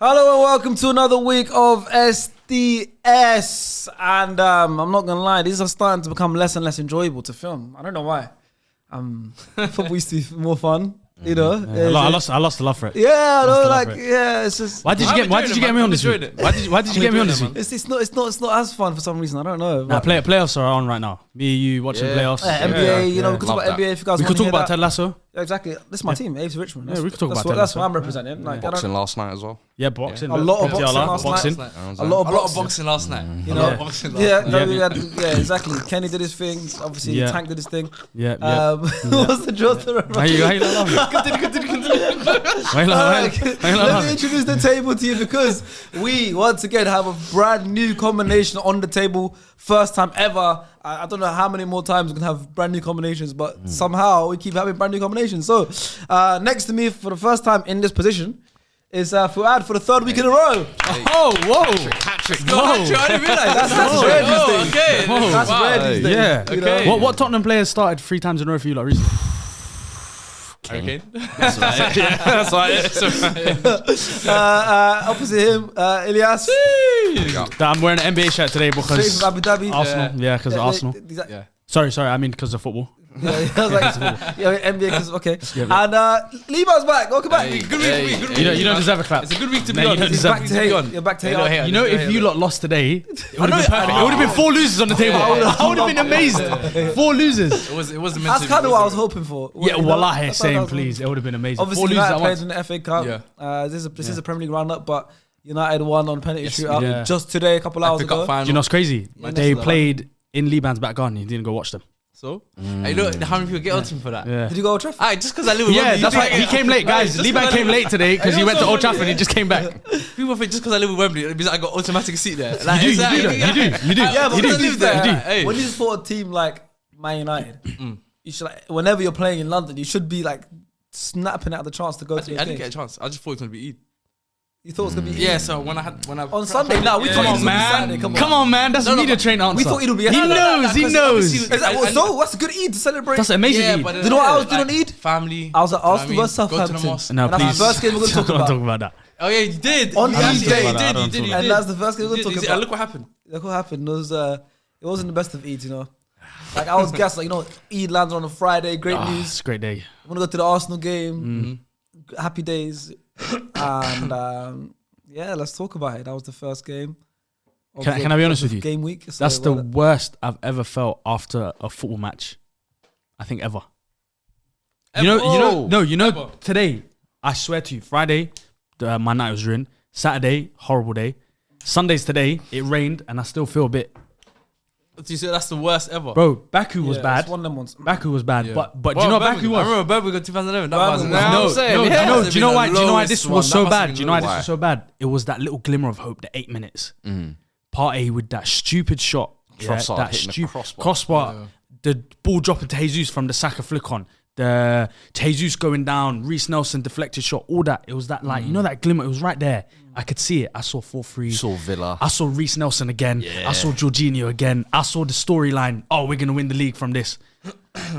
Hello and welcome to another week of SDS. And I'm not gonna lie, these are starting to become less and less enjoyable to film. I don't know why. Football used to be more fun, you know. Yeah, I lost the love for it. Yeah, I know, like it's just. Why did you get me on this week? Why did you get me on this week? It's not as fun for some reason. I don't know. Nah, playoffs are on right now. Me, you watching playoffs. NBA, you know, we could talk about NBA if you guys want to We could talk hear about that. Ted Lasso. Yeah, exactly. This is my team, AFC Richmond. Yeah, we could talk about Ted Ted That's Lasso. what I'm representing. Like, Boxing last night as well. Yeah, boxing. A lot of boxing last night. A lot of boxing last night. You know, Yeah, exactly. Kenny did his thing. Obviously, Tank did his thing. Yeah. What's the draw to remember? Why you laughing? Let me introduce the table to you because we once again have a brand new combination on the table. First time ever. I don't know how many more times we can have brand new combinations, but somehow we keep having brand new combinations. So next to me for the first time in this position is Fuad for the third week in a row. Oh, whoa. Hat-trick. I didn't realise. That's rare these days. Okay. That's rare these days. Yeah. You know? Okay. What Tottenham players started 3 times in a row for you like recently? Okay. That's right. That's right. Opposite him, Ilyas. I'm wearing an NBA shirt today because Straight from Abu Dhabi. Arsenal. Yeah, because of Arsenal. Yeah. Sorry. I mean because of football. Yeah, I was like, NBA because okay. Yeah, And Lima's back. Welcome back. Good week. Good week. You don't deserve a clap. It's a good week to No, be you on. don't He's deserve back to hate. You're back to hate. You know, if you lot lost today, it would have been perfect. It would have been 4 losers on the table. I would have been amazed. 4 losers. It wasn't meant That's to be. kind of what I was hoping for. Yeah, You know? wallahi, That's what I same, was please. It would have been amazing. 4 Obviously, losers United at played once. in the FA Cup. Yeah. This is a Premier League roundup, but United won on penalty Yes, shootout yeah. just today, a couple hours FA Cup ago. final. Do you know what's crazy? Yeah, They that's played in Liban's back garden. He didn't go watch them. So? Hey, look, how many people get on to him for that? Yeah. Did you go Old Trafford? Alright, just because I live with Yeah, Wembley. that's why he came late, guys. Liban came late today because he went to Old Trafford and he just came back. People think just because I live with Wembley, it means I got automatic seat there. You do. Yeah, but You do. to be fair, Hey. when you support a team like Man United, you should like whenever you're playing in London, you should be like snapping at the chance to go to I your didn't game. get a chance. I just thought it was going to be Eid. You thought it was gonna be Yeah, Eid. so when I On Sunday. No, we thought it was gonna be Saturday. Come on, man. That's media train answer. We thought it would be. He knows. He knows. Is that what? So what's a good Eid to celebrate? That's amazing. Yeah, Eid. but Do you know what I was doing on Eid? Family. I was at Arsenal you know versus what I mean? Go to the Southampton. mosque. No, And that's please. the first game we're gonna talk Don't about. talk about that. Oh yeah, you did. On You Eid actually day. did. I don't You did. talk And that's the first game we're gonna talk And about. look what happened. Look what happened. It wasn't the best of Eids, you know. Like I was gassed, like you know, Eid lands on a Friday. Great It's news. a great day. I'm gonna go to the Arsenal game. Happy days. And yeah, let's talk about it. That was the first game. of Can I be honest with you? Game week. So That's the well, worst I've ever felt after a football match. I think ever. You know. Ever. Today, I swear to you, Friday, my night was ruined. Saturday, horrible day. Sunday's today, it rained, and I still feel a bit. You said that's the worst ever. Bro, Baku was yeah, bad. it's one of them ones. Baku was bad, Yeah. but do Well, you know what Birmingham- Baku I was? remember Birmingham 2011. That Birmingham was was- Do you know why this was so bad? Do you know why this Why? was so bad? It was that little glimmer of hope, the 8 minutes. Partey with that stupid shot. Trossard that hitting the crossbar. crossbar. The ball dropping to Jesus from the Saka flick on. The Jesus going down, Reece Nelson deflected shot, all that. It was that like, you know that glimmer, it was right there. I could see it. I saw 4-3. Saw Villa. I saw Reece Nelson again. I saw Jorginho again. I saw the storyline. Oh, we're going to win the league from this.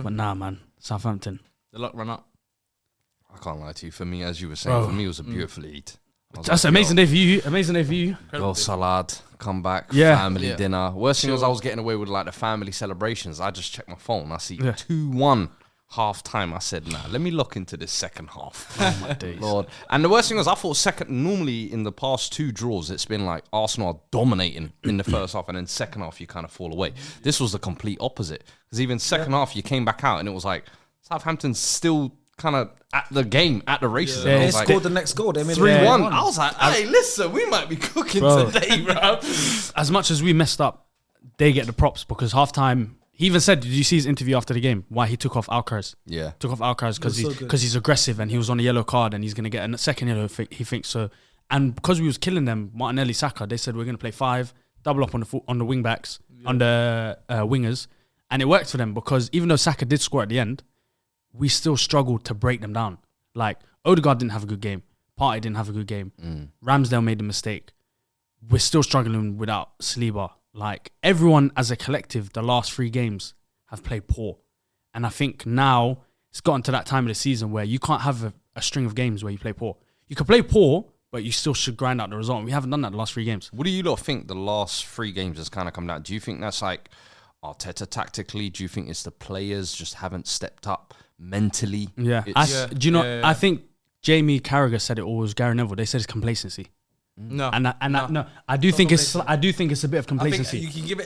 But nah, man. Southampton. The luck run up. I can't lie to you. For me, as you were saying, Bro. for me, it was a beautiful Eid. I was That's like, an amazing day for you. Amazing day for you. Go salad, come back, Yeah. family Yeah. dinner. Worst thing was I was getting away with like the family celebrations. I just checked my phone. I see Yeah. 2-1 half time. I said, nah, let me look into this second half. Oh, my days. Lord. And the worst thing was I thought normally in the past 2 draws, it's been like Arsenal are dominating in the first half and then second half you kind of fall away. This was the complete opposite. Because even second half you came back out and it was like Southampton's still kind of at the game, at the races. Yeah. And I They was like, scored the next goal. They made 3-1. it I was like, hey, listen, we might be cooking Bro. today, bro. As much as we messed up, they get the props because halftime. He even said, did you see his interview after the game? Why he took off Alcaraz? Yeah. Took off Alcaraz because It was so good. he's aggressive and he was on a yellow card and he's going to get a second yellow, he thinks so. And because we was killing them, Martinelli, Saka, they said we're going to play 5, double up on the wing backs, on the wingers. And it worked for them because even though Saka did score at the end, we still struggled to break them down. Like, Odegaard didn't have a good game. Partey didn't have a good game. Ramsdale made a mistake. We're still struggling without Saliba. Like, everyone as a collective, the last 3 games have played poor. And I think now it's gotten to that time of the season where you can't have a string of games where you play poor. You can play poor, but you still should grind out the result. And we haven't done that the last 3 games. What do you lot think the last 3 games has kind of come down? Do you think that's like Arteta tactically? Do you think it's the players just haven't stepped up mentally? Yeah. Do you know? I think Jamie Carragher said it, or was Gary Neville. They said it's complacency. No, I do think it's a bit of complacency. I think you can give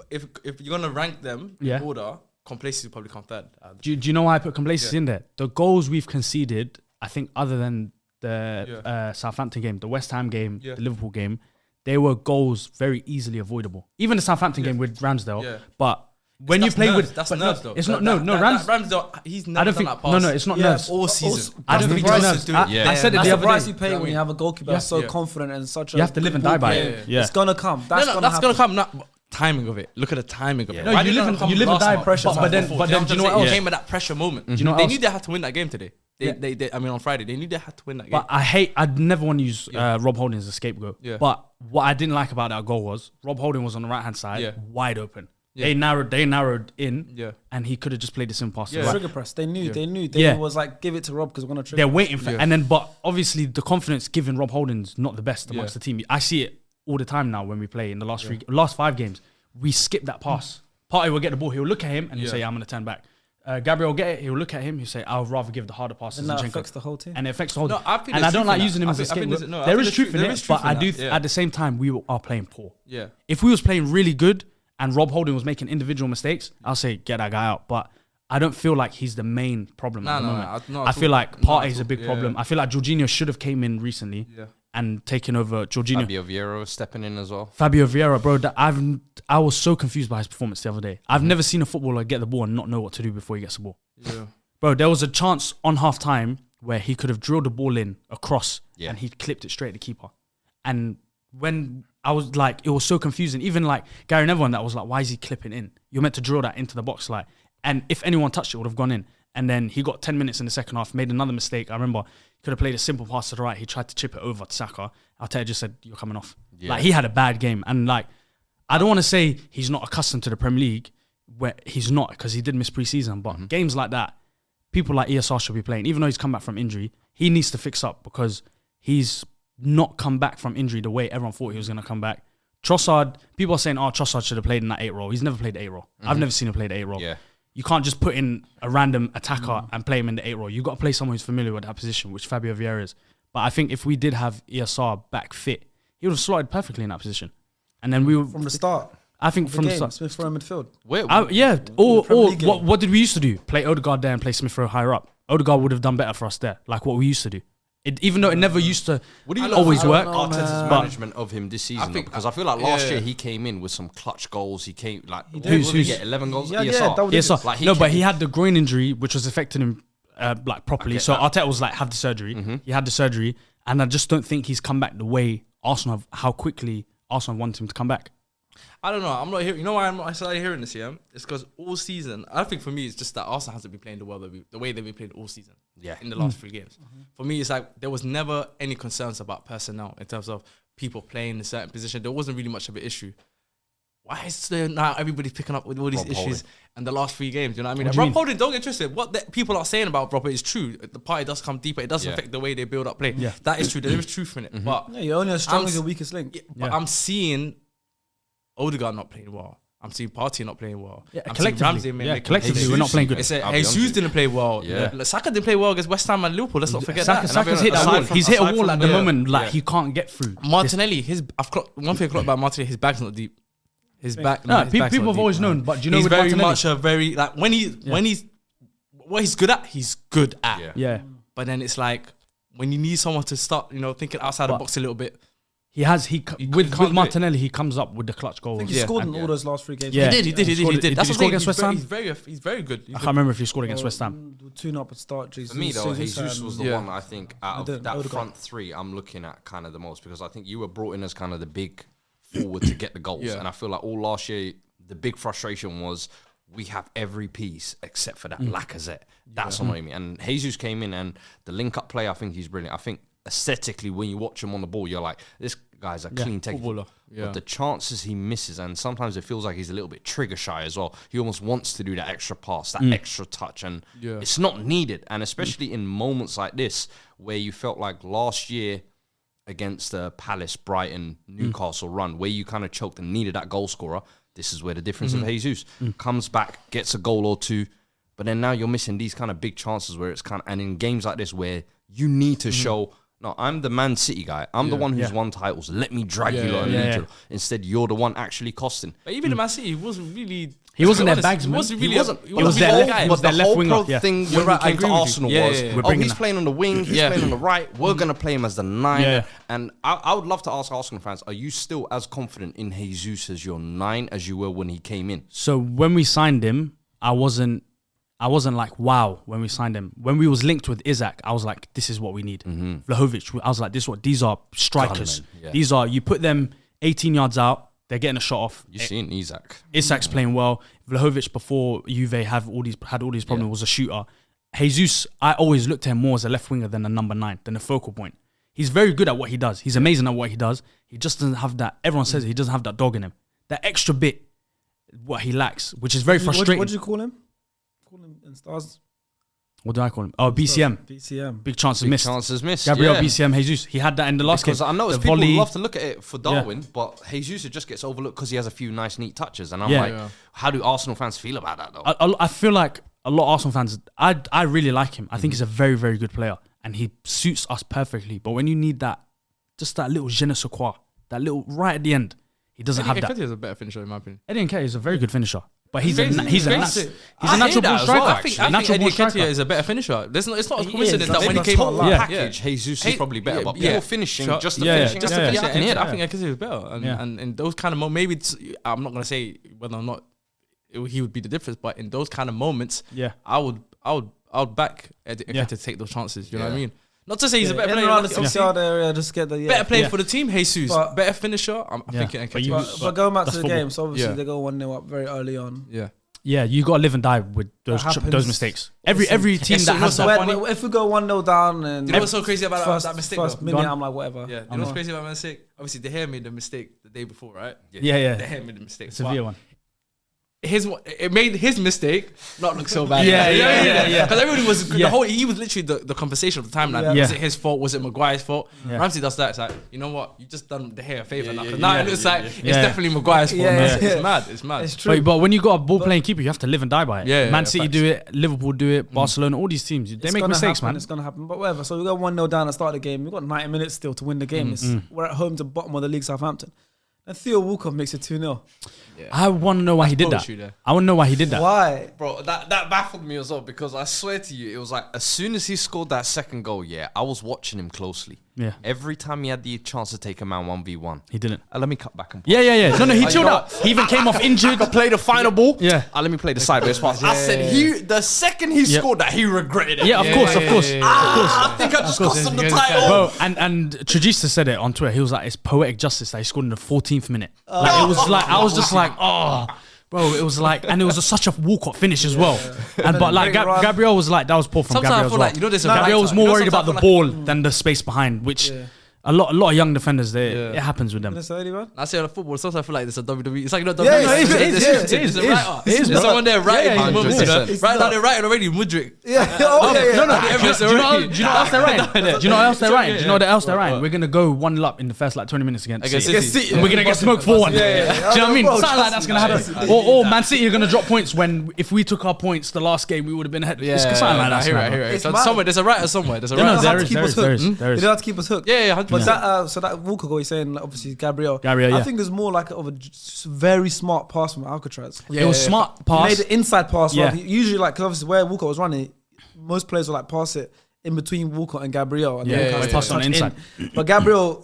it if you're gonna rank them in order, complacency will probably come third. Do you know why I put complacency in there? The goals we've conceded, I think, other than the Southampton game, the West Ham game, the Liverpool game, they were goals very easily avoidable. Even the Southampton game with Ramsdale, but. When you play with nerves though. It's not Ramsdale. He's never done that pass. No, it's not nerves all season. I don't think it's nerves. I said it the other day. You pay when you have a goalkeeper that's so confident and such a. You have to live and die by it. It's gonna come. That's gonna come. Timing of it. Look at the timing of it. No, you live and die pressure. But then, do you know what else? It came at that pressure moment. Do you know they knew they had to win that game today. On Friday, they knew they had to win that game. But I'd never want to use Rob Holding as a scapegoat. But what I didn't like about that goal was Rob Holding was on the right hand side, wide open. They narrowed in, and he could have just played the simple pass. Trigger press. They knew. They was like, give it to Rob because we're gonna trigger. They're waiting for, and then, but obviously the confidence given Rob Holding's not the best amongst the team. I see it all the time now when we play in the last 5 games. We skip that pass. Partey will get the ball. He'll look at him and he'll say, "I'm gonna turn back." Gabriel will get it. He'll look at him. He'll say, "I'll rather give the harder passes." And that affects the whole team. And it affects the whole team. I and I don't like using him as a scapegoat. There is truth in it, but I do. At the same time, we are playing poor. Yeah. If we was playing really good and Rob Holding was making individual mistakes, I'll say get that guy out. But I don't feel like he's the main problem at the moment. I feel like Partey is a big problem. I feel like Jorginho should have came in recently and taken over Jorginho. Fabio Vieira stepping in as well. Fabio Vieira, bro, I was so confused by his performance the other day. I've never seen a footballer get the ball and not know what to do before he gets the ball. Yeah. Bro, there was a chance on half time where he could have drilled the ball in across and he clipped it straight at the keeper. And when I was like, it was so confusing. Even like Gary Neville, that was like, why is he clipping in? You're meant to drill that into the box, like. And if anyone touched it, would have gone in. And then he got 10 minutes in the second half, made another mistake. I remember he could have played a simple pass to the right. He tried to chip it over to Saka. Arteta just said, "You're coming off." Yeah. Like he had a bad game, and like I don't want to say he's not accustomed to the Premier League, where he's not because he did miss pre-season. But games like that, people like ESR should be playing. Even though he's come back from injury, he needs to fix up because he's not come back from injury the way everyone thought he was going to come back. Trossard, people are saying, "Oh, Trossard should have played in that 8 role." He's never played the 8 role. I've never seen him play the 8 role. Yeah. You can't just put in a random attacker and play him in the 8 role. You've got to play someone who's familiar with that position, which Fabio Vieira is. But I think if we did have ESR back fit, he would have slotted perfectly in that position. And then we from the start. I think from the start. Smith Rowe midfield. Or what did we used to do? Play Odegaard there and play Smith Rowe higher up. Odegaard would have done better for us there, like what we used to do. Even though it never used to always work. Arteta's management of him this season, because I feel like last year he came in with some clutch goals. He came like who did he get 11 goals? ESR. Like, but he had the groin injury, which was affecting him like properly. So Arteta was like, have the surgery. He had the surgery, and I just don't think he's come back the way Arsenal how quickly Arsenal wanted him to come back. I don't know. I'm not hearing. You know why I started hearing this? Yeah, it's because all season. I think for me, it's just that Arsenal hasn't been playing the way they've been playing all season. Yeah, in the last 3 games. For me, it's like there was never any concerns about personnel in terms of people playing in a certain position. There wasn't really much of an issue. Why is there now everybody picking up with all these issues and the last 3 games? You know what I mean? Rob Holding, don't get twisted. What people are saying about Rob is true. The party does come deeper. It does affect the way they build up play. Yeah. That is true. There is truth in it. But you're only as strong as your weakest link. But I'm seeing Odegaard not playing well. I'm seeing Partey not playing well. Yeah, I'm collectively, we're not playing good. Jesus didn't play well. Yeah. Saka didn't play well against West Ham and Liverpool. Let's not forget that. Saka's hit that wall. He's hit a wall at the moment. Like he can't get through. Martinelli, one thing I clocked about Martinelli, his bag's not deep. His back. No, people have always known, but do you know he's with very Martinelli, much a very like when he's what he's good at, he's good at. Yeah. But then it's like when you need someone to start, thinking outside the box a little bit. With Martinelli, he comes up with the clutch goals. I think he scored in all those last 3 games. Yeah. He did. That's what against West Ham. He's very good. I can't remember if he scored against West Ham. 2-0 at start. Jesus. For me though, Jesus was the one I think out of that front 3 I'm looking at kind of the most, because I think you were brought in as kind of the big forward to get the goals, and I feel like all last year the big frustration was we have every piece except for that Lacazette. That's annoying me. And Jesus came in, and the link-up play, I think he's brilliant. I think aesthetically, when you watch him on the ball, you're like, this guy's a clean takeover. But the chances he misses, and sometimes it feels like he's a little bit trigger shy as well. He almost wants to do that extra pass, that extra touch, and it's not needed. And especially in moments like this, where you felt like last year against the Palace, Brighton, Newcastle run where you kind of choked and needed that goal scorer. This is where the difference of Jesus comes back, gets a goal or two, but then now you're missing these kind of big chances where it's kind of, and in games like this where you need to show, no, I'm the Man City guy. I'm the one who's won titles. Let me drag you lot and lead you. Instead, you're the one actually costing. But even in Man City, he wasn't really. He wasn't their bagsman. He wasn't. He was their left. But the left whole winger. thing when he came to Arsenal was, he's that. playing on the wing, he's playing on the right. We're gonna play him as the 9. And I would love to ask Arsenal fans: are you still as confident in Jesus as your 9 as you were when he came in? So when we signed him, I wasn't like, wow, when we signed him. When we was linked with Isak, I was like, this is what we need. Vlahovic, I was like, these are strikers. These are, you put them 18 yards out, they're getting a shot off. You've seen Isak. Isak's playing well. Vlahovic, before Juve had all these problems, was a shooter. Jesus, I always looked at him more as a left winger than a number 9, than a focal point. He's very good at what he does. He's amazing at what he does. He just doesn't have that, everyone says he doesn't have that dog in him. That extra bit, what he lacks, which is very frustrating. What do you call him? In stars. What do I call him? Oh, BCM. BCM. Big chances missed. Chances missed. Gabriel BCM Jesus. He had that in the last game. Because I noticed people love to look at it for Darwin, but Jesus just gets overlooked because he has a few nice, neat touches. And I'm like, how do Arsenal fans feel about that, though? I feel like a lot of Arsenal fans, I really like him. I think he's a very, very good player. And he suits us perfectly. But when you need that, just that little je ne sais quoi, that little right at the end, he doesn't have that. Eddie is a better finisher, in my opinion. Eddie Nketiah is a very good finisher. But he's a natural ball striker. I think Eddie Nketiah is a better finisher. It's not a coincidence that when he came on package, Jesus is probably better. But pure finishing, just the finishing. I think Nketiah is better. And in those kind of moments, maybe I'm not going to say whether or not he would be the difference, but in those kind of moments, I would back Eddie Nketiah to take those chances. You know what I mean? Not to say he's a better player. Around the 6-yard area, just get the better player for the team. Jesus, better finisher. I'm thinking Nketiah. But going back to the game, so obviously they go 1-0 up very early on. Yeah, you got to live and die with those mistakes. Every team that has that. If we go 1-0 down, and you know what's so crazy about that mistake? First minute, I'm like, whatever. Yeah, you know what's crazy about that mistake? Obviously, De Gea made the mistake the day before, right? Yeah. De Gea made the mistake. Severe one. It made his mistake not look so bad. Yeah. Because everybody was he was literally the conversation of the timeline. Was it his fault? Was it Maguire's fault? Ramsey does that. It's like, you know what? You just done De Gea a favor. Now it looks like it's definitely Maguire's fault. It's mad. It's true. But when you got a ball playing keeper, you have to live and die by it. Man City facts. do it. Liverpool do it. Barcelona, all these teams, they make mistakes, man. It's gonna happen. But whatever. So we go 1-0 down at the start of the game. We've got 90 minutes still to win the game. We're at home to bottom of the league, Southampton. And Theo Walcott makes it 2-0. I want to know why he did that. I want to know why he did that. Why? Bro, that baffled me as well, because I swear to you, it was like as soon as he scored that second goal, I was watching him closely. Yeah. Every time he had the chance to take a man 1v1, he didn't. Let me cut back and Yeah. No, he chilled out. He even came off injured. I played the final ball. Yeah. Let me play the sideways pass. I said the second he scored that, he regretted it. Yeah, of course. I think I just cost him the title. Bro, and Trajista said it on Twitter. He was like, it's poetic justice that he scored in the 14th minute. Like, it was like, I was just like, oh. Bro, it was like, and it was such a Walcott finish as well. But like Gabriel was like, that was poor from Gabriel as well. Gabriel was more worried about the ball than the space behind, which a lot of young defenders, it happens with them. I say on football, sometimes I feel like it's a WWE. It's like it is. There's someone there writing. Right now they're writing already. Mudryk. Do you know what else they're writing? Do you know what else they're writing? Do you know what else they're writing? We're gonna go 1-0 up in the first 20 minutes against City. And we're gonna get smoked 4-1. Do you know what I mean? Something like that's gonna happen. Or Man City are gonna drop points when if we took our points the last game, we would have been ahead. It's something like that. Somewhere there's a writer somewhere. There is. They don't have to keep us hooked. Yeah. But that Walker goal, you're saying, like, obviously Gabriel, yeah. I think it's more like of a very smart pass from Alcatraz. It was smart pass. He made an inside pass. Yeah. Usually, like, because obviously where Walker was running, most players will like pass it in between Walker and Gabriel. And pass on the inside. But Gabriel,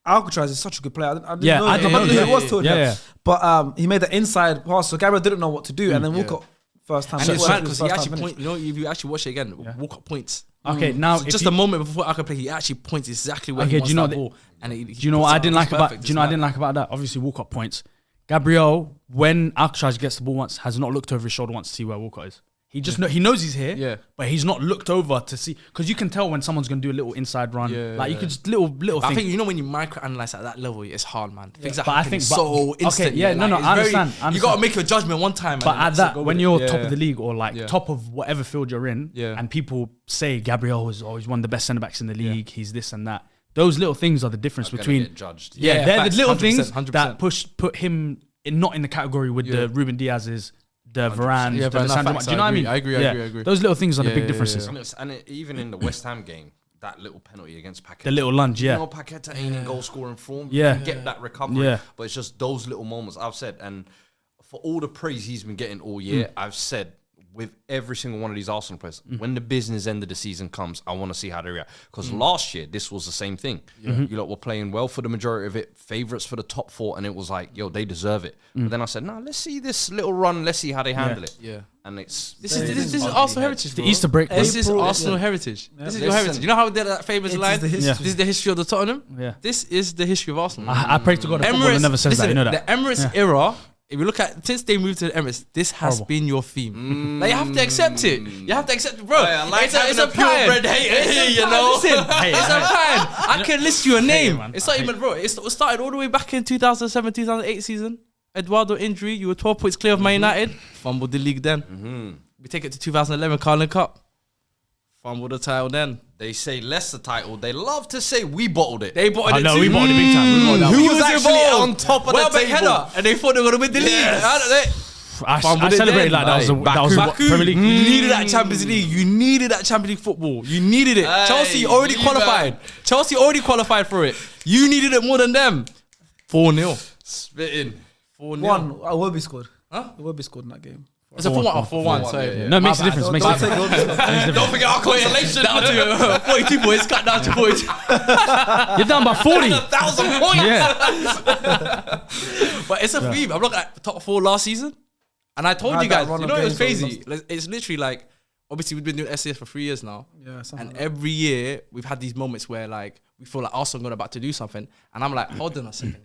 Alcatraz is such a good player. I didn't know who it was Tottenham. But he made the inside pass, so Gabriel didn't know what to do, and then Walker first time. And it's mad because he actually point. You know, if you actually watch it again, Walker points. Okay, now so just a moment before I could play, he actually points exactly where he wants that ball. And do you know what I didn't like about? Do you know what I didn't like about that? Obviously, Walcott points. Gabriel, when Alcatraz gets the ball once, has not looked over his shoulder once to see where Walcott is. He just he knows he's here, but he's not looked over to see, because you can tell when someone's gonna do a little inside run. You could just little thing. I think when you microanalyze at that level, it's hard, man. Things but I think so instant. Okay, I understand. You gotta make your judgment one time. But at that, when you're top of the league or like top of whatever field you're in, and people say Gabriel is always one of the best centre backs in the league, he's this and that. Those little things are the difference Gonna between. get judged. Yeah, they're facts, the little 100%, things 100%. that put him not in the category with the Ruben Diaz's, the Varane, Yeah, the but Lisandro. facts, Do you know what I mean? I agree. Those little things are the Yeah, big yeah, differences. And even in the West Ham game, that little penalty against Paqueta. The little lunge, You yeah. know, Paqueta ain't in goal scoring form. Yeah. You get that recovery. Yeah. But it's just those little moments I've said. And for all the praise he's been getting all year, I've said with every single one of these Arsenal players, when the business end of the season comes, I want to see how they react. Because last year, this was the same thing. You lot were playing well for the majority of it, favourites for the top 4, and it was like, yo, they deserve it. But then I said, no, let's see this little run. Let's see how they handle it. Yeah. And it's... This is Arsenal heritage, The bro. Easter break. This is April, Arsenal yeah. heritage. This is your Listen. heritage. You know how they did that famous It is line? the history. This is the history of the Tottenham. Yeah. This is the history of Arsenal. I pray to God the footballer never says that. You know that. The Emirates era, if you look at since they moved to the Emirates, this has Horrible. been your theme. Like you have to accept it. You have to accept it, bro. I like having a pattern. purebred hater It's a here, you pattern. know? Listen, it's a pattern. I can list you a name. man. It's not even, bro. It started all the way back in 2007, 2008 season. Eduardo injury. You were 12 points clear of Man United. Fumbled the league then. We take it to 2011 Carling Cup. Fumbled the title then. They say Leicester title. They love to say we bottled it. They bought it. No, too. we bought it big time. We bought that Who one. He was actually involved? on top of the Welbeck table. header, and they thought they were going to win the league. I Fumbled it celebrated then. like that was Baku, Premier League. you needed that Champions League. You needed that Champions League football. You needed it. Hey, Chelsea already you qualified. man. Chelsea already qualified for it. You needed it more than them. 4-0. Spitting. 4-0. One, I will be scored. Huh? It will be scored in that game. It's a 4-1. 4-1. 4-1, Sorry. yeah. No, it makes a My difference. bad. Makes a Don't take difference. it. Don't forget our consolation. Down to 42 points. Cut down to 40. You're down by 40. 1,000 points. Yeah. But it's a theme. I'm looking at top 4 last season. And I told Had you that guys, run you of know, it was games where we crazy. It's literally like, obviously, we've been doing SAS for 3 years now. Yeah, something And like that. every year, we've had these moments where, like, we feel like Arsenal are about to do something. And I'm like, hold on a second here.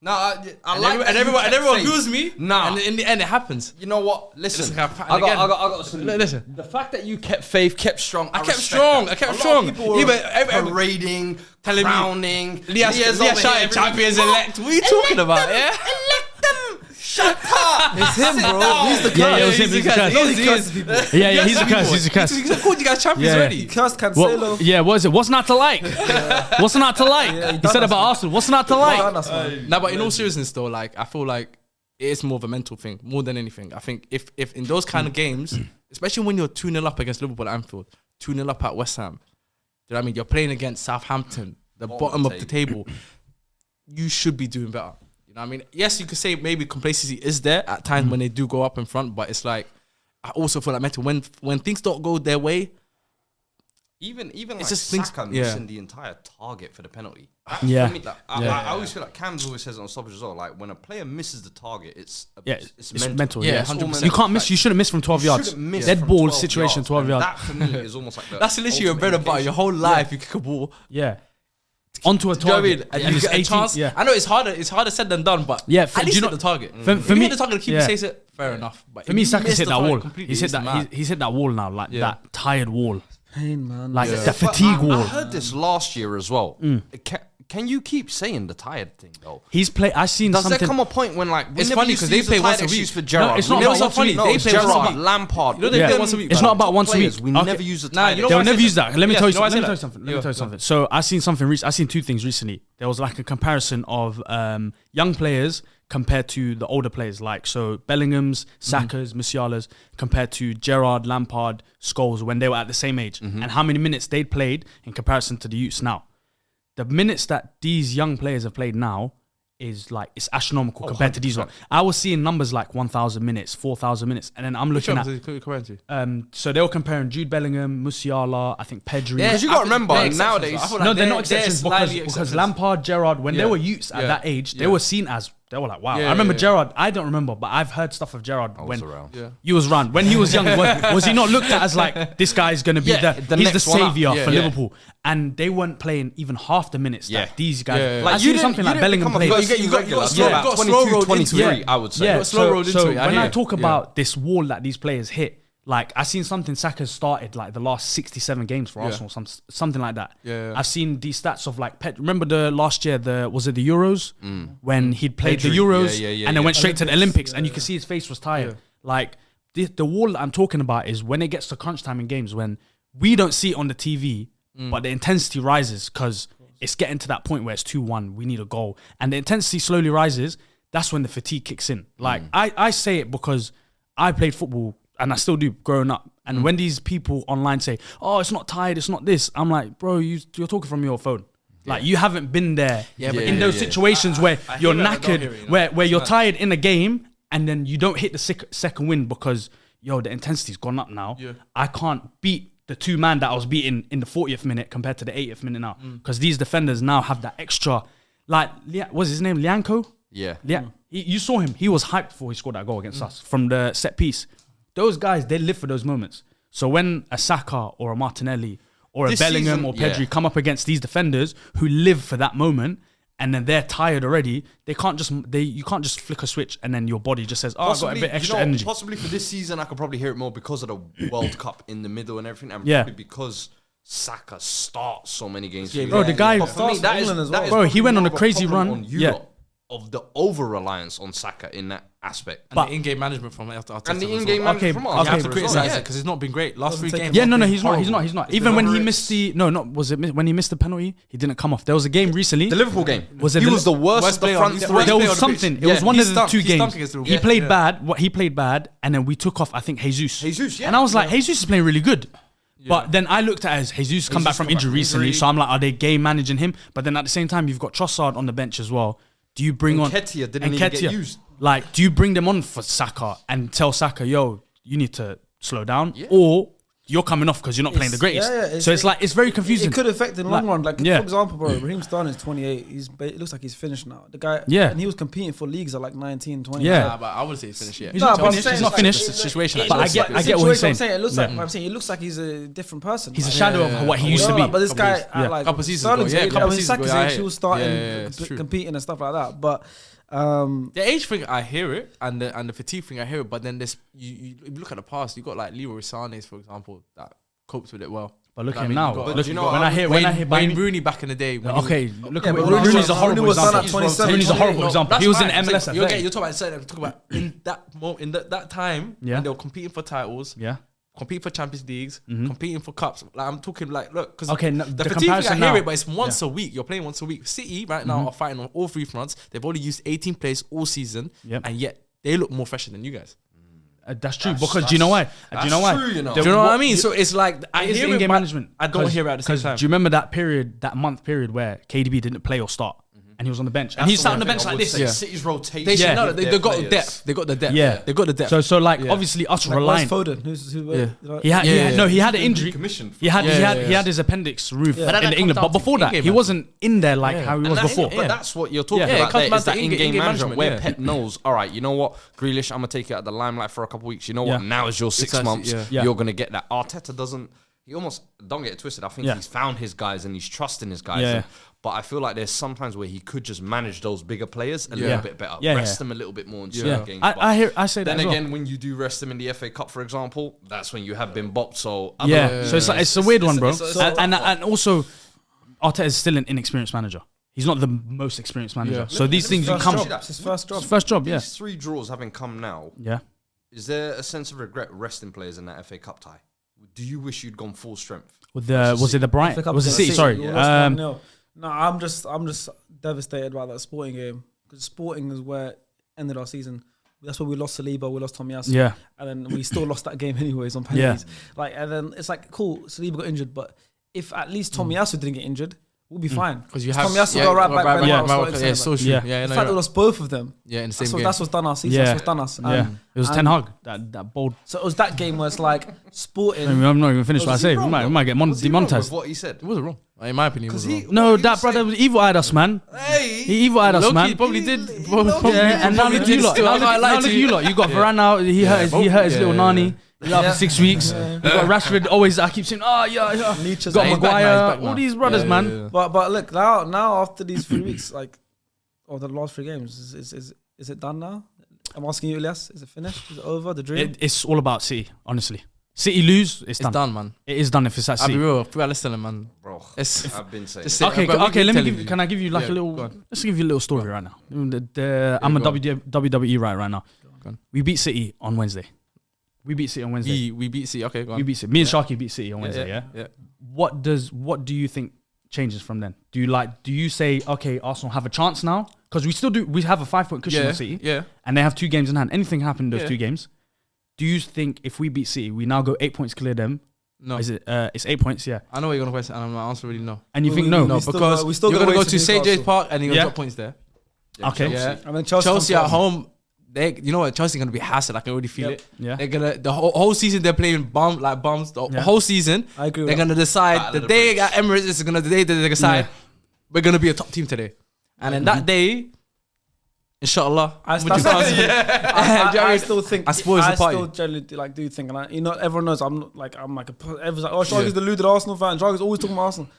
No, I And, like everyone goes me. Nah. And in the end, it happens. You know what? Listen, Listen, I and got again- to salute. Listen. The fact that you kept faith, kept strong. I kept respect strong. that. I kept A lot strong. of people were Even- parading, Telling me, crowning. Leah Leah's over shouting here, champions everybody- elect. What are you talking about? Yeah. Elect them. Shut up. It's him, bro. He's the curse. Yeah, it was him. He's the curse. He curses people. Yeah, he's a curse. He's a curse. He's called you guys champions Yeah. already. He cursed What, Cancelo. yeah, what is it? What's not to like? What's not to like? Yeah, he he done said us, about man. Arsenal. What's not to Well like? done, us, man. No, but in all seriousness, though, like I feel like it is more of a mental thing, more than anything. I think if in those kind of games, especially when you're 2-0 up against Liverpool at Anfield, 2-0 up at West Ham, do you know what I mean? You're playing against Southampton, the bottom of the table. You should be doing better. You know what I mean? Yes, you could say maybe complacency is there at times when they do go up in front, but it's like I also feel like mental when things don't go their way. Even It's like just things- Saka yeah. missing the entire target for the penalty. Yeah. For me, like, I always feel like Cam's always says it on stoppage as well. Like when a player misses the target, it's It's mental. Yeah, Yeah, 100%. You can't miss. You shouldn't miss from 12 yards. Dead ball situation, 12 yards. That for me is almost like the That's literally your bread and butter. Your whole life, you kick a ball. Yeah. Onto a Do you know what I mean? target. And And you it's get a 18. chance. Yeah. I know it's harder said than done, but Yeah, at do least you hit know- the target. For If you me, hit the target, the keeper yeah. says it. Fair enough. But For me, if you Saka miss hit the that target wall. completely, He's hit it's that. mad. He's hit that wall now, like that tired wall, Pain, man. like Yeah. the But fatigue I wall. heard this last year as well. Can you keep saying the tired thing though? He's played. I seen Does something. there come a point when like It's funny 'cause they play once a week. for Gerrard? it's not We about never once a use- week. No, They it's play once a Gerrard, week. Lampard. You know they Yeah. play once a week. It's bro. not about once a week. We Okay. never use the Nah, tired. you know They'll why I never say use that. Let me Yes, tell you you know why I something. say Let me tell you that? something. Let me Yeah. tell you something. So I seen something. I seen two things recently. There was like a comparison of young players compared to the older players. Like so, Bellingham's, Saka's, Musiala's compared to Gerrard, Lampard, Scholes when they were at the same age, and how many minutes they'd played in comparison to the youths now. The minutes that these young players have played now is like it's astronomical compared to these ones. I was seeing numbers like 1,000 minutes, 4,000 minutes, and then I'm looking at. So they were comparing Jude Bellingham, Musiala, I think Pedri. Yeah, Because you got to remember nowadays. I feel No, like they're not exceptions slightly because exceptions. Lampard, Gerrard, when they Yeah. were youths at Yeah. that age, they Yeah. were seen as they were like, wow. Yeah, I remember yeah, yeah. Gerrard. I don't remember, but I've heard stuff of Gerrard I when was around. Yeah. you was around. When he was young, was he not looked at as like this guy's gonna be Yeah, the the he's the next one up. savior Yeah, for yeah. Liverpool, and they weren't playing even half the minutes Yeah. that these guys. Yeah, yeah. Like Like you you did didn't, something like Bellingham played. You got Yeah. slow Yeah. about Got slow 22, rolled 23, into it. I would say. Yeah, got slow rolled so into it, I when hear I you. talk Yeah. about this wall that these players hit, like I seen something Saka started like the last 67 games for Yeah. Arsenal, something like that. Yeah. I've seen these stats of like remember the last year was it the Euros when he'd played the Pedri, Euros yeah, and then yeah. went straight to the Olympics and you could see his face was tired. Like the wall that I'm talking about is when it gets to crunch time in games when we don't see it on the TV, but the intensity rises because it's getting to that point where it's 2-1. We need a goal, and the intensity slowly rises. That's when the fatigue kicks in. Like I say it because I played football and I still do growing up. And when these people online say, "Oh, it's not tired, it's not this," I'm like, bro, you're talking from your phone. Like you haven't been there in those situations where you're knackered, where you're tired in a game and then you don't hit the second win because the intensity's gone up now. Yeah. I can't beat the 2 man that I was beating in the 40th minute compared to the 80th minute now because these defenders now have that extra. Like, what's his name? Lianco? Yeah. You saw him. He was hyped before he scored that goal against us from the set piece. Those guys, they live for those moments. So when a Saka or a Martinelli or a Bellingham or Pedri come up against these defenders who live for that moment and then they're tired already, you can't just flick a switch and then your body just says, I've got a bit extra energy. Possibly for this season, I could probably hear it more because of the World Cup in the middle and everything, and probably because Saka starts so many games. Bro, the guy, bro, he went on a crazy run. Of the over-reliance on Saka in that aspect. And the in-game management from Arteta. And the in-game management from us. You have to criticise it because it's not been great. Last 3 games. Yeah, no, he's not. Even when he missed when he missed the penalty, he didn't come off. There was a game recently. The Liverpool game. He was the worst of the front 3. There was something. It was one of the 2 games. He played bad. He played bad, and then we took off, I think, Jesus. And I was like, Jesus is playing really good. But then I looked at it as Jesus come back from injury recently, so I'm like, are they game managing him? But then at the same time, you've got Trossard on the bench as well. Do you bring on Nketiah didn't even get used? Like, do you bring them on for Saka and tell Saka, you need to slow down, or you're coming off because you're not playing the greatest? So it's very confusing. It could affect in the long run. Like for example, bro, Raheem Sterling is 28. It looks like he's finished now. The guy, and he was competing for leagues at like 19, 20. Yeah, but I wouldn't say he's finished yet. He's not finished. He's not finished. Situation. But I get what he's saying. It looks like I'm saying. It looks like he's a different person. He's a shadow of what he used to be. But this guy, like couple seasons ago, he was starting competing and stuff like that. But the age thing, I hear it, and the fatigue thing, I hear it. But then this, you look at the past. You got like Leroy Sané, for example, that copes with it well. But look at him now. But you know, when I hear Wayne Rooney back in the day. Look at Rooney's a horrible example. Rooney's a horrible example. He was in MLS. You're talking about in that moment, in that time when they were competing for titles. Yeah. Competing for Champions Leagues, competing for cups. Like I'm talking like, look, because the fatigue thing, I hear it, but it's once a week. You're playing once a week. City right now are fighting on all 3 fronts. They've only used 18 players all season, and yet they look more fresher than you guys. That's true. Because do you know why? Do you know what I mean? So it's like I hear in-game management. I don't hear it at the same time. Do you remember that month period where KDB didn't play or start? And he was on the bench. And he sat on the bench like this. City's rotation. They got the depth. They got the depth. Yeah. They got the depth. So obviously us relying. Foden, he had an injury. He had his appendix removed in England. But before that, he wasn't in there like how he was before. But that's what you're talking about. It's that in-game management where Pep knows, all right, you know what, Grealish, I'm going to take it at the limelight for a couple of weeks. You know what, now is your 6 months. You're going to get that. Arteta doesn't. He almost, don't get it twisted, I think he's found his guys and he's trusting his guys. But I feel like there's sometimes where he could just manage those bigger players a little bit better. Rest them a little bit more in certain games. I say that. Then again, when you do rest them in the FA Cup, for example, that's when you have been bopped. So so it's a weird one, bro. And also, Arteta is still an inexperienced manager. He's not the most experienced manager. So these things come. It's his first job. First job, These 3 draws having come now. Yeah. Is there a sense of regret resting players in that FA Cup tie? Do you wish you'd gone full strength? Was it the Brighton? Was it City? Sorry. No, I'm just devastated about that Sporting game because Sporting is where it ended our season. That's where we lost Saliba, we lost Tomiyasu, and then we still lost that game anyways on penalties. Like, and then it's like, cool, Saliba got injured, but if at least Tomiyasu didn't get injured, we'll be fine. Because you have Tomiyasu got right back. Yeah, so true. Yeah, the fact we lost both of them. Yeah, in the same game. That's what's done our season. That's what's done us. It was Ten Hag that bold. So it was that game where it's like Sporting. I'm not even finished what I say. We might get demonetized. What he said, it wasn't wrong. In my opinion, it was wrong. No, that brother was evil-eyed us, man. Hey, he evil-eyed us, man. He probably did. And now look at you lot. Now look at you lot. You got Varane out. He hurt his little Nani. He's out for 6 weeks. You got Rashford always. I keep saying, Got Maguire. All these brothers, man. But look now after these 3 weeks, like, the last 3 games, is it done now? I'm asking you, Elias. Is it finished? Is it over? The dream? It's all about City, honestly. City lose, it's done. It's done, man. It is done if it's at City. I'll be real. If we're listening, man. Bro, I've been saying. Okay. Can I give you like a little? Let's give you a little story right now. I'm a WWE right now. We beat City on Wednesday. We beat City. We beat City. Okay, go on. We beat City. Me and Sharky beat City on Wednesday. Yeah. What do you think changes from then? Do you say, okay, Arsenal have a chance now? Because we have a 5-point cushion on City. Yeah. And they have 2 games in hand. Anything happen in those Yeah. 2 games? Do you think if we beat City, we now go 8 points clear them? No. Is it? It's 8 points, yeah. I know what you're going to question, and my answer really no. And you think no? No, because we still you're got going to go ways to to St. James Newcastle. Park and you're going to Yeah. drop points there. Okay. Yeah. I mean, Chelsea comes at to home, you know what? Chelsea going to be hassled. I can already feel Yep. it. Yeah. They're gonna the whole season they're playing bums. The Yeah. whole season I agree with they're that. gonna decide Battle the of the day Brits. at Emirates is gonna the day that they decide Yeah. we're gonna be a top team today, and then that day, inshallah, I would you guys- I still think I spoils the party. still generally do think, and everyone knows everyone's like everyone's like, oh, Sharky's deluded Arsenal fan. Sharky's always talking about Arsenal.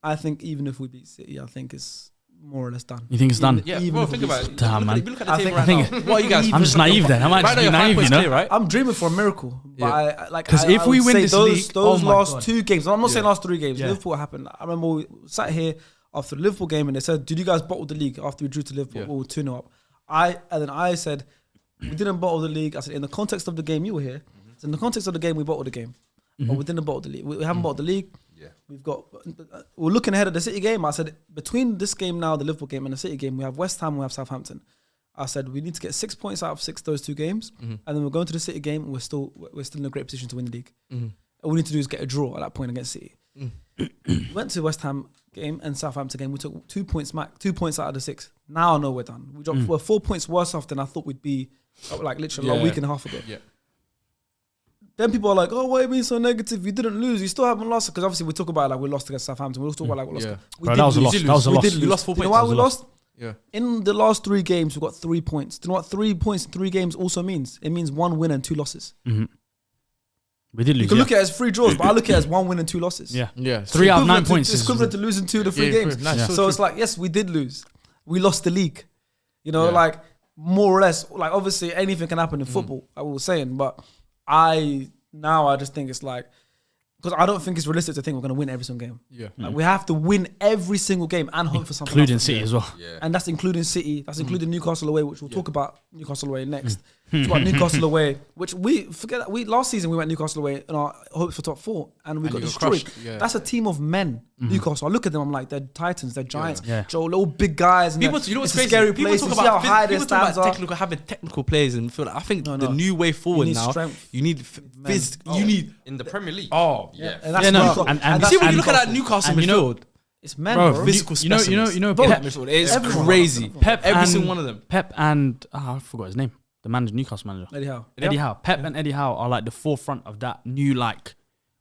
I think even if we beat City, I think it's more or less done. You think it's done? Yeah, Even bro, if think we about beat it. Damn, man. Look at the I table think- right I think- now. What are you guys? I'm just naive then. I might Right just now, be you're 5 naive, points you know? clear, right? I'm dreaming for a miracle, but Yeah. 'Cause if I we would win say this those, league- those oh my last God. 2 games, I'm not saying Yeah. last 3 games. Yeah. Liverpool happened. I remember we sat here after the Liverpool game and they said, "Did you guys bottle the league after we drew to Liverpool? Yeah. We were 2-0 up." And then I said, "We didn't bottle the league." I said, "In the context of the game, you were here. So in the context of the game, we bottled the game, but we didn't bottle the league. We haven't bottled the league. Yeah. We're looking ahead at the City game." I said, between this game now, the Liverpool game, and the City game, we have West Ham, we have Southampton. I said we need to get 6 points out of 6 those 2 games, and then we're going to the City game. And we're still in a great position to win the league. All we need to do is get a draw at that point against City. We went to West Ham game and Southampton game. We took 2 points 2 points out of the 6. Now I know we're done. We're 4 points worse off than I thought we'd be, like literally a week and a half ago. Yeah. Then people are like, "Oh, why are you being so negative? You didn't lose. You still haven't lost." Because obviously we talk about like we lost against Southampton. We also talk about like we lost. Yeah. We Bro, did that was a lose. loss. That was a We loss. did You lose. lost 4 Do you know points. why we That was a lost? Yeah. In the last 3 games, we got 3 points. Do you know what 3 points in 3 games also means? It means 1 win and 2 losses. We did lose. You can yeah. look at it as 3 draws, but I look at it as 1 win and 2 losses. Yeah. Yeah. 3 out of 9 Equivalent to- points It's is equivalent to losing 2 of the 3 Yeah, games. nice, Yeah. So it's like, yes, we did lose. We lost the league. You know, Yeah. like more or less. Like obviously anything can happen in football, like we were saying. But I just think it's like, because I don't think it's realistic to think we're going to win every single game. Yeah. Like we have to win every single game and hope for something. including else. City as well. Yeah. And that's including City. That's including Newcastle away, which we'll talk about Newcastle away next. Talk about Newcastle away, which we forget that last season we went Newcastle away in our hopes for top 4 and we got you got destroyed. crushed, yeah. That's a team of men. Newcastle. I look at them, I'm like, they're titans, they're giants. Yeah. Joe, little big guys. And People, they're- you know what's it's a crazy? scary People place. talk You see how about, high their people talk stands about are. having technical players and feel like I think No, the no. new way forward need now, strength. you need Men. you need. In the Premier League. Oh, Yeah. And that's Yeah, no, Newcastle. and that's see when you and- look at that Newcastle and you know- midfield, it's men, Bro, bro. physical you know, Pep Pep, midfield. It's Everyone. crazy. Pep Every and- single one of them. Pep and I forgot his name. The manager, Newcastle manager. Eddie Howe. Eddie Howe. Pep and Eddie Howe are like the forefront of that new like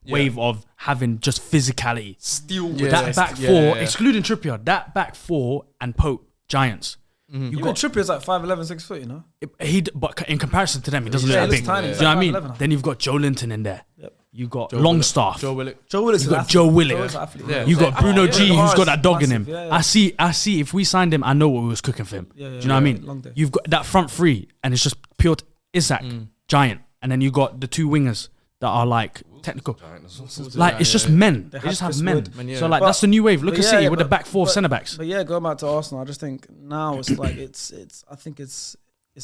wave of having just physicality. Still Yeah. That back Yeah, four, yeah. excluding Trippier, that back 4 and Pope, giants. You Even got Trippier's like 5'11", 6 foot, you know? but in comparison to them, he doesn't Yeah, look he that looks big. tiny. Do you He's know what I like mean? 5'11". Then you've got Joe Linton in there. Yep. You got Joe Longstaff. Joe Willock. Joe Willis. You got Joe Willock. Yeah. You got Bruno G, who's got that dog in him. Massive, yeah. I see. If we signed him, I know what we was cooking for him. Yeah, Do you know what I mean? long day. You've got that front 3, and it's just pure Isaac, giant, and then you got the 2 wingers that are like technical. Like it's just men. They have just have Chris men. Wood. Man, yeah. So like But- that's the new wave. Look but at yeah, City yeah, with the but- back 4 but- centre backs. But yeah, going back to Arsenal, I just think now it's like it's. I think it's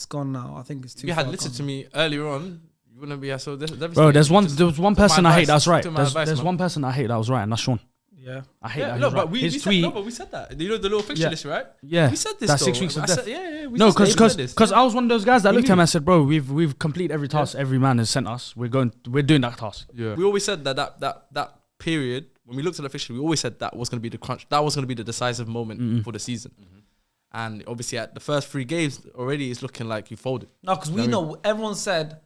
gone now. I think it's too. If you had far listened gone. to me earlier on, you wouldn't be so devastated. Bro, there was one my person I hate advice. that was right. Took my advice, There's man. one person I hate that was right, and that's Sean. Yeah, I hate Yeah, that. no, he's but right. we His said tweet. no, but we said that. You know the little fixture Yeah. list, right? Yeah, We said this. that's though. 6 weeks of I death. said, yeah. We No, said this. because I was one of those guys that We looked at him knew. and said, "Bro, we've completed every task every man has sent us. We're doing that task." Yeah. We always said that period when we looked at the fixture, we always said that was going to be the crunch. That was going to be the decisive moment for the season. And obviously, at the first 3 games already, it's looking like you folded. no, because we know everyone said,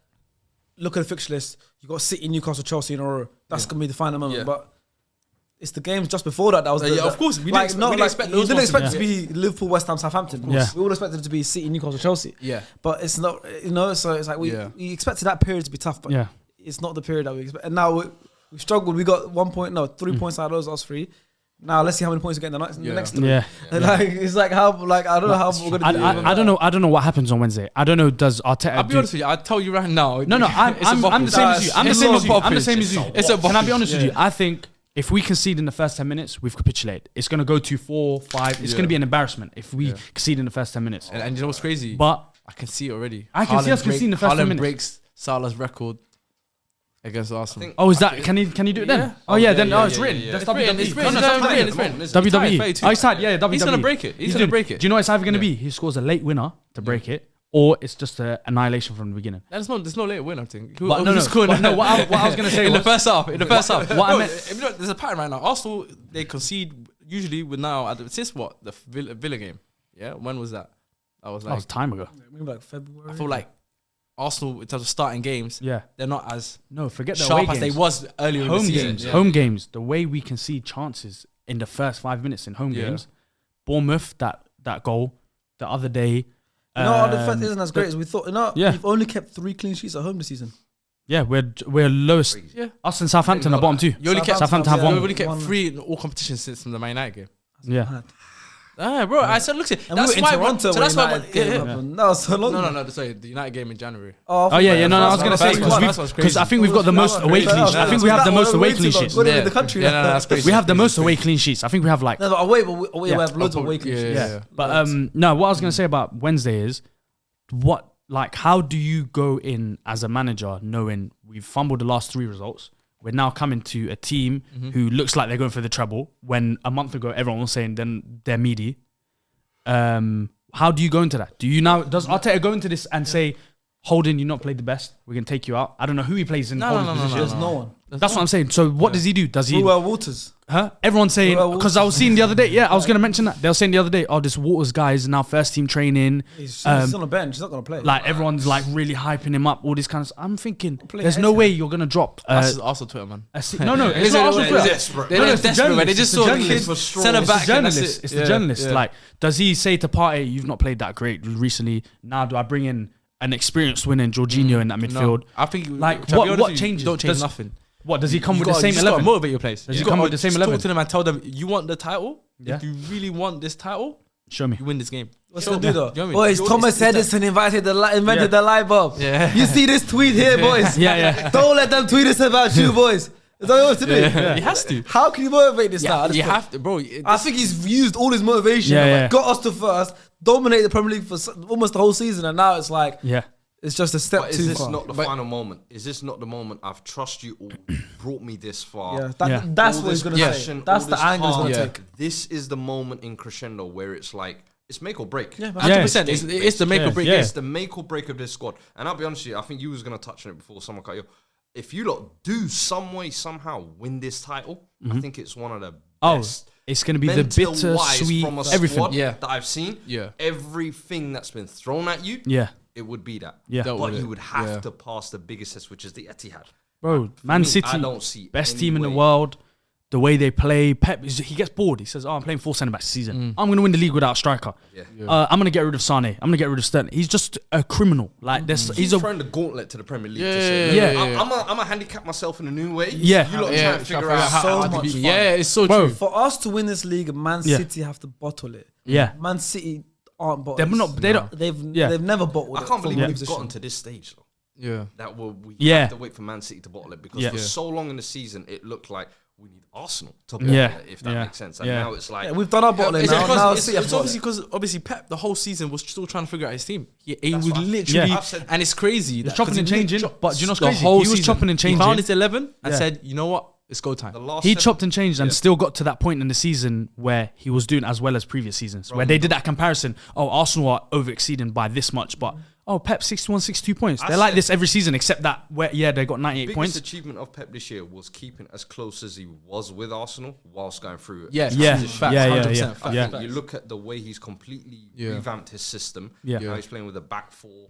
look at the fixture list. You got City, Newcastle, Chelsea in a row. That's gonna be the final moment. Yeah. But it's the games just before that. That was Yeah, of course, we like didn't no, we didn't like expect you those didn't ones to expect it to be Liverpool, West Ham, Southampton. Yeah. We all expected it to be City, Newcastle, Chelsea. Yeah. But it's not. You know, so it's like we Yeah. expected that period to be tough, but Yeah. it's not the period that we expect. And now we struggled. We got 3 points out of those last 3. Now let's see how many points we get in the next 3. Yeah. And like it's like how like I don't know how we're gonna do. I don't know. I don't know what happens on Wednesday. I don't know. Does Arteta? I'll be honest with you. I'll tell you right now. No, I'm the same as you. I'm the It's same a as you. I'm the boppage. same as you. It's a Can I be boppage. honest with you? I think if we concede in the first 10 minutes, we've capitulated. It's going to go to 4, 5. It's going to be an embarrassment if we concede in the first 10 minutes. And you know what's crazy? But I can see it already. I can see us conceding the first 10 Haaland minutes. breaks Salah's record against Arsenal. Oh, is that? Can he do it then? Yeah. Oh yeah, yeah, then yeah, it's yeah, written. yeah, yeah. That's It's written, WWE. it's written, No, it's no, written, it's it's written. written. He's tied, WWE. 32. Oh, he's tied. Yeah, WWE. He's gonna break it. He's gonna break it. Do you know what it's either going to be? He scores a late winner to break it, or it's just an annihilation from the beginning. There's no late win, I think. But no, what I was going to say in the was, first half. In the first half. what I Bro, meant- if you know, there's a pattern right now. Arsenal, they concede usually with now since what the Villa game. Yeah, when was that? That was that like was time ago. Maybe like February. I feel like Arsenal in terms of starting games, Yeah. they're not as No, forget the sharp away as they games. was earlier in the Home season. games. Yeah. Home games. The way we concede chances in the first 5 minutes in home Yeah. games. Bournemouth, that goal the other day. You know, our defense isn't as great as we thought. You know, Yeah. we've only kept 3 clean sheets at home this season. Yeah, we're lowest. Yeah. Us and Southampton are bottom 2. You only kept Southampton have yeah. one. You only kept One. 3 in all competitions since the Man United game. Yeah. Bro, I said, look, And that's we were why. in Toronto So that's when why. United game happened. That was so long. No. Sorry, the United game in January. Oh yeah. No, I was gonna say First one was because crazy. I think we've got the most away clean sheets. I think we have the most away clean sheets. We're in the country. Yeah, no, that's crazy. We have the most away clean sheets. I think we have like No, but away, we Yeah. have loads of away clean sheets. Yeah. But no, what I was gonna say about Wednesday is how do you go in as a manager knowing we've fumbled the last 3 results? We're now coming to a team who looks like they're going for the treble when a month ago everyone was saying then they're meaty. How do you go into that? Does Arteta go into this and say, Holden, you not played the best, we're gonna take you out? I don't know who he plays in Holden's position. There's no one. That's what I'm saying. So what does he do? Does he Waters. Everyone's saying, Well, because I was seeing the other day, I was going to mention that. They were saying the other day, oh, this Waters guy is now first team training. He's on the bench. He's not going to play. Like, everyone's like really hyping him up, all this kind of stuff. I'm thinking, Play there's head no to way you're going to drop. That's Arsenal Twitter, man. No, it's not Arsenal Twitter. They're it's the desperate, man. They journalist, just it's the saw the journalist. kid centre It's the back. and that's journalist. it. It's the Yeah, journalist. yeah. Like, does he say to Partey, you've not played that great recently? Now do I bring in an experienced winner in Jorginho in that midfield? No, I think Like, to be honest what with you, changes? Don't change Does- nothing. What, does he come with the You same just gotta 11? motivate your players. Does he You come gotta with the same just 11? Talk to them and tell them you want the title. Yeah. If you really want this title, Show me. you win this game. What's he do though? You know what I mean? Boys, You- Thomas it's Edison invented the light bulb. Yeah. You see this tweet here, boys? Yeah. Don't let them tweet us about you, boys. Is that what you want to do? He has to. How can you motivate this now? You have to, bro. I think he's used all his motivation. Yeah, and, yeah. like, got us to first, dominated the Premier League for almost the whole season, and now it's like Yeah. it's just a step But is too this far. not the final moment? Is this not the moment I've trust you all, brought me this far? Yeah, Yeah. that's All what he's this gonna say. passion, That's all the this angle he's heart. gonna Yeah. take. This is the moment in crescendo where it's like, it's make or break. Yeah, 100%. It's the make or break. Yeah. It's the make or break of this squad. And I'll be honest with you, I think you was going to touch on it before someone cut you off. If you lot do some way, somehow win this title, I think it's one of the Oh, best. it's going to be the bitter, mental-wise sweet, from a everything. squad Yeah. that I've seen. Yeah. Everything that's been thrown at you, Yeah. it would be that. Yeah. Dealt But with you it. would have Yeah. to pass the biggest test, which is the Etihad. Bro, Man me, City, I don't see best any team in the way. world. The way they play, Pep, he gets bored. He says, "Oh, I'm playing 4 centre backs this season. I'm going to win the league without a striker. Yeah. I'm going to get rid of Sane. I'm going to get rid of Sterling." He's just a criminal. Like this, He's he's a throwing the gauntlet to the Premier League. Yeah, to say, yeah, "Look, yeah. I'm going to handicap myself in a new way. Yeah. You lot Yeah, try and figure out so how to much beat fun. me." Yeah, it's so Bro. true. For us to win this league, Man Yeah. City have to bottle it. yeah. Man City aren't bottles. They're not. They don't. Yeah. They've never bottled. I it can't from believe one we've position. gotten to this stage, though. Yeah. That we Yeah. have to wait for Man City to bottle it because Yeah. for Yeah. so long in the season it looked like we need Arsenal to bottle Yeah. it, if that Yeah. makes sense. And Yeah. now it's like Yeah, we've done our bottling It's, now. because Now it's, City have it's bottled obviously it. because obviously Pep the whole season was still trying to figure out his team. He That's would what I've- literally, Yeah. I've said- and it's crazy. He's that- chopping 'cause and he changing. chopped But do you know what's the crazy? whole He was season. chopping and He changing. found his 11 and Yeah. said, "You know what? It's go time." the last He seven- chopped and changed and Yeah. still got to that point in the season where he was doing as well as previous seasons, where they did that comparison. Oh, Arsenal are over exceeding by this much, but Pep 61, 62 points. I They're like said- this every season, except that where they got 98 biggest points. achievement of Pep this year was keeping as close as he was with Arsenal whilst going through it. Yeah, Yeah. facts, Yeah, 100%, yeah. facts, Yeah. facts. You look at the way he's completely Yeah. revamped his system. Yeah. Now he's playing with a back 4.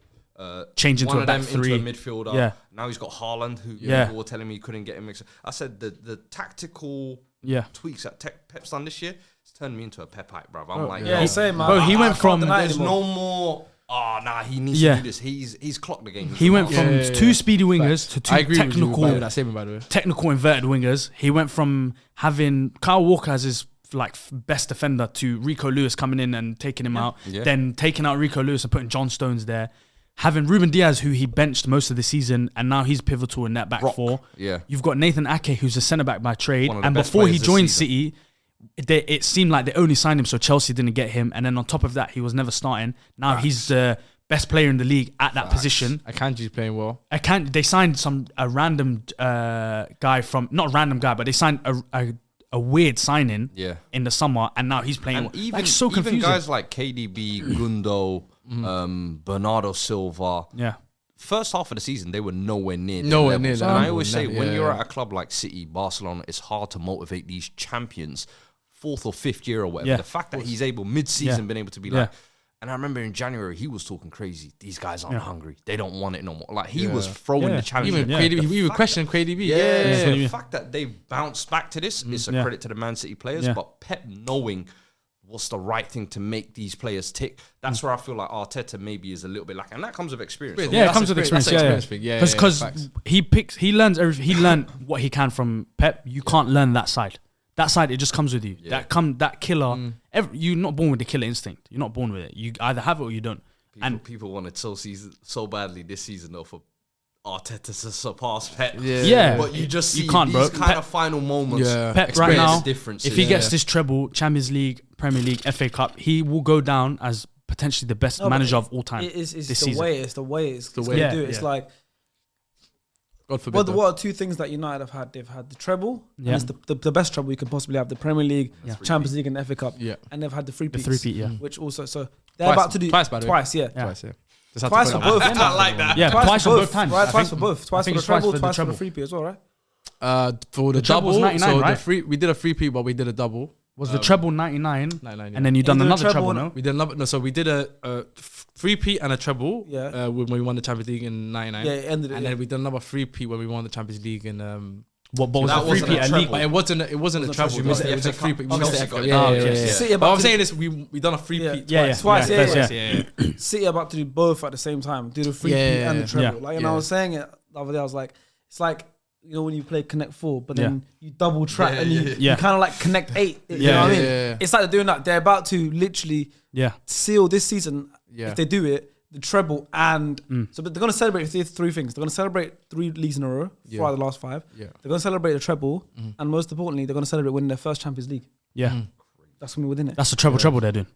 Change into one a of back them 3. into a midfielder. Yeah. Now he's got Haaland, who Yeah. people were telling me he couldn't get him mixed. I said the tactical Yeah. tweaks that Pep's done this year, it's turned me into a Pepite, bruv. I'm like, Yeah, yo, same man. Bro, he I went can't from- deny there's anymore. no more. Oh, nah, he needs Yeah. to do this. He's clocked the game. He went from Yeah. 2 speedy wingers to 2 I agree with technical you that statement, by the way. technical inverted wingers. He went from having Kyle Walker as his best defender to Rico Lewis coming in and taking him out, Yeah. then taking out Rico Lewis and putting John Stones there. Having Ruben Diaz, who he benched most of the season, and now he's pivotal in that back Rock. 4. Yeah. You've got Nathan Ake, who's a centre back by trade, One of the and best before he players this joined season. City, it seemed like they only signed him so Chelsea didn't get him, and then on top of that, he was never starting. Now he's the best player in the league at that position. Akanji's playing well. They signed a random guy from, not random guy, but they signed a weird signing in the summer, and now he's playing. And even, like, so confusing. even guys like KDB, Gundo, Bernardo Silva. Yeah. First half of the season, they were nowhere near. Nowhere near And that. I always say, Yeah. when you're at a club like City, Barcelona, it's hard to motivate these champions, 4th or 5th year or whatever. Yeah. The fact that he's able, mid-season, been able to be like, Yeah. and I remember in January, he was talking crazy. These guys aren't hungry. They don't want it no more. Like, he was throwing the challenge. Even KDB, we were questioning KDB. Yeah, Yeah. the fact that they've bounced back to this is a credit to the Man City players, but Pep knowing what's the right thing to make these players tick. That's where I feel like Arteta maybe is a little bit lacking, and that comes with experience. Yeah, it comes with experience. Because he learns he learned what he can from Pep. You can't learn that side. That side, it just comes with you. That killer. You're not born with the killer instinct. You're not born with it. You either have it or you don't. People wanted so badly this season though for Arteta to surpass Pep. Yeah. But you just see You can't, these bro. kind of final moments. Pep right now, differences. if he gets this treble, Champions League, Premier League, FA Cup, he will go down as potentially the best manager of all time. It's this the season. way. It's the way. It's the way Yeah, to do it. It's yeah. like, God forbid. what are two things that United have had? They've had the treble. Yeah. And it's the best treble you can possibly have: the Premier League, Champions League, and the FA Cup. Yeah. And they've had the three-peats. The three-peat, yeah. Which also, so they're Twice. about to do Twice, by the way. twice. Yeah. Twice, yeah. Twice for both. I like that. Yeah, twice for both times. Right, I twice think- for both. I Twice for think the it's twice treble, for the twice for the treble. three-peat as well, right? For the treble was double, 99, so right? we did a 3P, but we did a double. Was the treble 99? 99, yeah. And then you done did a another treble, treble, no? no? We did another. No, so we did a 3P and a treble. Yeah. When we won the Champions League in '99. Yeah, it ended it. And then we did another 3P when we won the Champions League in. What was That the wasn't three-peat a at treble. league? But it wasn't a treble. You missed It the was a FA 3P. Cup. We missed the Chelsea FA got Cup. it. Yeah. City But about I'm to saying do- this, we done a 3P Yeah, Twice, yeah. first, City about to do both at the same time. Do the free Yeah, and the treble. yeah. Like, and I was saying it the other day. I was like, it's like, you know, when you play Connect 4, but then you double track and you kind of like Connect 8. You know what I mean? Yeah. It's like they're doing that. They're about to literally seal this season. Yeah. If they do it, the treble and so, but they're going to celebrate three things. They're going to celebrate 3 leagues in a row for the last 5. Yeah. They're going to celebrate the treble, and most importantly, they're going to celebrate winning their first Champions League. Yeah. That's going to be within it. That's the treble they're doing.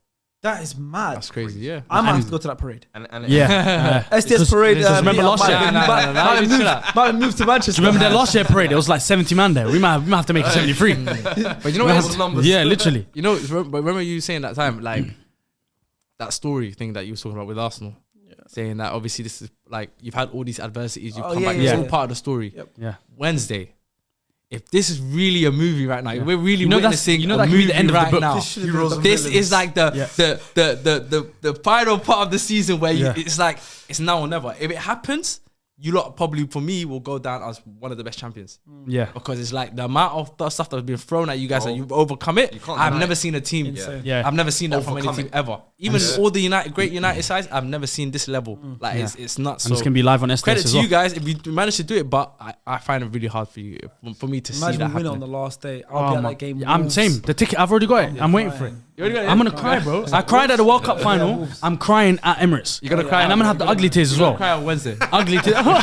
That is mad. That's crazy. Yeah. I might have to go to that parade. And Yeah. SDS parade. remember last year? Might have moved to Manchester. Do you remember that last year parade? It was like 70 man there. We might have to make it 73. But you know what? numbers. Yeah, literally. You know, remember you saying that time, like that story thing that you was talking about with Arsenal, saying that obviously this is like you've had all these adversities, you've come back. It's all part of the story. Yep. Yeah. Wednesday, if this is really a movie right now, we're really witnessing that a can be movie the end of the right book. now. This is like the final part of the season where it's like it's now or never. If it happens, you lot probably, for me, will go down as one of the best champions. Yeah. Because it's like the amount of stuff that's been thrown at you guys and you've overcome it. I've never seen a team. Yeah. I've never seen that from any Overcome team ever. Even all the great United sides, I've never seen this level. Like it's nuts. And it's going to be live on SDS Credit as to well. you guys if you manage to do it, but I find it really hard for you, for me to see that Imagine we win it on happening. the last day. I'll be at that game. I'm Wolves. same. The ticket, I've already got it. I'm waiting for it. You already got it, I'm yeah? going to cry, bro. I cried at the World Cup final. I'm crying at Emirates. You're gonna cry, And I'm going to have the ugly tears as You're well. gonna cry on Wednesday. Ugly tears. No, you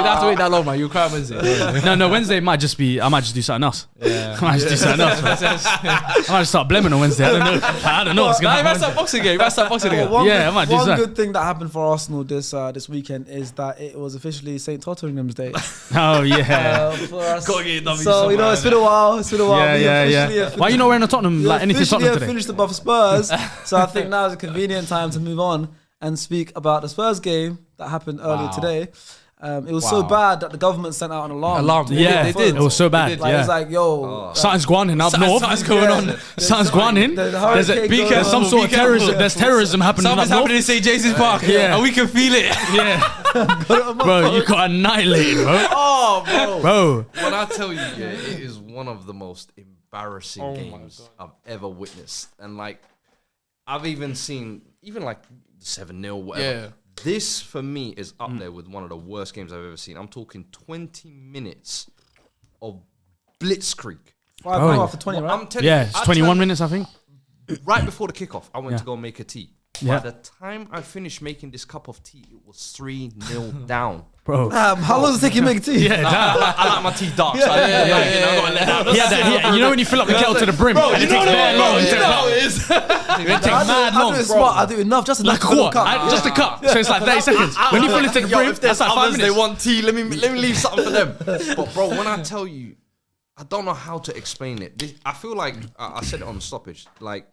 don't have to wait that long, man. You'll cry on Wednesday. No, Wednesday might just be, I might just do something else. I might just do something else. Man. I might just start blaming on Wednesday. I don't know what's going to You might happen. start boxing again. You might start boxing again. Yeah, I might do One that. good thing that happened for Arsenal this weekend is that it was officially St. Tottenham's Day. Oh, yeah. For us. Gotta get a W So, you know, it's been a while. Yeah. Why are you not wearing a Tottenham, like anything Tottenham today? Finished above Spurs. So I think now is a convenient time to move on and speak about the Spurs game that happened earlier today. It was so bad that the government sent out an alarm. Yeah, they did. It was so bad. Like, Yeah. it's like, yo, Something's going on up north. Something's going on. Something's going on. the There's hurricane be going careful. on. Some sort of Be careful. terrorism. There's terrorism happening up Something's north. happening in St. James's Park. Yeah. And we can feel it. Yeah. Bro, you got annihilated, bro. Oh, Bro. When I tell you, it is one of the most embarrassing games I've ever witnessed. And like, I've even seen, like 7-0, whatever. Yeah. This, for me, is up there with one of the worst games I've ever seen. I'm talking 20 minutes of blitzkrieg. 5 after 20, right? I'm telling Yeah, you, it's 21 minutes, I think. Right before the kickoff, I went to go make a tea. Yeah. By the time I finished making this cup of tea, it was 3-0 down. Bro. How long does it take you to make tea? Yeah, I like my tea dark. So you know when you fill up the kettle to the brim? Bro, and you it takes know mad long. it is. It takes mad I long. do it smart. I do enough, just enough Like a to fill quart, cup. just a cup. So it's like 30 seconds. When you fill it to the brim, that's like 5 minutes. They want tea. Let me leave something for them. But bro, when I tell you, I don't know how to explain it. I feel like I said it on the stoppage. Like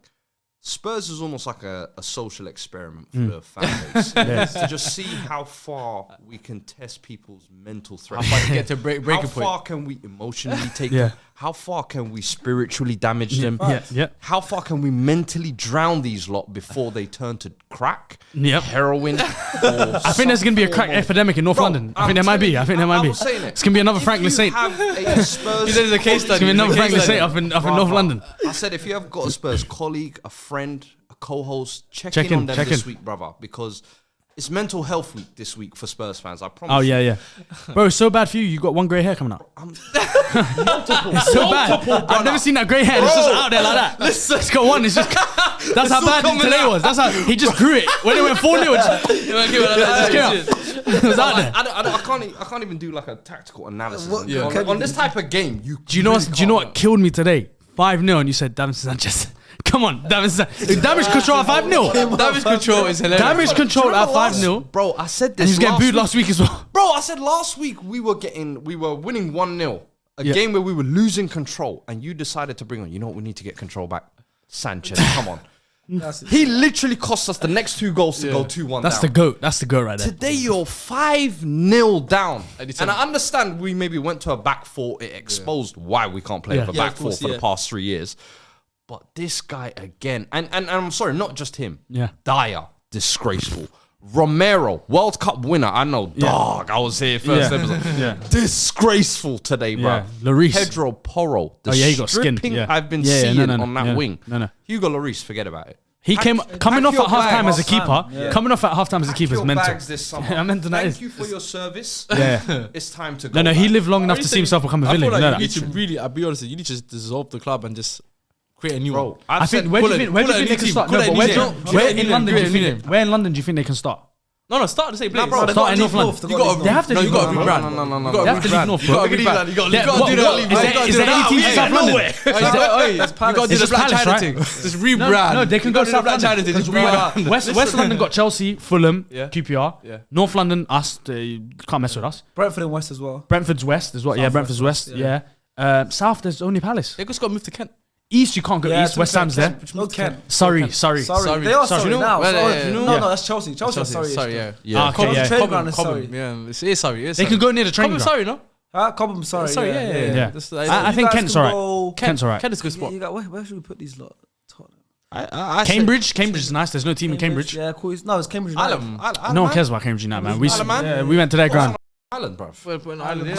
Spurs is almost like a social experiment for the fan base. To just see how far we can test people's mental threats. How far to get to breaking How point. far can we emotionally take Yeah. them? How far can we spiritually damage them? Yeah. How far can we mentally drown these lot before they turn to crack, Yep. heroin? I think there's going to be a crack epidemic in North London. I think there might be. I think there might be. It's going to be another Franklin Saint. It's He said it's a case study. going to be another It's a case Franklin study. Saint up in North London. I said, if you have got a Spurs colleague, a friend, a co-host, check Check in on in, them check this in. week, brother, because it's mental health week this week for Spurs fans. I promise. Oh, yeah. Bro, it's so bad for you. You got one grey hair coming out. It's so bad. I've never seen that grey hair. It's just out there like that. Listen. It's got one. It's just... That's how bad today was. That's how... He just grew it. When it went 4-0, it was out there. I can't even do like a tactical analysis. On this type of game, Do you know what killed me today? 5-0 and you said Davinson Sanchez. Come on, Davinson. Damage control at 5-0. Damage control is hilarious. Damage control at 5-0. Bro, I said this. And he's getting booed last week as well. Bro, I said last week we were winning 1-0. A game where we were losing control, and you decided to bring on, you know what, we need to get control back. Sanchez, come on. He literally cost us the next 2 goals to go 2-1 That's down. the GOAT. That's the GOAT right there. Today you're 5-0 down. And And I understand we maybe went to a back 4. It exposed why we can't play with a back 4 for the past 3 years. But this guy again, and I'm sorry, not just him. Yeah. Dyer, disgraceful. Romero, World Cup winner. I know, dog. I was here first episode. Disgraceful today, bro. Yeah. Lloris. Pedro Porro. The he got skinned. stripping Yeah. I've been Yeah, seeing no, on that wing. No. Hugo Lloris, forget about it. He coming off your at half time bag. as a keeper. Yeah. Coming off at half time as a Pack keeper is your mental. bags this summer. I meant to that Thank is. you for your service. Yeah. It's time to go. No, he back. lived long enough to see himself become a I villain. feel You know like you that? need to really, I'll be honest, you need to just dissolve the club and just create a new one. Bro, I think where do you think they can start? No, but where in London do you think they can start? No, start the same place. bro, Start in North London. You got They have to no, leave you got to North. rebrand. No. They have to leave North, You bro. got to rebrand. You got to do that. Is there any teams in South London? You got to do It's the just Black Palace, China right? thing. Just rebrand. No, they can go to South Black China London. thing. Just rebrand. West London got Chelsea, Fulham, Yeah. QPR. Yeah. North London, us. They can't mess with us. Brentford and West as well. Brentford's West as well. Yeah, Brentford's West. Yeah. South, there's only Palace. They just got to move to Kent. East, you can't go Yeah, east. West Ham's there. No, Kent. Sorry. Sorry. Sorry. They are Sorry. sorry You know- now. well, Sorry. yeah, yeah, No, yeah. that's Chelsea. Chelsea is sorry. Sorry, yeah. Yeah. Okay, yeah. Training ground is sorry. Yeah, it is sorry. They can go near the training Cobham, ground. sorry, no? Cobham, sorry. Sorry, yeah. Yeah. Just, I think Kent's alright. Kent's alright. Kent is a good Yeah, spot. you got, where should we put these lot? Tottenham. I Cambridge is nice. There's no team in Cambridge. Yeah, cool. No, it's Cambridge United. No one cares about Cambridge United, man. Isle of Man? We went to their ground. Island, bro.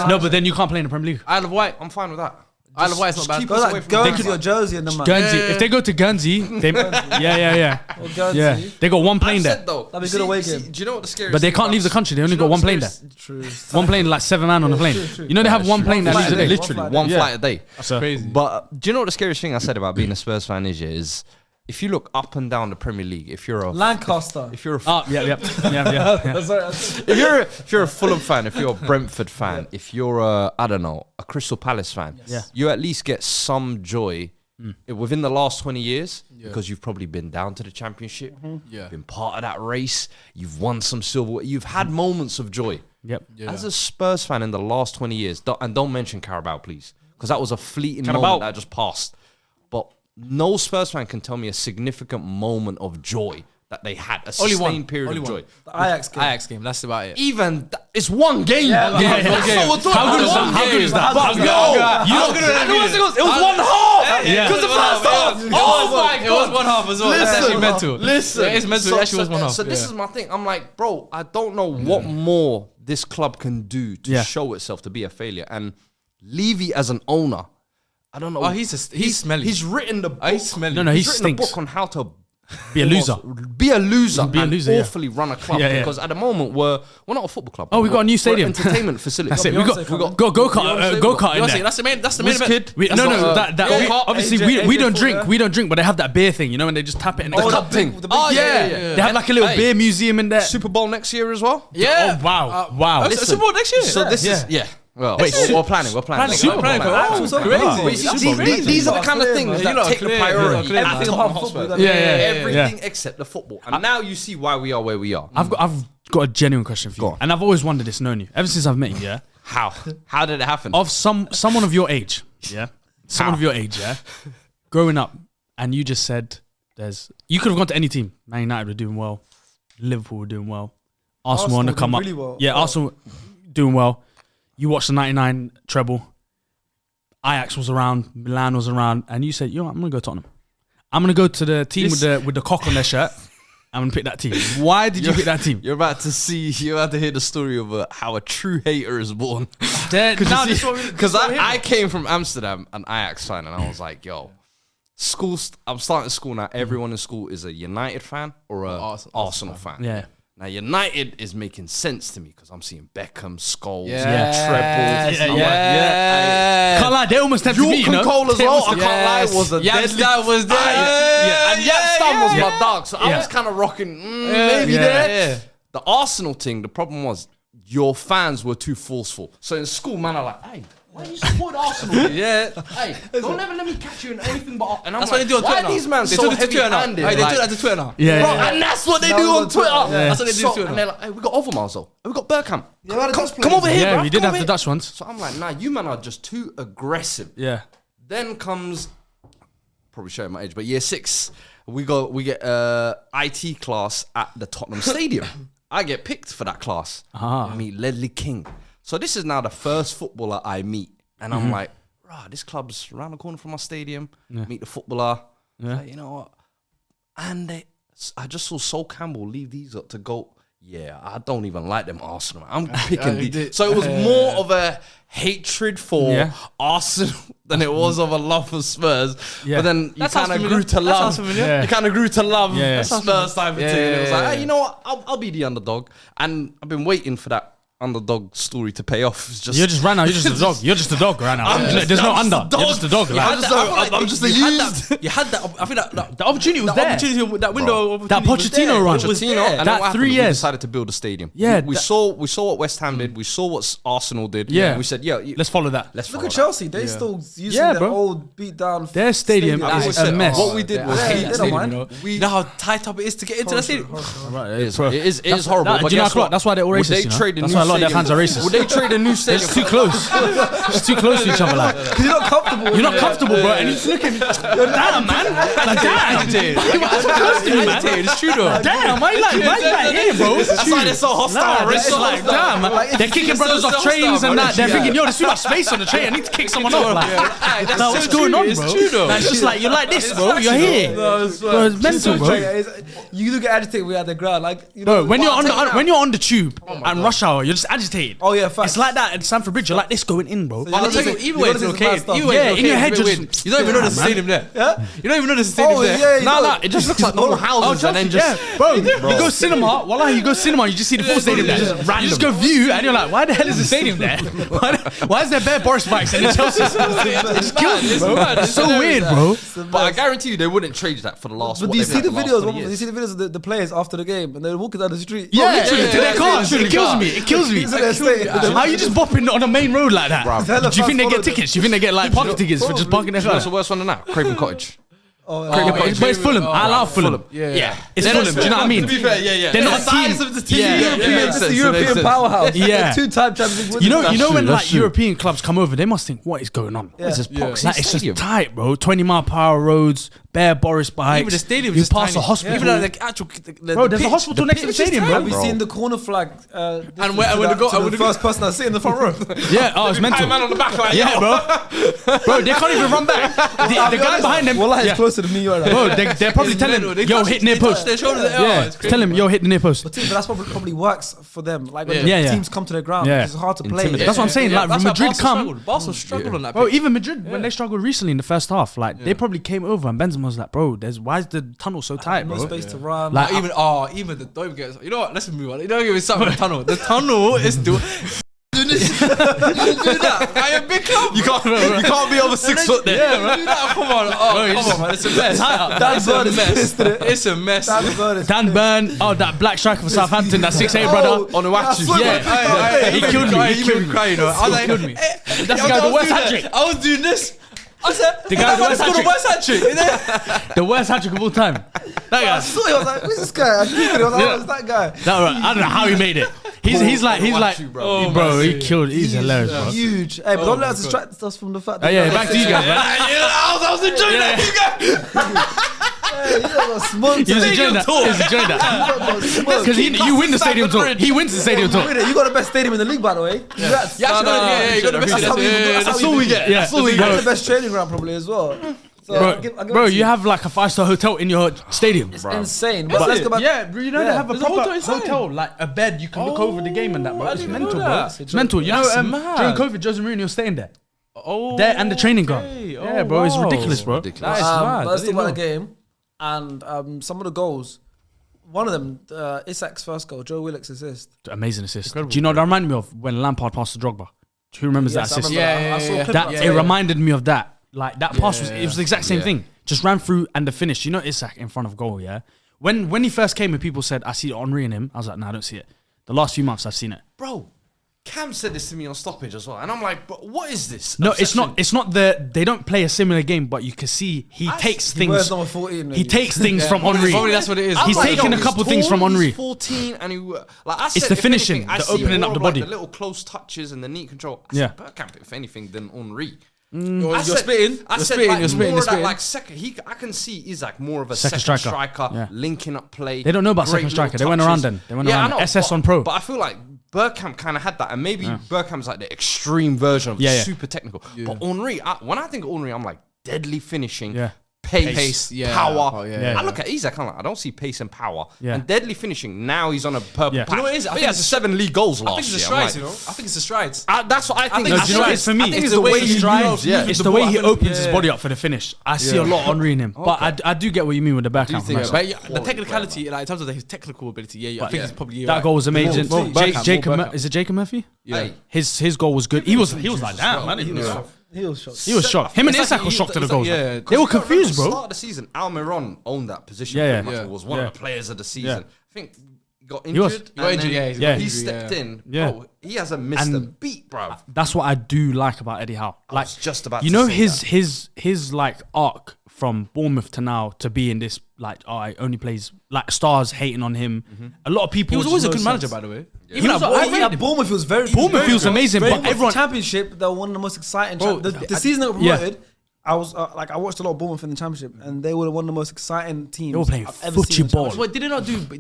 No, but then you can't play in the Premier League. Isle of Wight. I'm fine with that. Isle of Wight is not Just bad. keep Go us like away from Guernsey the or Jersey and them man. Guernsey. If they go to Guernsey, they yeah. Or Guernsey. Yeah. They got one plane there. Though, That'd be a good away game. Do you know what the scariest But they thing can't about- leave the country. They only Do you got know one what plane there. True. One plane, like 7 man on the plane. true. You know they have one plane that leaves a day. Literally, one Yeah. flight a day. So, Crazy. But do you know what the scariest thing I said about being a Spurs fan is if you look up and down the Premier League, if you're a Lancaster. if you're a yeah. if you're a Fulham fan, if you're a Brentford fan, if you're a a Crystal Palace fan, Yeah. you at least get some joy within the last 20 years because you've probably been down to the Championship, Yeah. been part of that race, you've won some silver, you've had moments of joy. Yep. As a Spurs fan in the last 20 years, don't mention Carabao, please, because that was a fleeting Carabao. moment that just passed. But no Spurs fan can tell me a significant moment of joy that they had, a Only sustained one. period Only of one. joy. The Ajax game. Ajax game. That's about it. Even it's one game. Yeah, That's yeah. what we're talking How good is about. that? How good is that? But it was one half. Yeah. Because the first half. Oh my It was god. one half as well. That's actually mental. Listen, Yeah, it's mental. It actually was one half. So this Yeah. is my thing. I'm like, bro, I don't know what more this club can do to Yeah. show itself to be a failure. And Levy as an owner, I don't know. Oh, he's smelly. He's written the book. He's smelly. No, He's he's written a stinks. book on how to Be a loser. be be a loser Be a and loser, yeah. awfully run a club Yeah, yeah. because at the moment we're not a football club. Oh, we got a new stadium. We're an entertainment facility. That's it. We Beyonce got coming. go-kart in Beyonce, there. that's the main event. Kid. Obviously, AJ we don't Ford, drink. yeah. We don't drink, but they have that beer thing, you know, and they just tap it in the cup cup. thing. The big- Yeah. They have like a little Hey. beer museum in there. Super Bowl next year as well. Yeah. Oh, wow. Listen, Super Bowl next year. So this is Well, Wait, we're planning. We're planning. Super Planning. Bowl. Oh, so crazy. crazy. These are the kind of things You that lot are take clear, the you lot are priority. clear. at Everything Tottenham about Hotspur. football. Yeah. Everything except the football. And now you see why we are where we are. I've got a genuine question for Go you, on. and I've always wondered this, knowing you ever since I've met you. Yeah, How did it happen? of someone of your age. Yeah, someone of your age. Yeah, growing up, and you just said you could have gone to any team. Man United were doing well, Liverpool were doing well, Arsenal on the come up. really well. Yeah, Arsenal doing well. You watched the '99 treble. Ajax was around, Milan was around, and you said, "Yo, I'm gonna go Tottenham. I'm gonna go to the team with the cock on their shirt. I'm gonna pick that team." Why did you pick that team? You're about to hear the story of how a true hater is born. Because I came from Amsterdam, an Ajax fan, and I was like, yo, I'm starting school now. Everyone in school is a United fan or a Arsenal fan. Yeah. Now, United is making sense to me because I'm seeing Beckham, Scholes, Yes. treble. Can't lie, they almost tempted me, you know? Cole as They well. almost- I can't lie, was a deadly. That was there. And Yapstam was my dog, so I was kind of rocking. Maybe there. The Arsenal thing, the problem was your fans were too forceful. So in school, man, are like, hey, why you support Arsenal? Hey, don't ever let me catch you in anything but. And I'm That's like, what they do on why Twitter are these now. man They so do it to Twitter now. heavy-handed? Hey, they Like, do that to Twitter now. Yeah. Bro, and that's what they do Now on on Twitter. Twitter. That's what they do on Twitter. And they're like, hey, we got Overmars though. Hey, we got Bergkamp. Yeah, we had a come, Dutch come over players. here, Yeah, bro. we did Come have over the here. Dutch ones. So I'm like, nah, you man are just too aggressive. Yeah. Then comes, probably showing my age, but year 6, we get IT class at the Tottenham Stadium. I get picked for that class. I meet Ledley King. So this is now the first footballer I meet, and I'm like, rah, this club's around the corner from my stadium. Meet the footballer. Like, you know what? And I just saw Sol Campbell leave these up to go. Yeah, I don't even like them Arsenal. I'm picking these. So it was more of a hatred for Arsenal than it was of a love for Spurs. Yeah. But then you That sounds kind of familiar. grew to That love. sounds familiar. Yeah. You kind of grew to love Yeah. Spurs type of thing. And it was like, yeah. hey, you know what? I'll be the underdog. And I've been waiting for that underdog story to pay off. It's just You're just right now. You're just a dog. You're just a dog right now. There's no under. You're just a dog. You like. had that- I'm just a used. You had that. I think that The opportunity was that there. opportunity, that window, of That opportunity was Pochettino there. run. It was Pochettino, there. and That then what 3 happened? We years. decided to build a stadium. Yeah, we saw what West Ham did. We saw what Arsenal did. Yeah. We said, yeah, Let's follow that. let's Look follow at that. Chelsea. They still using Yeah, their bro. old beat down. Their stadium I is always a said, mess. What we did was Yeah, hate they the don't stadium. mind. You know how tight up it is to get into the stadium. Right, It is horrible. Do But you know guess how what? that's why they're all Would racist? they You know? trade a That's new why a lot of their stadium? fans are racist. Would they trade a new It's stadium? too close. It's too close to each other. Like Because you're not comfortable. you're not comfortable, bro. And you just look at me. Damn, man. Like damn. It's true though. Damn, why you like here, bro? That's why they're so hostile. Nah, it's like damn. They're kicking brothers off trains and that. They're thinking, yo, there's too much space on the train. I need to kick someone off. Like, nah, what's going on, bro? Nah, it's just like you're like this, bro. You're here. Bro, it's mental, bro. You do get agitated when you're at the ground. Like, you Bro, know, when you're on the tube and rush hour, you're just agitated. Oh, yeah, facts. It's like that at Stamford Bridge. You're like this going in, bro. So I'll tell you, You even gotta when it's do some okay. bad stuff. Even when Yeah, it's in your okay, head, it's a bit just- weird. You don't even know there's a stadium there. Yeah? You don't even know there's a stadium Oh, there. yeah. No, it just looks like normal houses and then just. bro, you go cinema. Wallah, you go cinema. You just see the full stadium there. Just random. You just go view, and you're like, why the hell is the stadium there? Why is there bare Boris bikes and Chelsea? It just kills me, bro. It's so weird, bro. But I guarantee you, they wouldn't trade that for the last. But what do you they've see had the last videos? 20 Do you years. see the videos of the players after the game and they're walking down the street? Yeah, literally, to their car. It kills me. It kills me. To their state. How you just bopping on a main road like that? Bruv. Do you think they get tickets? Do you think they get like parking tickets for just parking their car? What's the worst one than that? Craven Cottage. But it's Fulham. I love Fulham. Yeah. It's Fulham. Do you know what I mean? To be fair, yeah. They're not a team. of the Yeah. It's the European powerhouse. Yeah. Two-time Champions League. You know winners. when true, like that's true. European clubs come over, they must think, what is going on? Yeah. It's just boxing Like, it's stadium. just tight, bro. 20-mile-per-hour roads, bare Boris bikes. Even the stadium You is pass a tiny. hospital. Even like the actual. Bro, there's a hospital next to the stadium, Have bro. you seen the corner flag? And when the first person I see in the front row. Yeah, oh, it's mental. Man on the back like, Yeah, bro. Bro, they can't even run back. The guy behind them. Well, it's closer to the New York. Bro, they're probably telling him, yo, hit near post. They showed it. Yeah, tell him, yo, hit the near post. But that's probably works for them. Like when Yeah. teams come to their ground, Yeah. it's hard to play. That's what I'm saying. Like that's why Madrid Barca come. struggled. Barca struggled on that. Bro, pitch. even Madrid when they struggled recently in the first half, like they probably came over and Benzema was like, bro, why is the tunnel so tight, No bro? space to run. Like, even the don't get. You know what? Let's move on. You don't give me something. The tunnel. The tunnel is doing. Do that. I am big club. You can't be over 6 foot there. Yeah, right. Do that. Come on. Come on, man. It's a mess. Dan Burn is pissed. It's a mess. Dan Burn, that black striker for Southampton, that 6'8" brother. On the wax. Yeah. He killed me. He killed me. Crying, you know. I was like, killed me. That's the guy with the worst hat-trick. I was doing this. I said, The guy with the worst hat-trick. The worst hat trick of all time. That guy. I saw it. I was like, who's this guy? I was like, who's that guy? I don't know how he made it. He's like, bro, he killed. He's hilarious, bro. Huge. Hey, but don't let us distract us from the fact Oh, that. yeah, back to you guys, man. I was enjoying that. Hey, you got smoked. He was enjoying that. He was enjoying that. Because you win the stadium talk. He wins the stadium talk. You got the best stadium in the league, by the way. Congrats. You got the best. That's all we get. Yeah. That's all we get. The best training ground probably as well. So I'll give Bro, it to you have like a 5-star hotel in your stadium. It's insane. But let's go back. Yeah, bro, you know they have a There's a hotel proper inside. hotel, like a bed you can look over the game and that, bro. I It's didn't mental, know bro. that. It's mental. You That's know, mad. during COVID, Jose Mourinho was staying there. Oh, There and the training ground. okay. Yeah, bro, it's wow. ridiculous, bro. Ridiculous. That is mad. Let's I talk didn't about the know. game and some of the goals. One of them, Isak's first goal, Joe Willock's assist. Amazing assist. Do you know what that reminded me of when Lampard passed to Drogba? Who remembers that Yes, I assist? remember Yeah, that. I saw a clip That of it reminded me of that. Like that pass was the exact same Yeah. thing. Just ran through and the finish. You know Isak in front of goal, yeah? When he first came and people said, I see Henry in him, I was like, nah, I don't see it. The last few months I've seen it. Bro, Cam said this to me on stoppage as well. And I'm like, but what is this? No, obsession? it's not they don't play a similar game, but you can see he takes He wears things. number 14. He takes things from Henry. Probably that's what it is. He's I'm taken a he's couple things tall, from Henry. He's 14 and he like I said, the if finishing, anything, I the see opening more up the of, like, body. the little close touches and the neat control. I Yeah. said Bergkamp, if anything, than Henry. You're spitting. I You're said spitting. like You're spitting. more You're of that spitting. like second. I can see Isak more of a Second second striker. striker, Yeah. linking up play. They don't know about great second striker. little They went touches. around then. They went Yeah, around I know, SS but- on Pro. But I feel like Bergkamp kind of had that, and maybe Bergkamp's like the extreme version of Yeah. super technical. But Henry, when I think of Henry, I'm like deadly finishing. Yeah. Pace, yeah. power. Oh, yeah. I look at Isak, I'm like, I don't see pace and power. Yeah. And deadly finishing, now he's on a purple Yeah. patch. You know what it is? I But think he has it's- 7 league goals I last think it's the year. strides, I'm you like, know. I think it's the strides. that's what I think. No, do you know what it is for me? I think It's it's the way he strides. moves. Yeah. It's the way he opens his body up for the finish. I see a lot of Henry in him. But I do get what you mean with the Bergkamp. Yeah, from but that. the technicality, like in terms of his technical ability, I think it's probably That goal was amazing. More Bergkamp, Jacob, more Bergkamp. is it Jacob Murphy? Yeah. His goal was good. He was like, damn, man. He was shocked. He was shocked. Him and It's Isak like were he- shocked to the it's goals. like- yeah, man. They were confused, At the bro. start of the season, Almiron owned that position. Yeah, pretty yeah. much. Was one Yeah. of the players of the season. Yeah. I think he got He was. injured. He got and injured, then yeah, he got He injured, stepped yeah. in. Yeah. Bro, he hasn't missed a beat, bro. That's what I do like about Eddie Howe. Like, was just about you to know say his like arc from Bournemouth to now to be in this like he only plays like stars hating on him. A lot of people. He was always a just good know manager, sense. by the way. He was At Bournemouth, he was very. Bournemouth feels amazing, but Everyone everyone. championship, they were one of the most exciting. Bro, The season they got yeah. promoted, I was I watched a lot of Bournemouth in the championship, and they were one of the most exciting teams. They were playing I've ever seen in the football. championship. Wait,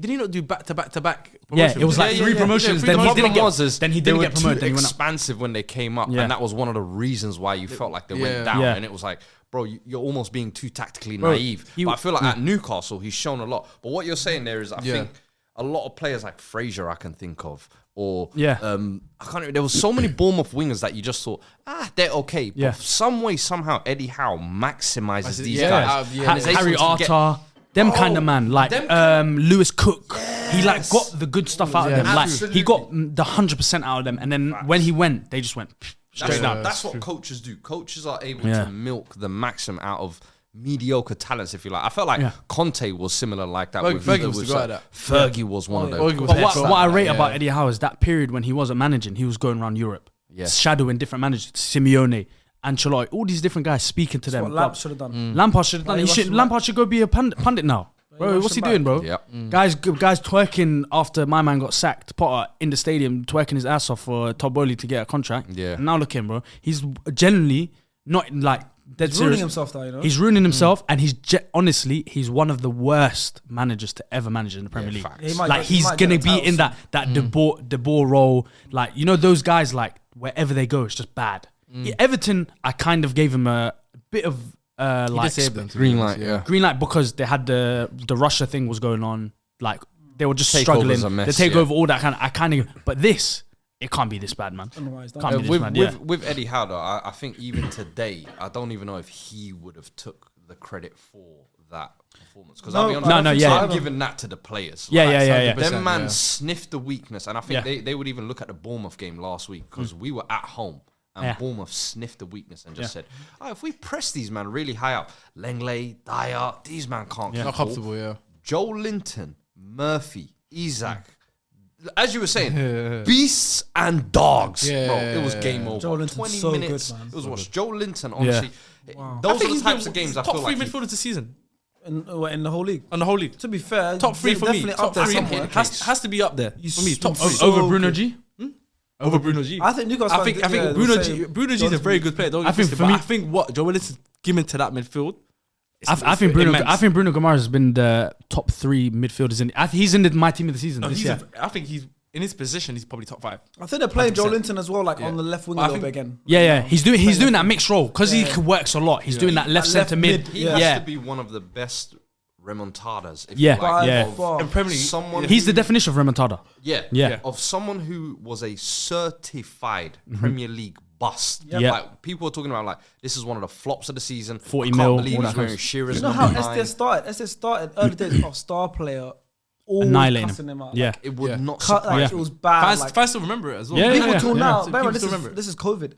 did he not do back to back to back? Yeah, it was like three promotions. Then The he problem didn't get. was Then he they didn't were get promoted. too Then he went up. expansive when they came up, Yeah. and that was one of the reasons why you felt like they went down. Yeah. And it was like, bro, you're almost being too tactically Bro, naive. But I feel like at Newcastle, he's shown a lot. But what you're saying there is, I think a lot of players like Fraser, I can think of, or Yeah. I can't. There was so many Bournemouth wingers that you just thought, they're okay. But Yeah. some way, somehow, Eddie Howe maximizes these yeah, guys. yeah, He's Harry able to get- Arter, them kind of man, like them Lewis Cook. He like got the good stuff out of them. Like he got the 100% out of them, and then when he went, they just went straight down. That's what coaches do. Coaches are able Yeah. to milk the maximum out of mediocre talents, if you like. I felt like Conte was similar like that. Fergie was the guy that- Fergie was one of those. Fergie was But there. what I rate about Eddie Howe is that period when he wasn't managing, he was going around Europe, shadowing different managers, Simeone, Ancelotti, all these different guys speaking to them. What Lamp should have done. Lampard should have done. Why it. you rush him Lampard should go be a pundit now. Bro, rush what's he him back? doing, bro? Yep. Guys twerking after my man got sacked. Potter in the stadium twerking his ass off for Todd Bowley to get a contract. Yeah. And now look at him, bro. He's generally not like dead He's ruining serious. himself, though. You know. He's ruining himself, and he's honestly, he's one of the worst managers to ever manage in the Premier League. facts. He might Like get- he he's might gonna get a be title in that De Boer role. Like you know those guys, like wherever they go, it's just bad. Yeah, Everton, I kind of gave him a bit of like saved them. Green light, yeah. green light because they had the Russia thing was going on. Like they were just Takeover's struggling. a mess, the takeover, yeah. all that kind of. I kind of. But this, it can't be this bad, man. Can't be this bad. Yeah. With Eddie Howe, though, I think even today, I don't even know if he would have took the credit for that performance. Because I'll be honest, I'm giving that to the players. Yeah. Them man sniffed the weakness, and I think they would even look at the Bournemouth game last week because we were at home. And Bournemouth sniffed the weakness and just said, if we press these man really high up, Langley, Dyer, these man can't keep not comfortable, yeah. Joe Linton, Murphy, Isaac, as you were saying, beasts and dogs. Bro, it was game over. Joe Linton's 20 so minutes. good, man. It was watched. Joe Linton, honestly, Wow. those are the types of games I feel top like three midfielders this season. In the whole league. On the whole league. To be fair, Top three for me. definitely Top up there three somewhere. has to be up there. For me, top three. Over Bruno G. Over Bruno G. I think Newcastle. I think Bruno G is a very good player. Don't I think for me, I think what Joe Willison's given to that midfield. I think Bruno Gamara has been the top 3 midfielders in. He's in my team of the season this year. I think he's in his position. He's probably top 5. I think they're playing 100%. Joe Linton as well, like on the left wing a little bit again. Yeah. He's doing that mixed role because he works a lot. He's doing that left centre mid. He has to be one of the best remontadas. If Yeah, you like, yeah. of In Premier League, someone He's the definition of remontada. Yeah. Of someone who was a certified Premier League bust. Yeah. Like people were talking about like this is one of the flops of the season. 40 I can't mil, believe all he's that wearing kind of Shearer's You know how number 9. Estes started early days of star player, always Annihilating cussing him out. Yeah. It would not Cut, surprise like, me. it was bad. fans still remember it as well. Yeah, People yeah, till yeah. now, So remember, people still remember it. this is COVID.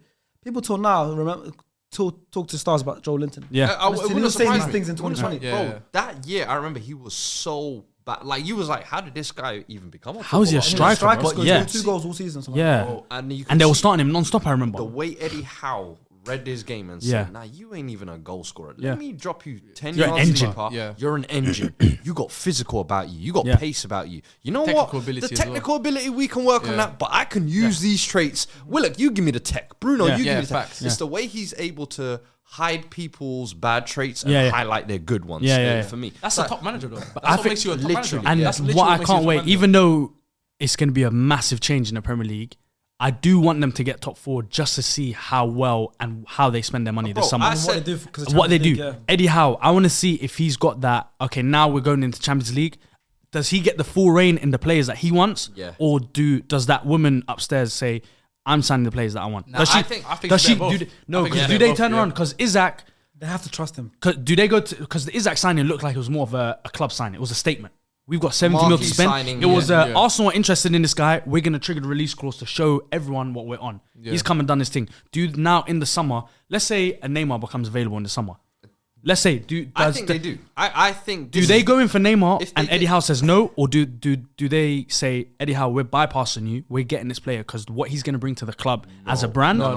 People till now remember talk to stars about Joe Linton. Yeah. I He wouldn't was saying surprise these me. things in It wouldn't 2020. surprise me. Yeah. Bro, that year I remember he was so bad. Like you was like, how did this guy even become a How is he a footballer? striker, bro? Scored Yeah. 2 goals all season. something like Yeah. Bro, and you And they could were see starting him non-stop, I remember. the way Eddie Howe read this game and Yeah. said, nah, you ain't even a goal scorer. Yeah. Let me drop you 10 You're an yards engine. deeper. Yeah. You're an engine. You got physical about you. You got Yeah. pace about you. You know Technical what? ability The as well. technical ability, we can work on Yeah. that, but I can use these traits. Willock, you give me the tech. Bruno, Yeah. you give Yeah, me the tech. facts. It's the way he's able to hide people's bad traits and Yeah, yeah. highlight their good ones Yeah. for me. That's Like, a top manager though. That's I what think makes you a top literally, manager. And That's literally what I makes you a can't top wait, manager. even though it's going to be a massive change in the Premier League, I do want them to get top 4 just to see how well and how they spend their money Bro, this summer. I that. said- What they do, 'cause of What they Champions do. League, yeah. Eddie Howe, I want to see if he's got that. Okay, now we're going into Champions League. Does he get the full reign in the players that he wants? Yeah. Or does that woman upstairs say, I'm signing the players that I want? Nah, Does she? I think does it's she? a bit of Do both. they, no, I think because it's do a bit they of turn both, around? yeah. Because Isaac, They have to trust him. do they go to? Because the Isaac signing looked like it was more of a club signing. It was a statement. We've got 70 mil to Marquee spend. signing, It was yeah. Arsenal are interested in this guy. We're gonna trigger the release clause to show everyone what we're on. He's come and done his thing. Dude, now in the summer, let's say a Neymar becomes available in the summer. Let's say, I think they do. I think. Do they go in for Neymar if they and Eddie did- Howe says no, or do they say, Eddie Howe, we're bypassing you, we're getting this player because what he's going to bring to the club as a brand? No.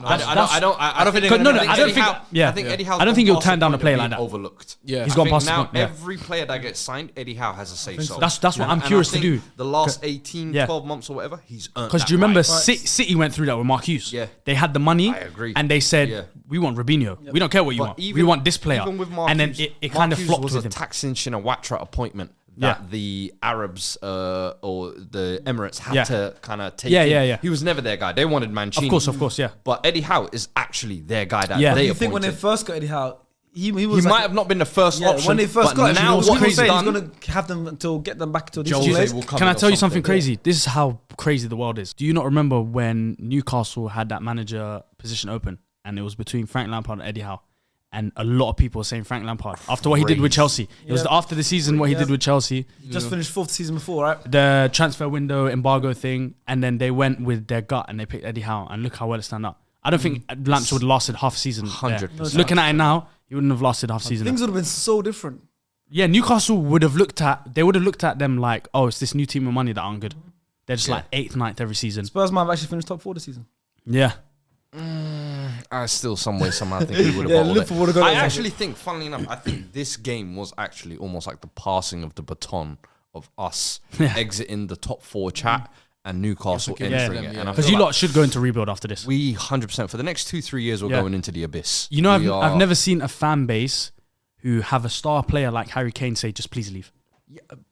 I don't think. No, I don't think. Yeah, I think Eddie Howe. I don't think he'll turn down a player like that. Overlooked. Yeah. He's I gone think past the now point, yeah. every player that gets signed, Eddie Howe has a say so. That's what I'm And curious I to think do. The last 18, Yeah. 12 months or whatever, he's earned. Because that do you remember right. City went through that with Mark Hughes? Yeah. They had the money. I agree. And they said, Yeah. we want Robinho. We don't care what you But want. We even- want this player. Even with Mark And then Hughes, it Mark kind of Hughes flopped was with a him. Thaksin Shinawatra appointment that Yeah. the Arabs or the Emirates had Yeah. to kind of take. Yeah, in. yeah. He was never their guy. They wanted Mancini. Of course, yeah. But Eddie Howe is actually their guy that Yeah. they You think when they appointed. first got Eddie Howe, he He was might like, have not been the first option. when they first but got him, now what what he he's said, he's done. going to have them until get them back to a Jose decent place. will come Can I in or tell you something something. crazy? This is how crazy the world is. Do you not remember when Newcastle had that manager position open and it was between Frank Lampard and Eddie Howe? And a lot of people were saying Frank Lampard after what he did with Chelsea. It was Yeah. after the season what he did with Chelsea, He just finished 4th season before, right? the transfer window embargo thing, and then they went with their gut and they picked Eddie Howe. And look how well it stand up. I don't think Lamps would have lasted half a season. 100%. Looking at it now, he wouldn't have lasted half a season. Things would have been so different. Yeah, Newcastle would have looked at them like, oh, it's this new team with money that aren't good. They're just like 8th, 9th every season. Spurs might have actually finished top 4 this season. Yeah. Still some way, somehow I think he would have Yeah, bottled Liverpool it. would have got I it. actually think, funnily enough, I think this game was actually almost like the passing of the baton of us exiting the top 4 chat and Newcastle entering it. And I Because feel you like lot should go into rebuild after this. we 100% for the next 2-3 years we're going into the abyss. You know, We I've are- never seen a fan base who have a star player like Harry Kane say, just please leave.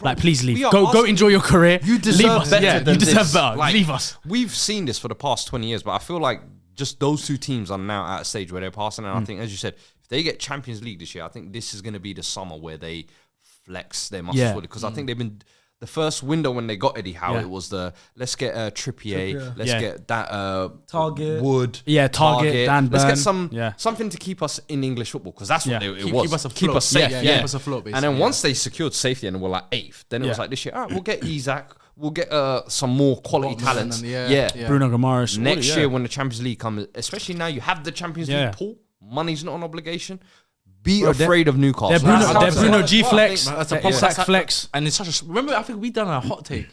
Like, please leave. we are Go asking- enjoy your career. You leave deserve us. better Yeah, than you deserve this. better. Like, leave us. We've seen this for the past 20 years, but I feel like just those two teams are now at a stage where they're passing. And I think, as you said, if they get Champions League this year, I think this is going to be the summer where they flex their muscles fully. Because I think they've been... The first window when they got Eddie Howe, it was let's get Trippier, let's get that Target, Wood, Target, Dan Burn. Let's get something to keep us in English football because that's what it was. Keep us safe. Keep us afloat. And then once they secured safety and were like 8th, then it was like this year. All right, we'll get Isak, we'll get some more quality talents. Bruno Guimaraes. Next year when the Champions League comes, especially now you have the Champions League pool, money's not an obligation. Be afraid of Newcastle. They're Bruno G Flex. That's a Isak Flex. And it's such a... Remember, I think we done a hot take.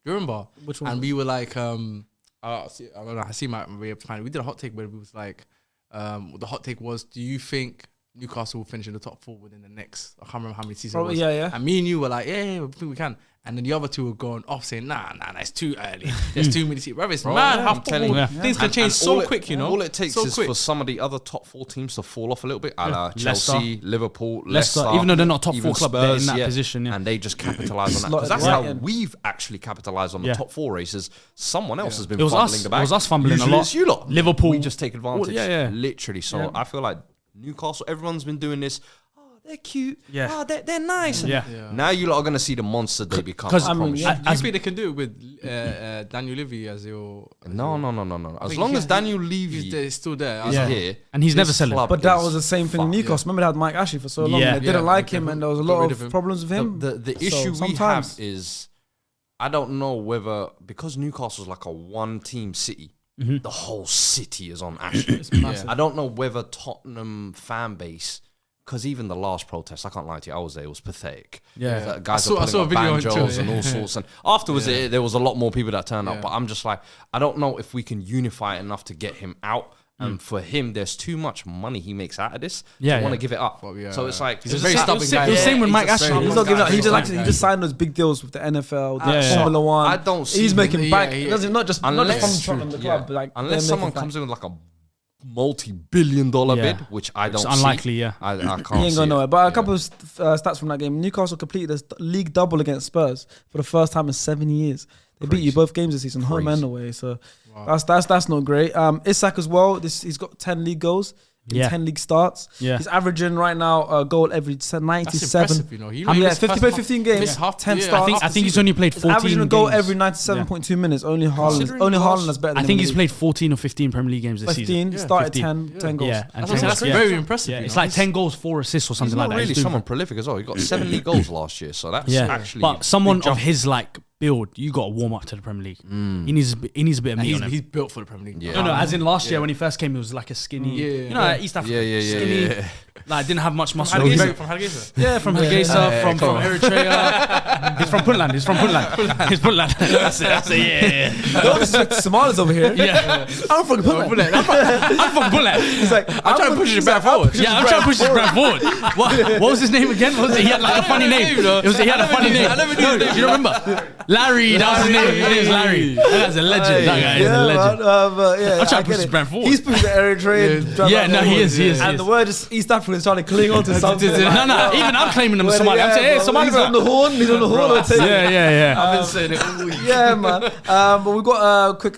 You remember? Which one? And we were like... I don't know. I see my way of planning. We did a hot take where we was like... the hot take was, do you think Newcastle will finish in the top 4 within the next... I can't remember how many seasons it was. Yeah. And me and you were like, yeah, I think we can. And then the other two were going off saying, nah, it's too early. There's too many teams. Bro, it's mad how things can change so quick, you know? All it takes is for some of the other top 4 teams to fall off a little bit, a la Chelsea, Liverpool, Leicester. Even though they're not top 4 club, they're in Spurs, that position. And they just capitalise on that. Because that's how we've actually capitalised on the top 4 races. Someone else has been fumbling the bag. It was us fumbling Usually a lot. It's you lot. Liverpool. We just take advantage. Literally. So Yeah. I feel like Newcastle, everyone's been doing this. They're cute. Yeah. Oh, they're nice. Yeah. Now you lot are going to see the monster they become. Because I promise you. Do you think they can do it with Daniel Levy as your... No. As long as Daniel Levy is still there. is here. And he's never selling. But that was the same thing in Newcastle. Remember they had Mike Ashley for so long. They didn't like him and there was a lot of problems with him. The issue we have is, I don't know whether, because Newcastle's like a one-team city, the whole city is on Ashley. I don't know whether Tottenham fan base... Because even the last protest, I can't lie to you, I was there, it was pathetic. Guys were putting up banjos and all sorts. And afterwards, there was a lot more people that turned up. But I'm just like, I don't know if we can unify enough to get him out. And for him, there's too much money he makes out of this to want to give it up. So it's like... He's a very stubborn guy. It was the same with Mike Ashley. He's not giving up. He just signed those big deals with the NFL, Formula One. I don't see... He's making bank. Not just from Tottenham, the club. Like, unless someone comes in with like a multi-billion-dollar bid, which I don't see. It's unlikely, I can't He ain't see gonna know it. it. But a couple of stats from that game. Newcastle completed a league double against Spurs for the first time in 7 years. They beat you both games this season, home and away. So that's not great. Isak as well. He's got 10 league goals. In 10 league starts. He's averaging right now a goal every 97. That's impressive, you know. I mean, 15 games, 10 starts. I think he's only played 14 averaging a goal games. every 97.2 minutes. Only Haaland is better than I think him. he's played 14 or 15 Premier League games this 15, season. started 15. 10 goals. Yeah, and that's very impressive. Yeah, it's like 10 goals, 4 assists or something He's like not that. really someone prolific as well. He got 7 league goals last year, so that's actually... But someone of his like build, you got to warm up to the Premier League. He needs a bit of meat on him. He's built for the Premier League. No, as in last year when he first came, he was like a skinny, you know, East African, skinny. Like didn't have much muscle. From Hargeisa? Yeah, from Hargeisa, from Eritrea. He's from Puntland. He's Puntland. That's it. Yeah. Don't expect Somalis over here. Yeah. I'm from Puntland. I'm from Puntland. He's like, I'm trying to push his brand forward. Yeah, I'm trying to push his brand forward. What was his name again? He had like a funny name. He had a funny name. I never knew his name. Do you remember? Larry, that was his name. His name's Larry. That's a legend. That guy is a legend. I'm trying to push his brand forward. He's pushing the Eritrean. Yeah, no, he is. And the word is East African is trying to cling on to something. No, even I'm claiming him as Somali. I'm saying, hey, Somali. He's on the horn. Yeah. I've been saying it all week. Yeah, man. But we've got a quick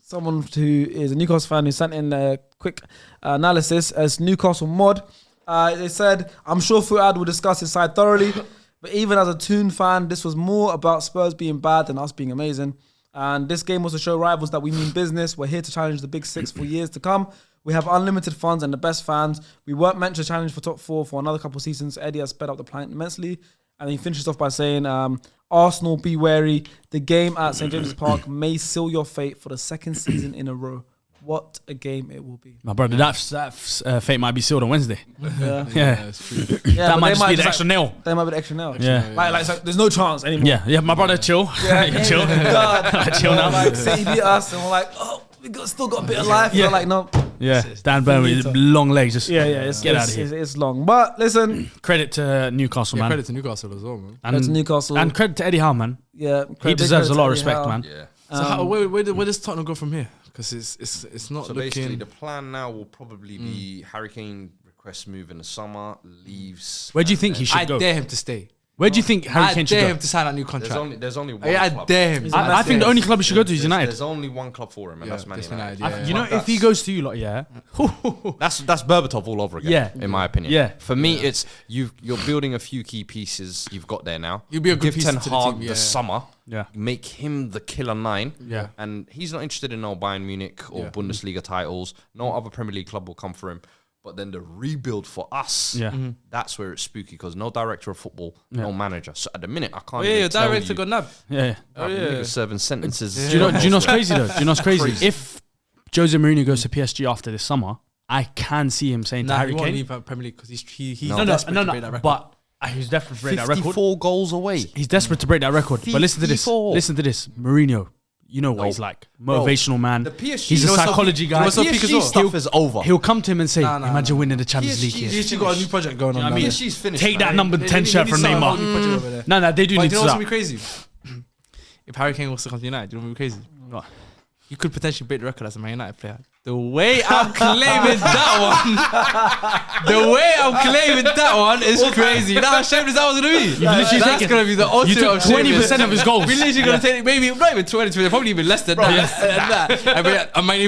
someone who is a Newcastle fan who sent in a quick analysis as Newcastle mod. They said, I'm sure Fuad will discuss his side thoroughly, but even as a Toon fan, this was more about Spurs being bad than us being amazing. And this game was to show rivals that we mean business. We're here to challenge the Big Six for years to come. We have unlimited funds and the best fans. We weren't meant to challenge for top 4 for another couple of seasons. Eddie has sped up the plan immensely. And he finishes off by saying, Arsenal, be wary. The game at St. James's Park may seal your fate for the second season in a row. What a game it will be. My brother, that fate might be sealed on Wednesday. Yeah. That's true. Yeah, That might just be the extra nail. They might be the extra nail. Yeah. Like so there's no chance anymore. Yeah, my brother, chill. Chill. God. Chill now. Like, City beat us and we're like, oh, still got a bit of life. Yeah. We're like, no. Yeah, Dan Burn with his long legs. Just get out of here. It's long. But listen. Credit to Newcastle, man. Credit to Newcastle as well, man. Credit to Newcastle. And credit to Eddie Howe, man. Yeah. He deserves a lot of respect, man. Yeah. So where does Tottenham go from here? Because it's not So looking... basically, the plan now will probably be Harry Kane requests move in the summer, leaves. Where do you think he should I go? dare him to stay. Where do you think Harry I Kane should dare go? him to sign that new contract. There's only one I club. dare him. I think the only club he should go to is United. There's only one club for him, and that's Man United. You know, if he goes to you, like, That's Berbatov all over again. Yeah. In my opinion. Yeah. For me, it's you're building a few key pieces. You've got there now. You'll be a good Give piece Ten to the Hag team, the yeah. summer. Yeah. Make him the killer 9. Yeah. And he's not interested in no Bayern Munich or Bundesliga titles. No other Premier League club will come for him. But then the rebuild for us, that's where it's spooky because no director of football, no manager. So at the minute, I can't. Your tell director you, got nabbed. Yeah. niggas serving sentences. Do you know what's crazy though? Do you know what's crazy? If Jose Mourinho goes to PSG after this summer, I can see him saying to Nah, Harry he won't Kane. leave Premier League because he's No, desperate to break that record. but he's desperate to break that record. 54 goals away. He's desperate to break that record. But listen to this. 54. Listen to this. Mourinho, you know what he's like. Motivational man. The PSG He's a psychology guy. PSG stuff is over. He'll come to him and say, imagine winning the Champions League. PSG here." He's got a new project going on. I mean, PSG's finished. Take that man. number 10 shirt from Neymar. No, they do But need you to know what's start. gonna be crazy? If Harry Kane was to come to United, you know what's gonna be crazy? What? You could potentially break the record as a Man United player. The way I'm claiming that one is crazy. You know how shameless that was gonna be? literally That's taken- gonna be the You ultimate took of shameless. 20% of his goals. We're literally gonna take maybe not even 20, probably even less than that. A Man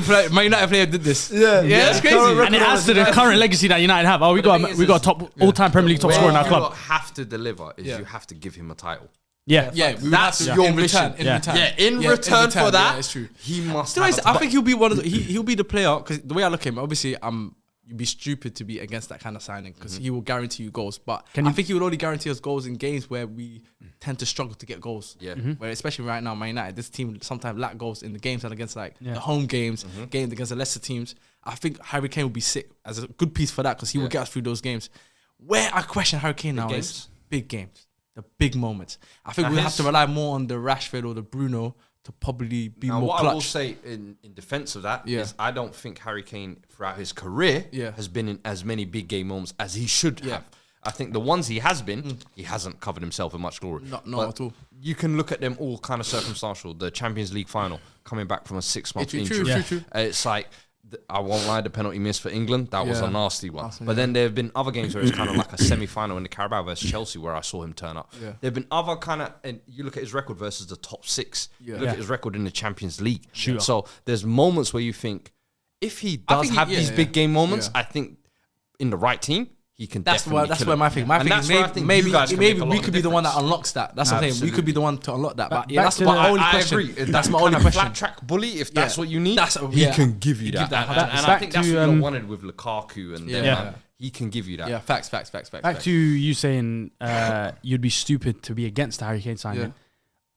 United player did this. Yeah, that's crazy. And it adds to the current legacy that United have. Oh, we got a top all-time Premier League top scorer in our club. What you have to deliver is you have to give him a title. Yeah. Yeah, we would That's have to, your in return. mission. In return. In return for that, yeah, it's true. he must. To be have honest, a I think he'll be one of the, he'll be the player because the way I look at him, obviously, you'd be stupid to be against that kind of signing because he will guarantee you goals. But I think he would only guarantee us goals in games where we tend to struggle to get goals. Yeah. Where especially right now, Man United, this team sometimes lack goals in the games and against the home games, games against the Leicester teams. I think Harry Kane will be sick as a good piece for that because he will get us through those games. Where I question Harry Kane now is big games. The big moments. I think we'll have to rely more on the Rashford or the Bruno to probably be more what clutch. I will say in defense of that is I don't think Harry Kane throughout his career has been in as many big game moments as he should have. I think the ones he has been, he hasn't covered himself in much glory. Not But at all. You can look at them all kind of circumstantial. The Champions League final, coming back from a 6-month injury. True. It's like, I won't lie, the penalty miss for England, that was a nasty one. But then there have been other games where it's kind of like a semi-final in the Carabao versus Chelsea where I saw him turn up. There have been other kind of, and you look at his record versus the top 6. You look at his record in the Champions League. So there's moments where you think, if he does have these big game moments, I think in the right team, he can definitely That's kill where it. my thing. My And thing that's is where I think maybe you guys can make a lot we of could be the one that difference. unlocks that. That's what I'm saying. We could be the one to unlock that. But back that's to my the- only I question. agree. That's my Kind only of question. flat track bully, if that's what you need, He can give you that. that. And I Back think that's to, what you wanted with Lukaku and them, man. He can give you that. Yeah, facts. Back to you saying you'd be stupid to be against the Harry Kane signing. Yeah.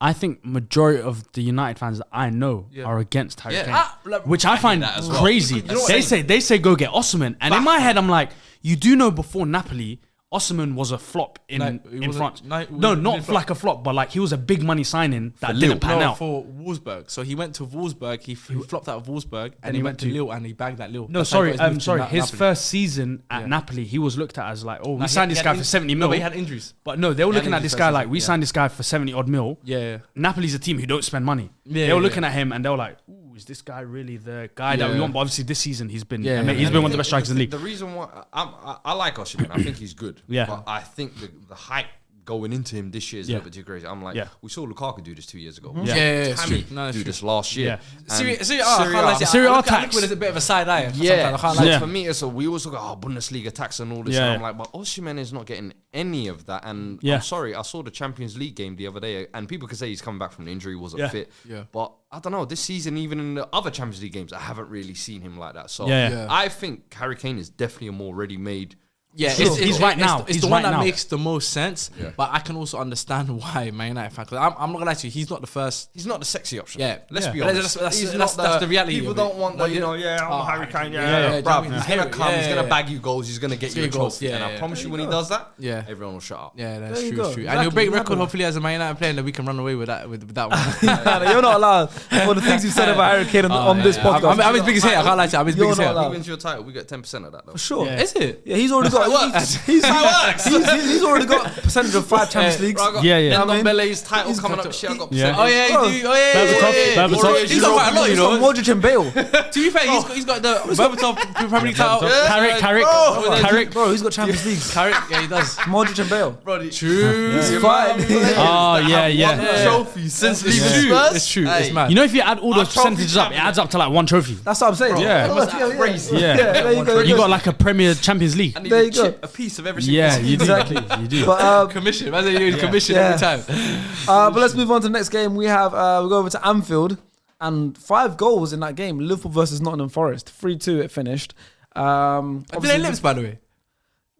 I think majority of the United fans that I know are against Harry Kane, like, which I find that as well. crazy. You know what They say go get Osimhen, and in my head I'm like, you do know before Napoli, Osimhen was a flop in France. Not like a flop, but like he was a big money signing that didn't pan out. For Wolfsburg. So he went to Wolfsburg. He flopped out of Wolfsburg, and he went to Lille, and he bagged that Lille. No, That's how he sorry, got his move to sorry. His Napoli. first season at Napoli, he was looked at as like, oh, we He signed this had guy for 70 mil. No, but he had injuries. But no, they were looking at injuries this first guy season, like, we signed this guy for 70 odd mil. Yeah. Napoli's a team who don't spend money. They were looking at him and they were like, ooh, is this guy really the guy that we want? But obviously this season he's been he's been one of the best strikers in the league. The reason why I like Osimhen, I think he's good. Yeah. But I think the hype going into him this year is a little bit too crazy. I'm like, we saw Lukaku do this 2 years ago. It's Tammy do this last year. Yeah. Serie A tax with a bit of a side eye. Yeah, I can't lie. for me, it's we always talk Bundesliga tax and all this. And I'm like, but Osimhen is not getting any of that. And I'm sorry, I saw the Champions League game the other day, and people could say he's coming back from an injury, wasn't fit. But I don't know. This season, even in the other Champions League games, I haven't really seen him like that. So I think Harry Kane is definitely a more ready-made. Yeah, he's right now. It's the one that makes the most sense. But I can also understand why Man United fan. Because I'm not gonna lie to you, he's not the first. He's not the sexy option. Yeah, let's be honest. That's the reality. People of don't it. want the, I'm Harry Kane. Bruv, he's gonna come. He's gonna bag you goals. He's gonna get you a trophy. And I promise you, when he does that, everyone will shut up. Yeah, that's true. And he'll break record hopefully as a Man United player, and then we can run away with that one. You're not allowed for the things you've said about Harry Kane on this podcast. I'm his biggest hate. I can't lie to you. I'm his biggest hate. If he wins your title, we get 10% of that though. For sure. Is it? Yeah, he's already got He's already got a percentage of 5 Champions Leagues. And Ndombele's title coming up this year. I got percentage. Oh yeah, he do. Oh yeah. He's got quite a lot, you know. Modric and Bale. To be fair, he's got the Berbatov Premier League title. Carrick. Bro, he's got Champions Leagues. Carrick, yeah, he does. Modric and Bale. Bro, true. He's fine. Oh yeah. Trophy since leaving It's Spurs. true. It's mad. You know, if you add all those percentages up, it adds up to like 1 trophy. That's what I'm saying. Yeah. Crazy. Yeah. There you go. You got like a Premier Champions League. And There you go. a piece of every single Yeah, season. you do. Exactly. You do. But Commission. Imagine you commission Yeah. every time. but let's move on to the next game. We have we go over to Anfield and 5 goals in that game. Liverpool versus Nottingham Forest. 3-2 it finished. Did they lips, by the way?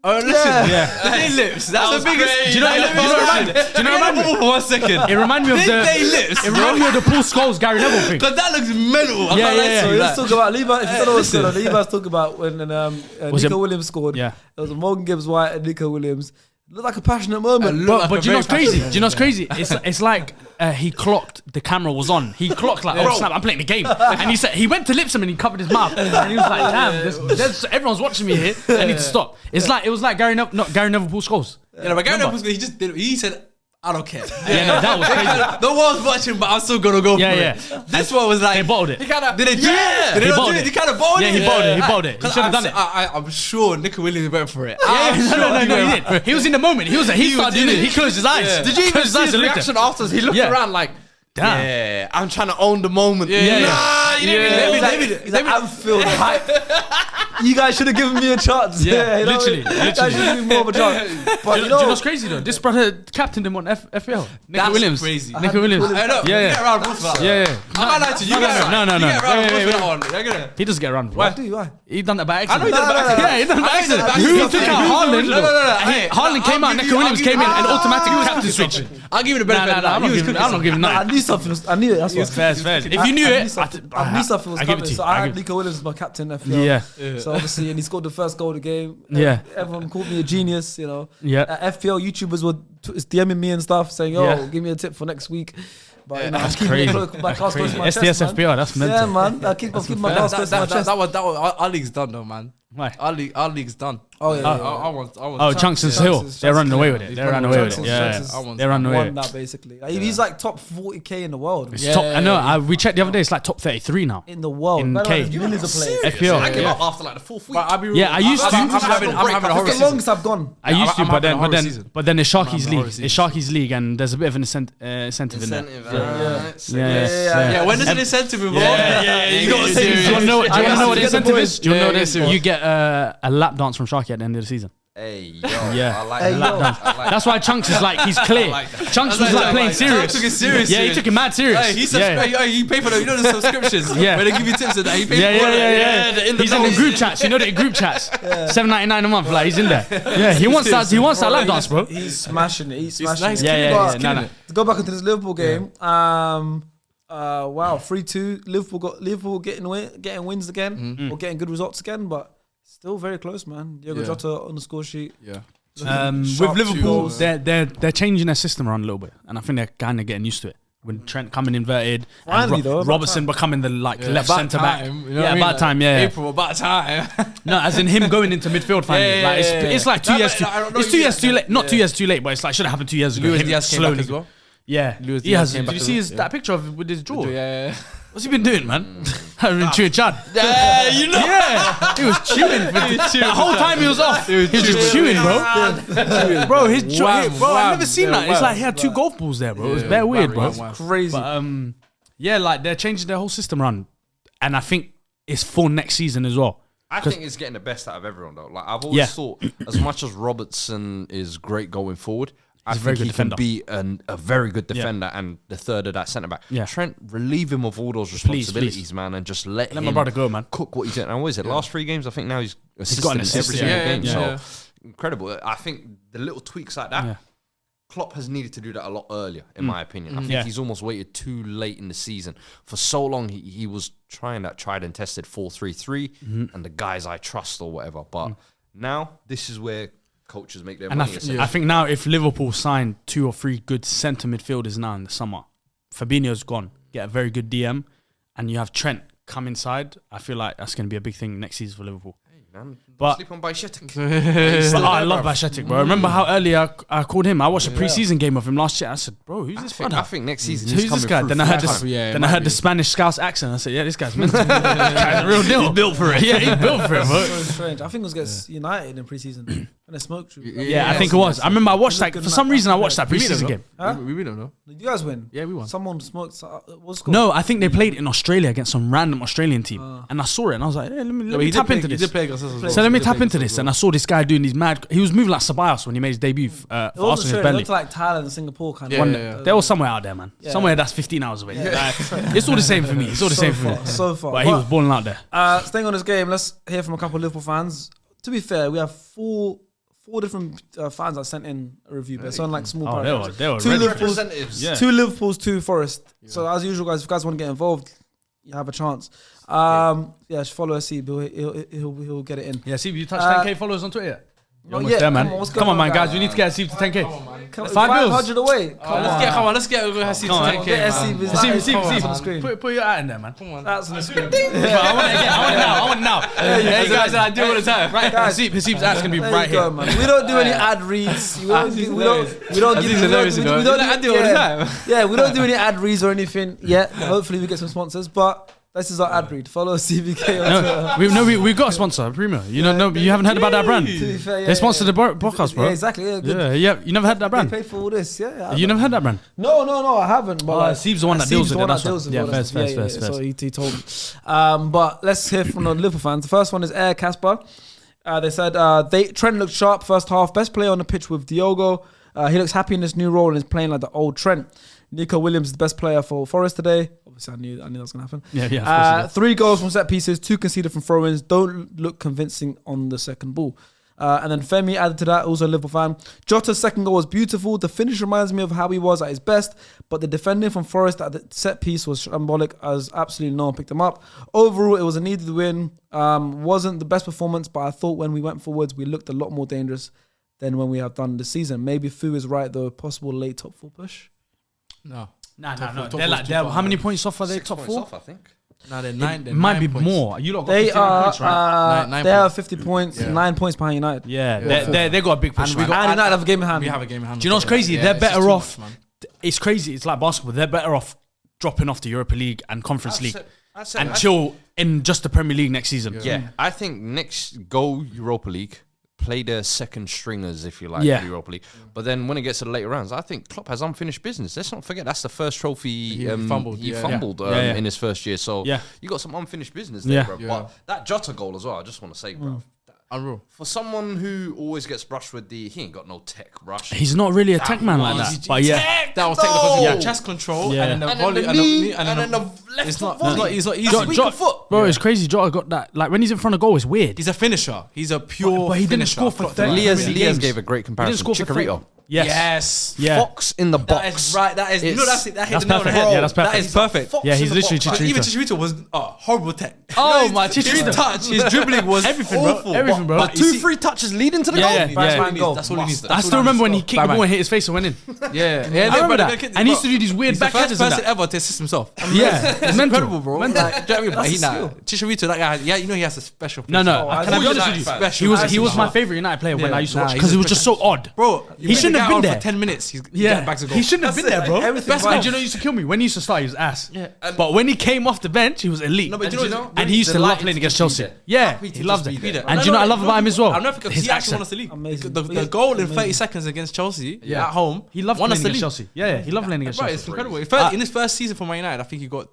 Oh, listen. Yeah. They lips. That's the biggest. Do you know what Remember for 1 second. It reminded me of the. They lips. It reminded me of the Paul Scholes Gary Neville thing. Because that looks mental. I Yeah, can't lie yeah, to So you. let's talk about Levi. If you don't know what's going on, Levi's talking about when Nico Williams scored. Yeah. There was a Morgan Gibbs White and Nico Williams. Looked like a passionate moment. But do you know what's crazy? Do you know what's crazy? It's like he clocked the camera was on. He clocked like, oh snap, I'm playing the game. And he said he went to lips him and he covered his mouth. And he was like, damn, everyone's watching me here. I need to stop. It was like Gary Neville, not Gary Neville, Paul Scholes. Yeah, but Gary Neville, he just did. He said, "I don't care." Yeah, no, that was crazy. No one's watching, but I'm still gonna go for Yeah. it. This one was like They bottled it. Did they do it? Did they He not bottled do it. it? He kind of bottled Yeah, it. he bottled it. He bottled it. He should have done it. I'm sure Nico Williams went for it. No, he did. He was in the moment. He started doing it. He closed his eyes. Did you even Closed his see eyes his and looked reaction at- afterwards? He looked Yeah. around like, Damn. yeah, I'm trying to own the moment. Yeah. Nah, you didn't even He's like, Anfield hype. You guys should have given me a chance. Yeah, you know what I mean? literally. You guys should have given me more of a chance. But Do you know what's crazy though? This brother captained him on FPL. Nico That's Williams. crazy. Nico Williams. I know. Yeah, You yeah. get around for that. Yeah. I'm not lying to you. You get around. No. You get around Wait, for wait. that one. You're gonna. He doesn't get around. Why do you? Why? He done that by I accident. know he done it by accident. Yeah, he done it by accident. I know he Who done it by took out accident. Haaland? No. Hey, Haaland came out, Nico Williams came in, and automatic captain switch. I'll give you the benefit of that. I'm not giving I that. knew something. I knew it. That's what. Fair. If you knew it, I knew something was I give it coming. to you. So I I give had it- Nico Williams as my captain FPL. Yeah. So obviously, and he scored the first goal of the game. Yeah. Everyone called me a genius. You know. Yeah. FPL YouTubers were DMing me and stuff, saying, "Yo, Yeah. give me a tip for next week." But you know, That's I'm keeping crazy. my cards close to my chest, SDS man. FPL, that's mental. Yeah, man. I keep my cards close to my chest. That was our league's done though, man. Why? Our league's done. Oh yeah. I want. Oh, Chunks and Hill. They're running away with it. They're running away with it. Yeah. They're running away Won with it. that basically. Like, he's like top 40k in the world. It's top. I know. We checked the other day. It's like top 33 now. In the world. In Man, K. there's millions of players. FPL. I give yeah. up after like the 4th week. Yeah, I used to. I'm having a horrible That's the season. longest I've gone. I used to, I'm but having a horror then season. it's Sharky's having a league. horror It's season. Sharky's league, and there's a bit of an incentive in there. Yeah, when does an incentive involved? You got to take it Do you want to know what I the get the incentive point. is? Do you know Yeah, what it is? yeah, You get a lap dance from Sharky at the end of the season. Hey, yo, Yeah. I like Hey, that. yo. I like That's why Chunks is like he's clear. Chunks was like playing serious. Took it serious. Yeah, he took it mad serious. Hey, he subscribed. Yeah. You pay for them. You know the subscriptions. Yeah. Where they give you tips and that. He paid for Yeah. it. He's in the group chats. You know the group chats. $7.99 a month. Like he's in there. Yeah, he wants that. He wants that lap dance, bro. He's smashing it. He's smashing nice. it. Yeah. But No. To go back into this Liverpool game, wow, 3-2. Liverpool getting wins again, or getting good results again, but still very close, man. Diogo Yeah. Jota on the score sheet. Yeah. With Sharp Liverpool, goals. they're changing their system around a little bit, and I think they're kind of getting used to it. When Trent coming inverted, Finally, and though, about Robertson time. becoming the left About centre back. time, you know what I mean? About time. Yeah. April, about time. No, as in him going into midfield finally. Yeah, Like it's like 2 No, years. but I don't know It's 2 you- years too late. Not 2 years too late, but it's like should have happened 2 years ago. Luis Him Diaz came back as well. Yeah, Luis he Diaz has. came Did back you as see well. that picture of with his jaw? Yeah. What's he been doing, man? I've been chewing Chad. Yeah, you know. Yeah, he was chewing. The whole time he was off. He was just chewing, bro. Bro, his jaw. Bro, I've never seen that. It's like he had 2 golf balls there, bro. It was bare weird, bro. Crazy. But yeah, like they're changing their whole system around, and I think it's for next season as well. I think it's getting the best out of everyone though. Like I've always thought, as much as Robertson is great going forward, I He's a very think good he can defender. be a very good defender and the third of that centre back. Yeah. Trent, relieve him of all those responsibilities, man, and just let him my brother go, man. cook what he's doing. And what is it? Last 3 games, I think now he's assisted got an in assist, every single yeah. game. Yeah. So incredible. I think the little tweaks like that. Yeah. Klopp has needed to do that a lot earlier, in my opinion. I think Yeah. he's almost waited too late in the season. For so long, he was trying that tried and tested 4-3-3 and the guys I trust or whatever. But now, this is where coaches make their And money. I think now if Liverpool sign 2 or 3 good centre midfielders now in the summer, Fabinho's gone, get a very good DM, and you have Trent come inside, I feel like that's going to be a big thing next season for Liverpool. Man, But- sleep on Bajcetic. But I love Bajcetic, bro. Remember how early I called him? I watched a preseason game of him last year. I said, bro, who's this I fella? think next season Who's he's this coming guy? through Then I heard full this. time. Yeah, Then I heard the Spanish Scouse accent. I said, yeah, this guy's meant to be. This guy's a real deal. He's built for it. Yeah, he's built for it, bro. So strange. I think it was against United in preseason and they smoked you. Yeah, I think it was. I remember I watched that. For some reason, I watched that preseason game. Huh? We don't know. Did you guys win? Yeah, we won. Someone smoked. What's it called? No, I think they played in Australia against some random Australian team, and I saw it, and I was like, hey, let me tap into He this. did play against us as well. So let me He did tap play into against us this, and I saw this guy doing these mad. He was moving like Ceballos when he made his debut for It Arsenal wasn't against straight. It Burnley. looked like Thailand and Singapore kind Yeah, of. yeah. They're all somewhere out there, man. Yeah. Somewhere that's 15 hours away. Like, it's all the same for me. It's all the same for me. So far. But he was balling out there. Staying on this game, let's hear from a couple of Liverpool fans. To be fair, we have four different fans that sent in a review, but it's on like small Oh, paragraphs. they were Two ready. Liverpool's, Representatives. Yeah. 2 Liverpool's, 2 Forest. So as usual, guys, if you guys want to get involved, you have a chance. Yeah, just follow us. He'll get it in. Yeah, see, you touched 10K followers on Twitter yet? You're almost yeah, there, man. come on, what's Come going on, man, on, guys. guys? We need to get Steve to 10K. Come, 5 away. Let's get SC to 10K, Get man. SC. See, on the screen. Put your ad in there, man. Come on. That's on the screen. I want it now. Hey guys, I do all the time. Right, Haseeb's ad's gonna be There right you go, here. man. We don't do any ad reads. We don't give. We don't Aziz give. hilarious, you know. We don't I do all the time. Yeah, we don't do any ad reads or anything yet. Hopefully, we get some sponsors, but this is our ad read. Follow CVK on Twitter. We've got a sponsor, Primo. You know, you haven't heard about that brand. To be fair, yeah, They sponsored the podcast, bro. Yeah, exactly. Yeah, good. Yeah, you never heard that They brand. paid for all this. Yeah. You never heard that brand. No, I haven't. But like, Steve's the one that deals Steve's with the it. one that deals with Yeah, all that stuff. first. So he told me. But let's hear from the Liverpool fans. The first one is Air Casper. They said Trent looked sharp first half. Best player on the pitch with Diogo. He looks happy in this new role and is playing like the old Trent. Nico Williams is the best player for Forest today. Obviously, I knew that was going to happen. Yeah, of course. 3 goals from set pieces, 2 conceded from throw-ins. Don't look convincing on the second ball. And then Femi added to that, also a Liverpool fan. Jota's second goal was beautiful. The finish reminds me of how he was at his best, but the defending from Forest at the set piece was shambolic, as absolutely no one picked him up. Overall, it was a needed win. Wasn't the best performance, but I thought when we went forwards, we looked a lot more dangerous than when we have done this season. Maybe Fu is right, though. Possible late top 4 push. No. No. Top They're like, how many points off are they? Top 4? I think. No, they're 9. It might be more. You lot got They 59 are. points, right? Nine They have points. 50 points, Yeah. 9 points behind United. Yeah, they got a big push. And we right? got- And United have a game in hand. We have a game in hand. Do you know what's crazy? Yeah, They're it's just better too off. much, man. It's crazy. It's like basketball. They're better off dropping off the Europa League and Conference League and chill in just the Premier League next season. Yeah, I think next go Europa League, play their second stringers if you like, Yeah. in Europa League. But then when it gets to the later rounds, I think Klopp has unfinished business. Let's not forget that's the first trophy He fumbled, He yeah. fumbled Yeah. in his first year. So Yeah. you got some unfinished business there, Yeah. bro. Yeah. But that Jota goal as well, I just want to say, bro. Unreal. For someone who always gets brushed with he ain't got no tech rush. He's not really a tech man like that. But yeah, That was technical. Yeah. Chest control Yeah. and then the And volley then the knee, and then then the left It's foot not. volley. He's not That's easy. weaker foot. bro, it's crazy. Jota got that. Like when he's in front of goal, it's weird. He's a finisher. He's a pure. But he didn't finisher. score for Klopp 30 did. Leah's Premier games. gave a great He didn't comparison. score for 30. Chikorito. Yes. Yeah. Fox in the box. That is right. That is. You know, It's- that hit That's the nail on the perfect. head. Yeah, that's perfect. That is perfect. Fox Yeah, in he's the literally box. Chicharito. Even Chicharito was horrible tech. Oh, You know, my his Chicharito. touch, his dribbling was Everything, bro. awful. Everything, bro. But But you 2-3 touches leading to the Yeah, goal. yeah, That's all he Batman needs. goal. That's all he needs. I still remember when he kicked the ball and hit his face and went in. Yeah, I remember that. And he used to do these weird He's the back first catches and person that. ever to assist himself. Yeah, it's mental. Incredible, bro. Mental. Like, do you know what I mean? That's a skill. Chicharito, that guy, yeah, you know he has a special. No, place. no. I Can I thought be you honest were with that you? special. He was my favorite United player when Yeah. I used to Nah, watch he's because a it was just so odd. Bro, He shouldn't have been there. for 10 minutes. He's Yeah, getting back to goal. he shouldn't have been there, bro. Everything Best right. and do you know what used to kill me? When he used to start, he was ass. Yeah. But when he came off the bench, he was elite. No, but And do you know, And he used the to love light playing to against just be Chelsea. there. Yeah, Happy to he loved just it. be there. And do you know what I love about him as well? I'll never forget His he actually accent. won us the league. Amazing. The goal in 30 seconds against Chelsea at home. He loved won playing us the against league. Chelsea. Yeah, he loved playing against Right, Chelsea. it's incredible. In his first season for Man United, I think he got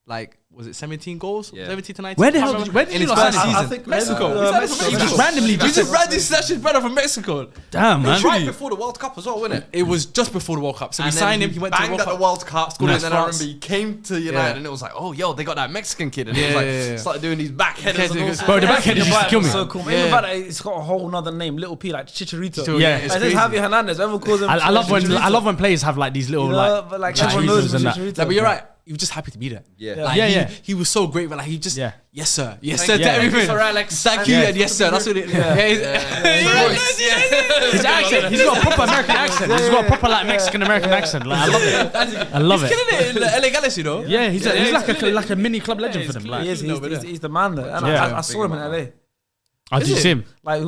like, was it 17 goals? Yeah. 17 to 19. Where the I hell can't did you- remember. where did in you his lot first sign him? season? I think Mexico. Mexico. He just randomly You just just ran this session brother from Mexico. Damn, man. Right before the World Cup as well, wasn't it? It was just before the World Cup. So we And then signed him. He went to the banged World at Cup. World Cup, Scored and against then I France. remember he came to United, Yeah. and it was like, oh, yo, they got that Mexican kid, and he Yeah, was like, yeah, yeah. started doing these back headers and all sorts. Bro, the back headers used to kill me. So cool. Yeah. Even fact that it's got a whole nother name, Little P, like Chicharito. Yeah, It it's says crazy. Javier Hernandez. Everyone calls him. I love when Chicharito. players have like these little You know, like but like Chicharito everyone knows him and as that. Chicharito. Like, but you're right. He was just happy to be there. Yeah. Like, Yeah. He was so great, but like he just, Yeah. yes sir, yes Thank sir you. to Yeah. everything. Thank you, Sir Alex. Thank you, Yeah. and yes sir. That's what it. Yeah. His accent, he's got a proper American accent. He's got a proper like Mexican American accent. Like, I love it. I love it. Killing it in LA Galaxy, you know. Yeah, he's like a mini club legend for them. Like, He is. No, but He's the man there. And Yeah. I saw him in LA. Oh, did you see him? Like, he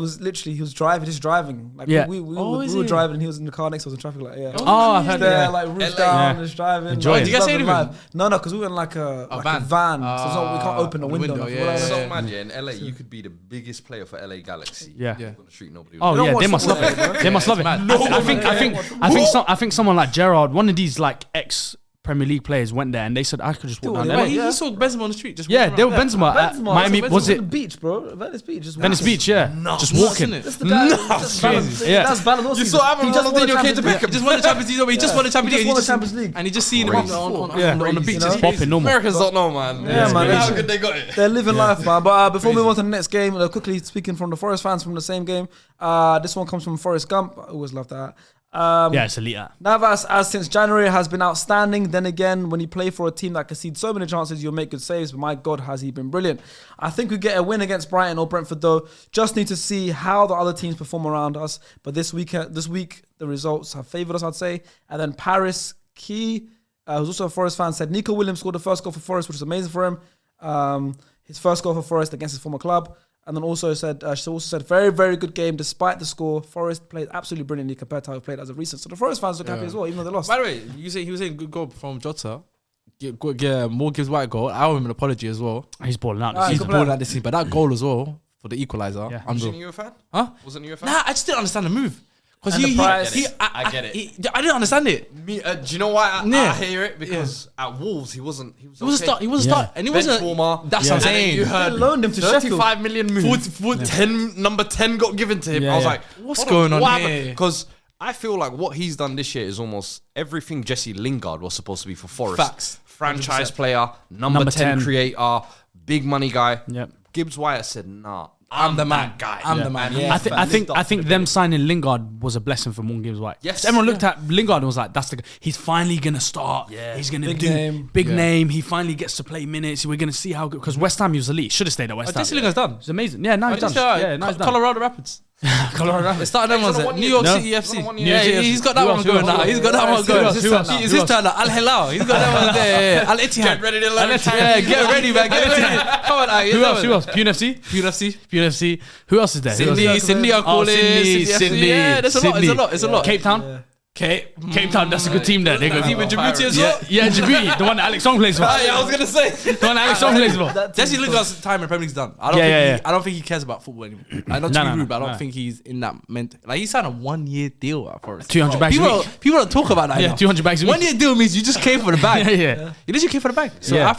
was driving. Like, Yeah. we were driving and he was in the car next to us in traffic. Like, yeah. Oh, I've heard there, that. like, roof LA. down, Yeah. just driving. Enjoy it. Did you guys see anything? No, because we were in like a van. So it's not, we can't open the window. window, nothing. yeah. We're like, So mad, yeah. In LA, you could be the biggest player for LA Galaxy. Yeah. Yeah. On the street, nobody. Oh don't yeah, watch they must love football, it. bro. They must love it. mad. I think someone like Gerrard, one of these like ex Premier League players went there and they said I could just walk down Wait, there. Wait, Yeah. he saw Benzema on the street. Just Yeah, walking they were around. Benzema at Benzema, Miami. Benzema Was on it the beach, bro? Venice Beach. Just Venice walking. Beach? Yeah, just walking. Nuts, That's the guy. That's crazy. Yeah. That's Ballon d'Or You season. saw Aaron He just won the Ronaldinho came to Champions League. Beckham. He just won the Champions League. He just won the Champions He League. just won the Champions League. And he just seen him Crazy. on the beach. It's It's popping normal. Americans don't know, man. Yeah, man. How good they got it. They're living life, man. But before we move on to the next game, quickly speaking from the Forest fans from the same game, this one comes from Forrest Gump. I always love that. Yeah, it's elite. Navas, as since January, has been outstanding. Then again, when you play for a team that concedes so many chances, you'll make good saves. But my God, has he been brilliant. I think we get a win against Brighton or Brentford, though. Just need to see how the other teams perform around us. But this week, the results have favoured us, I'd say. And then Paris Key, who's also a Forest fan, said Nico Williams scored the first goal for Forest, which is amazing for him. His first goal for Forest against his former club. And then also said, very, very good game despite the score. Forest played absolutely brilliantly compared to how he played as of recent. So the Forest fans look happy as well, even though they lost. By the way, he was saying good goal from Jota. More gives White goal. I owe him an apology as well. He's balling out. Ah, He's good He's balling out this season, but that goal as well for the equaliser. Yeah. Wasn't you a fan? Huh? Wasn't you a fan? Nah, I just didn't understand the move. Because And the price. I get it. I didn't understand it. Me, do you know why I Yeah. hear it? Because at Wolves, he wasn't. He was He was a okay. start. He was a start, and he Bench wasn't. warmer. That's Yeah. what I'm And then saying. you heard They loaned him to Sheffield. 35 million move. 10, number 10 got given to him. Yeah, I was yeah. like, What's going on here? Because I feel like what he's done this year is almost everything Jesse Lingard was supposed to be for Forest. Facts. Franchise player, number 10 10 creator, big money guy. Yep. Gibbs Wyatt said, nah. I'm the man. that guy. I'm the man. And Yeah. he I think them signing Lingard was a blessing for Morgan Gibbs White. Yes. Everyone looked at Lingard and was like, "That's the guy. He's finally gonna start. Yeah. He's gonna Big do name. big name. He finally gets to play minutes. We're gonna see how good because West Ham he was elite. Should have stayed at West Ham. Jesse Lingard's done. It's amazing. Yeah, now he's done. Yeah, now he's done. Colorado Rapids. Colorado. It started them He's ones on a at New 1 year York deal. City FC. He's on a 1 year Yeah, deal. he's got that Who one else? going now. He's got that one going. Who else? It's his turn now. Al Hilal. He's got that one there. Al Ittihad. Get ready to learn. Yeah, get ready, man. Get ready. Come on, Who else? Pune FC. Pune FC. Who else is there? Who else is there? Sydney, I call it. Sydney. Yeah, there's a lot. It's a lot. Cape Town. Cape Town. That's a good team there. They go. Even Djibouti as well. Yeah, Djibouti, the one that Alex Song plays for. Yeah, I was going to say. The one that Alex Song plays for. Jesse Lingard's time in Premier League's done. I don't think he cares about football anymore. I don't No, be no, rude, but I no. don't think he's in that like he signed a 1 year deal at Forest. 200 bags a week. People don't talk about that. Yeah, now. 200 bags a week. 1 year deal means you just came for the bag. Yeah. You literally came for the bag. So Yeah. I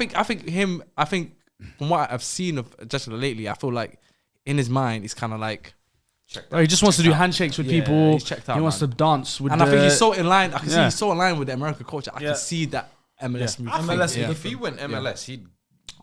think from what I've seen of Jesse lately, I feel like in his mind he's kind of like. He just wants to do handshakes with Yeah, people. he's checked out, He wants to man. dance with And the... I think he's so in line. I can see Yeah. he's so in line with the American culture. I Yeah. can see that MLS move. MLS Yeah. If he went MLS, he'd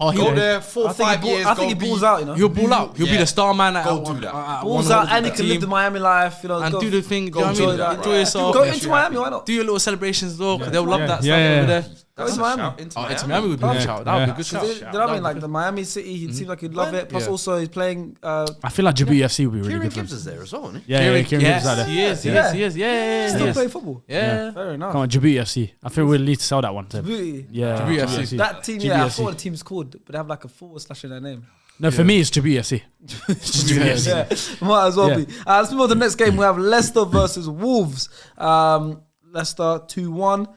Oh, go there 4 or 5 years. I think he balls out, you know. He'll ball out. He'll be Yeah. the star man. Go do that. Balls out and he can live the Miami life, you know. and go, do the thing. go You know enjoy what I mean? that. Enjoy yourself. Go into Miami, why not? Do your little celebrations though, because they'll love that stuff Yeah. over there. That's Into a Miami. shout. Into Oh, it's Miami. Miami would be a Yeah. shout. That would be a good Do shout. you know what I mean? Like the Miami City, he seems like he'd love it. Plus Yeah. also he's playing. I feel like Djibouti FC would be really Kieran good for Gibbs him. is there as well, isn't he? Yeah, Kieran Gibbs is out there. He is. Still Yeah. play football. Yeah. Fair enough. Come on, Djibouti FC. I feel we need to sell that one. To Djibouti. Yeah, Djibouti Djibouti FC. That team, Djibouti yeah, I FC. forgot what the team's called, but they have like a / in their name. No, for me, it's Djibouti FC. It's just Djibouti FC. Yeah, might as well Yeah. be. Let's move on to the next game. We have Leicester versus Wolves. Leicester 2-1.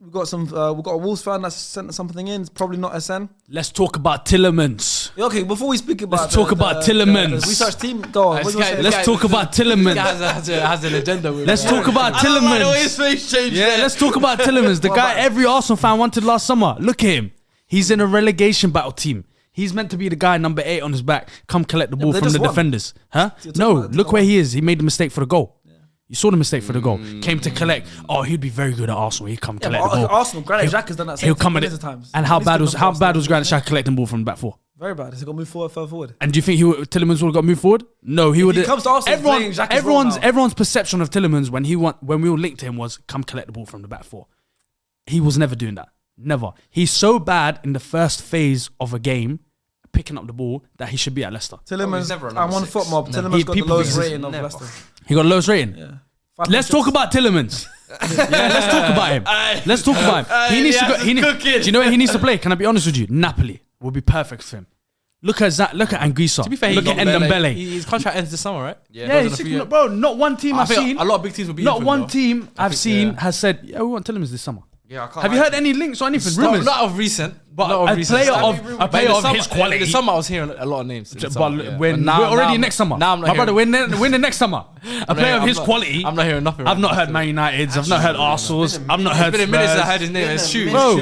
We've got a Wolves fan that's sent something in. It's probably not SN. Let's talk about Tillemans. Okay, before we speak about Let's talk about Tillemans. the research team, go on. What do you want to say? Let's talk about Tillemans. Has an agenda with Let's talk about Tillemans. face change. Yeah, let's talk about Tillemans. The guy every Arsenal fan wanted last summer. Look at him. He's in a relegation battle team. He's meant to be the guy number 8 on his back. Come collect the ball they from the just won. defenders. Huh? You're talking No, about- look where he is. He made the mistake for the goal. You saw the mistake for the goal. Came to collect. Oh, he'd be very good at Arsenal. He'd come Yeah, collect but the ball. Arsenal, Granit Xhaka has done that. He'll come at millions it. of times. And how He's bad been was the Granit Xhaka collecting ball from the back 4? Very bad. Has he got to move further forward? And do you think Tillemans would have got moved forward? No, he would. he comes to Arsenal, he's playing Xhaka's role now. Everyone's perception of Tillemans when we all linked to him was come collect the ball from the back 4. He was never doing that. Never. He's so bad in the first phase of a game, picking up the ball, that he should be at Leicester. Tillemans, never a I'm number on 6. foot mob. Never. Tillemans got the People lowest think- rating of Never. Leicester. He got the lowest rating. Yeah. Let's talk about Tillemans. Yeah, let's talk about him. Let's talk about him. He needs to go. Do you know where he needs to play? Can I be honest with you? Napoli will be perfect for him. Look at Anguissa. To be fair, look at Ndombele. His contract ends this summer, right? Yeah, he's sick, bro. Not one team I've seen. A lot of big teams will be. Not one team I've seen has said, "Yeah, we want Tielemans this summer." Yeah, I can't. Have you heard any links or anything? Rumors. Not of recent, but not a of recent. player of his quality. The summer I was hearing a lot of names. But we're already next summer. Now I'm not my brother, we're in the next summer. A player of his quality. I'm not hearing nothing. I've not heard Man United's. I've not heard Arsenal's. I've not heard. It's been a minute since I heard his name. It's true. Bro,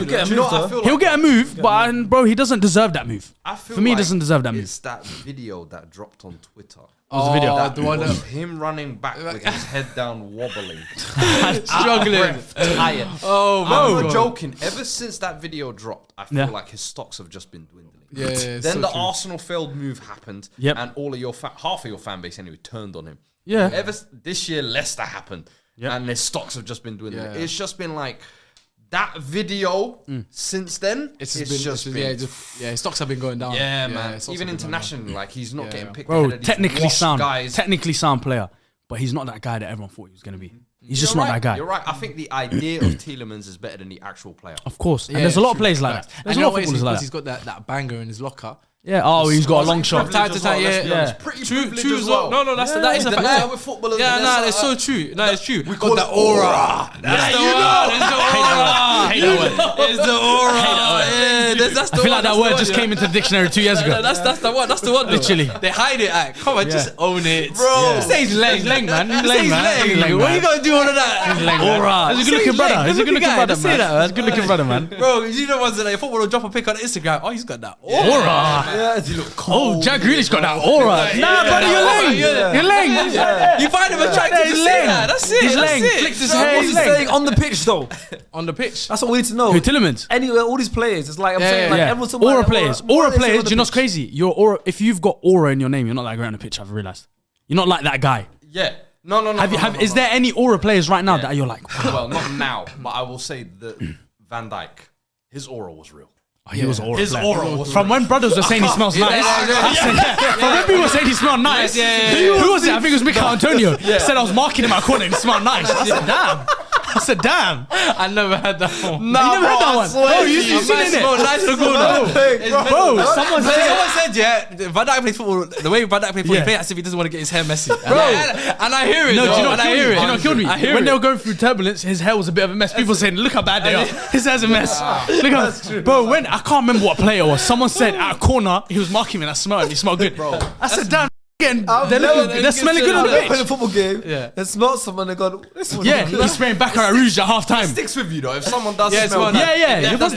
He'll get a move, but bro, he doesn't deserve that move. For me, he doesn't deserve that move. It's that video that dropped on Twitter. What's the video? That was him running back with his head down, wobbling, struggling, tired. Oh, I'm not joking. Ever since that video dropped, I feel like his stocks have just been dwindling. Yeah. Then the Arsenal failed move happened, and all of your half of your fan base anyway turned on him. Yeah. This year, Leicester happened, and their stocks have just been dwindling. Yeah. It's just been like that video. Since then, it's just been his stocks have been going down. Yeah, man. Even internationally, like he's not getting picked. Bro, ahead of these technically washed sound, guys. technically sound player, but he's not that guy that everyone thought he was gonna be. He's just You're not right. that guy. You're right. I think the idea of Tielemans is better than the actual player. Of course, and there's a lot of players like that. There's a lot of footballers like that. He's got that banger in his locker. Yeah. Oh, he's got a long shot. Time to time, yeah. Pretty True as well. No, that is a fact. With footballers, Yeah, it's so true. No, it's true. We got the aura. That's the word. It's the aura. Hate that word. It's the aura. Yeah, that's the I feel like that word just came into the dictionary 2 years ago. That's the one. That's the one. Literally. They hide it. Come on, just own it, Bro. Say his leg, man. Say his leg. What are you gonna do all of that? Aura. He's a good looking brother. He's a good looking brother, man. He's a good looking brother, man. Bro, you know ones that like football will drop a pic on Instagram. Oh, he's got that Aura. Yeah, he look cold. Oh, Jack Grealish got that aura. Nah, brother, you're lame. You're lame. You find him attractive. He's lame. That's it. He's That's lame. it. Flicks his So hair. what's he saying on the pitch though? On the pitch. That's what we need to know. Who, Tielemans? Anyway, all these players, it's like I'm saying, like everyone's talking Aura about players. What Aura are they saying players. on Do the you know what's pitch? crazy? Your aura. If you've got aura in your name, you're not that great on the pitch. I've realized. You're not like that guy. Yeah. No. Is there any aura players right now that you're like? Wow. Well, not now, but I will say that Van Dijk, his aura was real. Oh, he was aura. His aura was From when brothers were saying he smells nice. From when people were saying he smelled nice. Who was it? I think it was Mikel Antonio. Said I was marking him at corner and he smelled nice. I said, damn. I never had that one. Nah, you never heard that one. Bro, you seen it? Nice to go. Bro, someone said, Van Dijk plays football. The way Van Dijk plays football, he plays as if he doesn't want to get his hair messy. Bro, and I hear it. No, do you know what killed me? Do you know what killed me? When they were going through turbulence, his hair was a bit of a mess. People saying, look how bad they are. His hair's a mess. Look how, bro, when I can't remember what player it was. Someone said at a corner, he was marking me and I smelled him. He smelled good. Bro, I said, damn. They're smelling good on the I've played pitch. a football game. Yeah. And smelled someone and gone, this one. Yeah, he's spraying Baccarat Rouge at half time. Sticks with you though. If someone does Yeah, smell, It does.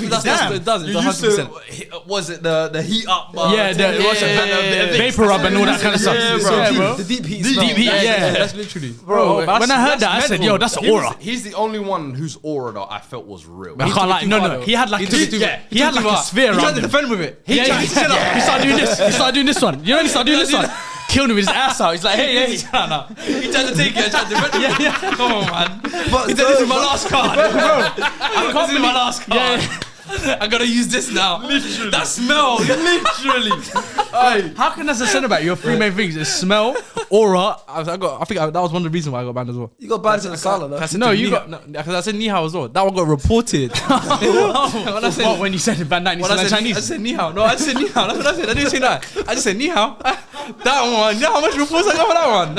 It does. you used to. Was it the heat up? Vapor rub and all that kind of stuff. Yeah, bro. The deep heat. The smell. deep heat, yeah. That's literally. Bro, when I heard that, I said, yo, that's aura. He's the only one whose aura that I felt was real. I can't like, no. He had like a sphere He tried around to him. defend with it. He started doing this. He started doing this one. You know when he started doing this one? Killed him with his ass out. He's like, hey. He tried to take it. Come on, man. But He said, this is my last card. I can't believe my last card. I gotta use this now. Literally. That smell. Literally. How can as a centre back, your three main things is smell, aura. I think that was one of the reasons why I got banned as well. you got banned to the Salah though. No, you got. Because I said ni hao as well. That one got reported. When you said Van Dijk, you said Chinese. I said ni hao. No, I just said ni hao. That's what I said. I didn't say that. I just said ni hao. That one. You know how much reports I got for that one?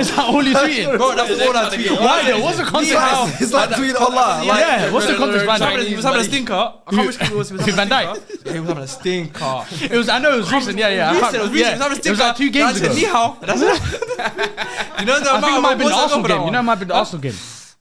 Is that all you tweeted? Bro, that's all I tweeted. Why though? What's the context? It's like tweeting online. Yeah, what's the context behind that? He was having a stinker. I can't remember if it was Van Dijk? Yeah, he was having a stinker. It was. I know it was recent. Yeah. It was recent. He was having a stinker. It was like 2 games ago. I said ni hao. That's it. You know the I think it might have been the Arsenal game. You know, it might have been the Huh? Arsenal game.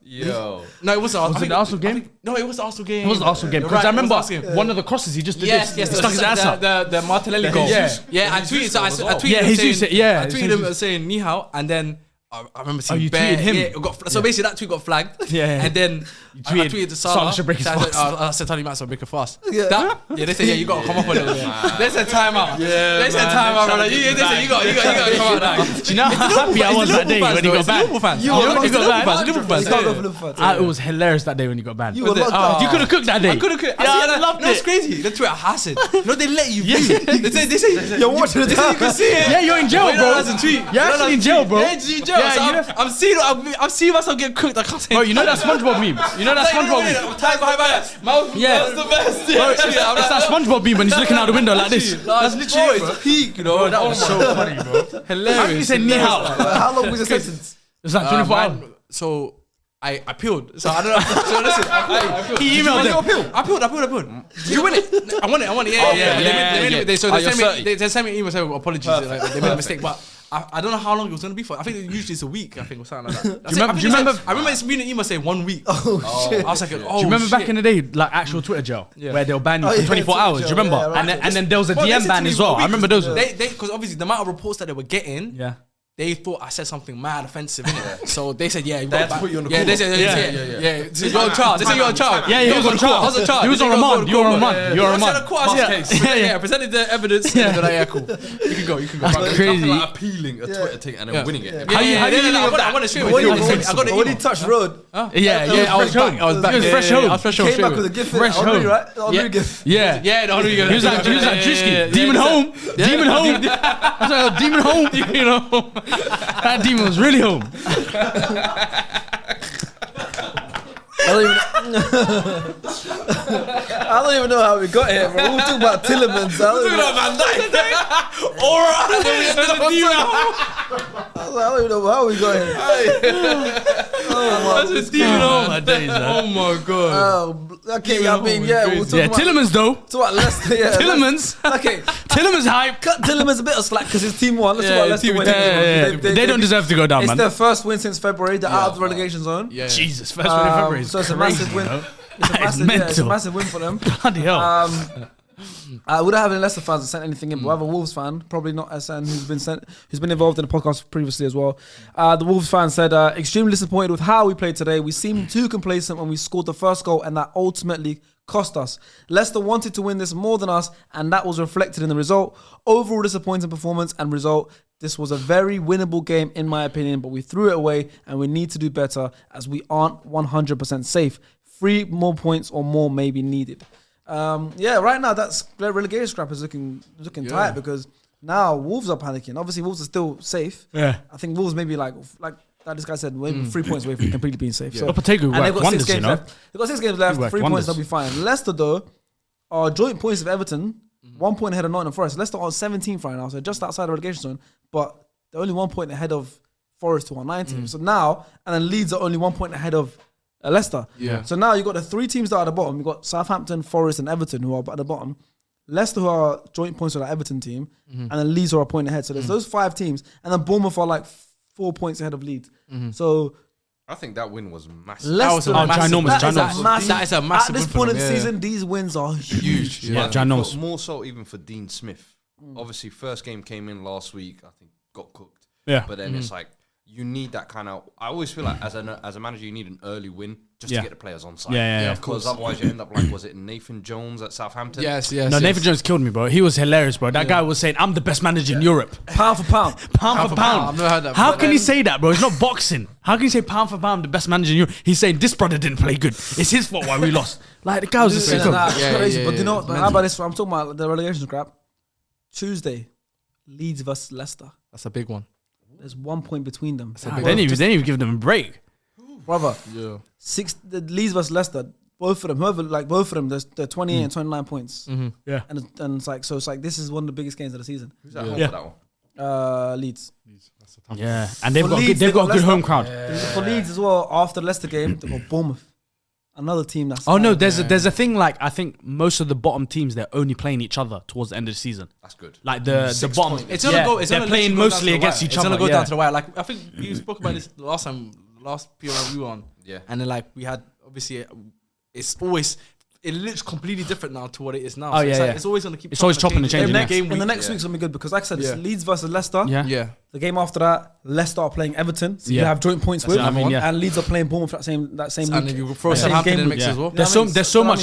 Yo. No, it wasn't. Was it the Arsenal game? No, it was the Arsenal game. It was the Arsenal game. Because I remember one of the crosses he just did this. Yes, Stuck his ass out. The Martinelli goal. Yeah. I tweeted. So I tweeted. Yeah, him Jesus, saying, yeah, I tweeted him saying ni hao, and then I remember seeing you bare, tweeted him? Yeah, it got, so basically that tweet got flagged. Yeah. And then I tweeted to Salah. Salah should break his fast. I said, Tony Max will break a fast. Yeah. They said, yeah, you got to come up a little bit. They said time out. They said time out, brother. They said, you got to come out now. Do you know how happy I was that day when he got banned? Liverpool fans. You were Liverpool fans. You can't go for Liverpool fans. It was hilarious that day when he got banned. You were locked up. You could have cooked that day. I could have cooked. I loved That's it. crazy. They tweet acid. No, they let you view. They say You're watching the you can see it. Yeah, you're in jail, bro. You're You're actually in jail, bro. Yeah, you're in jail. I'm seeing myself get cooked. I can't say. Bro, you know that SpongeBob meme? You know that SpongeBob meme? I'm tired behind my ass. Yeah. That's the best. Bro, it's that SpongeBob meme when he's looking out the window like this. That's literally it's peak, you know. That was so funny, bro. Hilarious. How can you say ni hao? How long was the sentence? It's like 24 hours. So I appealed. So I don't know. So listen, I appealed. He emailed them. I appealed. Did you win it? I won it. Yeah. They sent me an email saying apologies. Like, they made a mistake, but I don't know how long it was going to be for. I think usually it's a week. I think or something like that. Do you remember? I remember it's been an email saying 1 week. Oh shit! I was like, oh. Do you remember back in the day, like actual Twitter jail, where they'll ban you for 24 hours? Do you remember? Yeah, right. And then there was a DM ban as well. I remember those. Because obviously the amount of reports that they were getting. Yeah. They thought I said something mad offensive, innit? So they said, yeah, you They got had to put you on the yeah, court. they said, yeah. So you're on charge. They said you're on charge. Yeah, he was on charge. I was on charge. He was on remand. You were on remand. You were on remand. Yeah, presented the evidence. Yeah, cool. You can go. That's crazy. Like appealing a Twitter ticket and then winning it. How you I want to share with you. I got When he touched road, Yeah, I was back. I was back. He was fresh home. I was fresh came back home. with a gift. Fresh home. Right? Honorary gift. Yeah. Yeah, the Honorary gift. He was like Drewski. Demon home. Demon home. I was like, demon home. You know, that demon was really home. I don't even know how we got here, bro. We were talking about Tillemans. I don't even know how we got here. That's a demon home. My days, man. Oh my god. Okay, I mean, yeah, we'll talk Yeah, about Tillemans though. talk about Leicester. Yeah, Tillemans. Okay, Tillemans hype. cut Tillemans a bit of slack because his team won. Let's talk about Leicester team- winning. They don't deserve to go down, It's man. their first win since February. They're out of the relegation zone. Yeah. Jesus, first win in February is So it's a crazy, massive win. you know? It's a That is massive, yeah, it's a mental. massive win for them. Bloody hell. We don't have any Leicester fans that sent anything in, but we have a Wolves fan, probably not SN, who's been involved in the podcast previously as well. The Wolves fan said, extremely disappointed with how we played today. We seemed too complacent when we scored the first goal, and that ultimately cost us. Leicester wanted to win this more than us, and that was reflected in the result. Overall disappointing performance and result. This was a very winnable game in my opinion, but we threw it away, and we need to do better as we aren't 100% safe. 3 more points or more may be needed. Right now the relegation scrap is looking tight because now Wolves are panicking. Obviously, Wolves are still safe. Yeah. I think Wolves maybe like this guy said, maybe 3 points away from completely being safe. So, Lopetegui and they've worked got wonders, 6 games you know. left. They've got 6 games left. He worked 3 points, wonders. they'll be fine. Leicester though are joint points with Everton, 1 point ahead of Nottingham Forest. Leicester are 17th right now, so just outside the relegation zone, but they're only 1 point ahead of Forest, who are 19th. So now, and then Leeds are only 1 point ahead of Leicester. Yeah. So now you've got the 3 teams that are at the bottom. You've got Southampton, Forest, and Everton who are at the bottom. Leicester who are joint points with that Everton team, and then Leeds who are a point ahead. So there's those 5 teams, and then Bournemouth are like 4 points ahead of Leeds. So I think that win was massive. Leicester, ginormous. That is a massive At this win for point in them, the yeah. season, these wins are huge. Yeah, ginormous. But more so even for Dean Smith. Obviously, first game came in last week. I think got cooked. Yeah. But then it's like you need that kind of. I always feel like as a manager, you need an early win just to get the players on side. Yeah, of Because otherwise, you end up like, was it Nathan Jones at Southampton? Yes. No, Nathan Jones killed me, bro. He was hilarious, bro. That guy was saying, I'm the best manager in Europe. Pound for pound. Pound for pound. I've never heard that. How But can he then- say that, bro? It's not boxing. How can you say pound for pound the best manager in Europe? He's saying this brother didn't play good. It's his fault why we lost. Like the guy was just It's saying, crazy. yeah, But you know what? yeah. How about this? I'm talking about the relegation scrap. Tuesday, Leeds versus Leicester. That's a big one. There's 1 point between them. they didn't even give them a break. Brother, Yeah. the Leeds versus Leicester, both of them, they're 28 and 29 points. Yeah. And it's like, this is one of the biggest games of the season. Who's at home Yeah. for that one? Leeds. Yeah. And they've For got Leeds, they've got a good Leicester. home crowd. For Leeds as well, after the Leicester game, they've got Bournemouth. Another team that's... Oh no, there's a thing like I think most of the bottom teams they're only playing each other towards the end of the season. That's good. Like the bottom, It's gonna go. It's they're gonna playing literally go down mostly to the against wire. each It's other. gonna go yeah. down to the wire. Like I think you spoke about this last PRL we were on. Yeah. And then like we had obviously it's always it looks completely different now to what it is now. Oh, So it's yeah, like, yeah. It's always gonna keep. It's always chopping and changing, yeah. In the next week's gonna be good because, like I said, it's Yeah. Leeds versus Leicester. Yeah. Yeah. The game after that, Leicester are playing Everton. So you Yeah. have joint points with. what I mean, yeah. And Leeds are playing Bournemouth that same And week. then you throw Same Southampton game in the week. mix as well. There's so much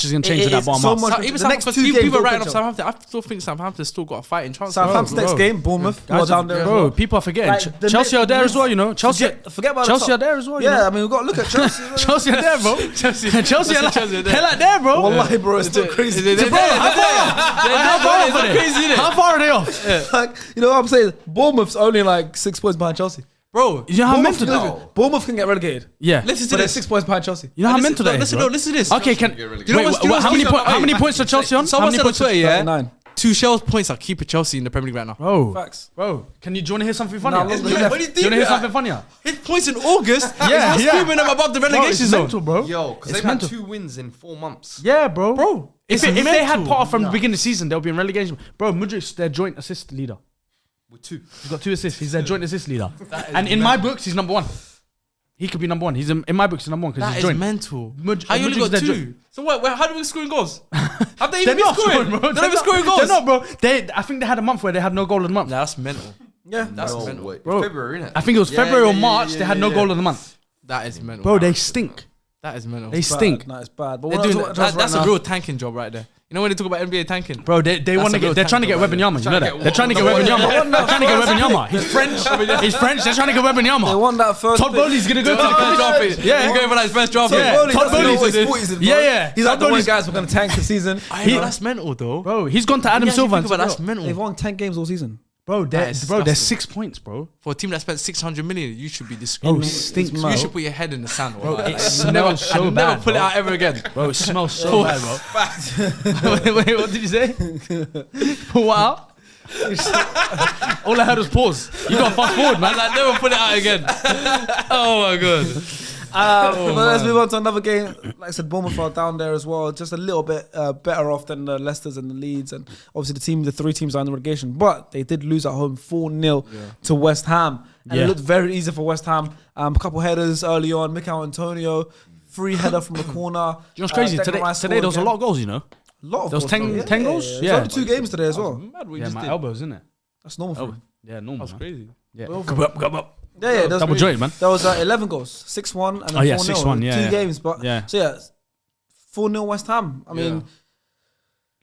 is gonna change to that bottom so half. much. Even The next Southampton, 2 games people don't writing catch off up. Southampton. I still think Southampton's still got a fighting chance. Southampton's next game, Bournemouth, who are down there. as Bro, well. people are forgetting. Like, the Chelsea next- are there as well, you know. Chelsea Forget about the Chelsea top. are there as well. you Yeah, know? I mean we've got to look at Chelsea. Chelsea are there, bro. Chelsea are like, Chelsea are there. they're like there, bro. Wallahi, bro, it's still crazy. Bro, how far off are they? How far are they off? Like, you know what I'm saying? Bournemouth's only like 6 points behind Chelsea. Bro, You know how mental that is? Bournemouth can get relegated. Yeah. listen to But they're this. 6 points behind Chelsea. You know how mental that is, Listen, bro? no, listen to this. Okay, You know what's- how many points are Chelsea on? How Someone many said on points? Twitter, yeah. 39. Tuchel's points are keeping Chelsea in the Premier League right now. Bro, Facts. bro, do you want to hear something funny? No, Do let's you go left. What do you want to hear something funnier? His points in August Yeah, is what's yeah. keeping them above the Bro, relegation it's zone. mental, bro. Yo, because It's they've had mental. 2 wins in 4 months. Yeah, bro. It's If they had mental. Potter from the beginning of the season, they'll be in relegation. Bro, Mudrik's their joint assist leader. With 2. He's got 2 assists. He's their joint assist leader. And in my books, he's number 1. He could be number 1. He's in my books, he's number 1 because That he's is joint. mental. Mud- How you only got Mudrik's their 2? joint. So what? How do we scoring goals? Have they They're even been not scoring? scoring, bro. They're not even scoring goals. They're not, bro. I think they had a month where they had no goal of the month. Nah, that's mental. Yeah. That's No, mental. wait. Bro. February, innit? I think it was Yeah, February or yeah, March. yeah, They had no yeah. goal of the month. That is mental. Bro, they stink. That is mental. They stink. No, it's bad. But They're we're doing not that. talking That's right a now. real tanking job right there. You know when they talk about NBA tanking? Bro, they want to a real get. They're trying to get tank Wembanyama. You know Trying to that. get They're trying to get what? Wembanyama. They're trying to get Wembanyama. He's French. He's French. They're trying to get They Wembanyama. won that first. Todd Bowley's gonna go to the First draft first pick. Yeah. He's going for that his first draft Yeah. pick. Bowley, Todd that's Bowley's what his in- 40s is, bro. Yeah, yeah. He's Todd like the one Bowley's- guys were going to tank the season. I know that's mental though. Bro, he's gone to Adam Silva. and That's said, mental. They've won 10 games all season. Bro, That they're is bro, they're disgusting. 6 points, bro. For a team that spent 600 million, you should be Bro, disgraced. stinks, it's bro. You should put your head in the sand. Bro, Like, it smells so I'd bad. never put it bro. out ever again. Bro, it smells so bad, bro. wait, what did you say? What out? All I heard was pause. You got to fast forward, man. I'd never put it out again. Oh my god. But let's move on to another game. Like I said, Bournemouth are down there as well. Just a little bit better off than the Leicesters and the Leeds. And obviously the 3 teams are in the relegation. But they did lose at home 4-0 to West Ham. And it looked very easy for West Ham. A couple headers early on. Mikel Antonio, free header from the corner. You know what's crazy? Today there was a lot of goals, you know? lot of There was goals, 10 bro. 10 goals? There's Yeah. only 2 games today as well. Mad what Yeah, my elbows, isn't it? That's normal for Oh, him. yeah, normal. That's man. crazy. Yeah. Come up. Yeah, there was Double jointed, man. There was 11 goals, 6-1 and then 4-0. Oh, yeah, 6-1, yeah, 2 yeah. games, but Yeah. so yeah, 4-0 West Ham. I mean,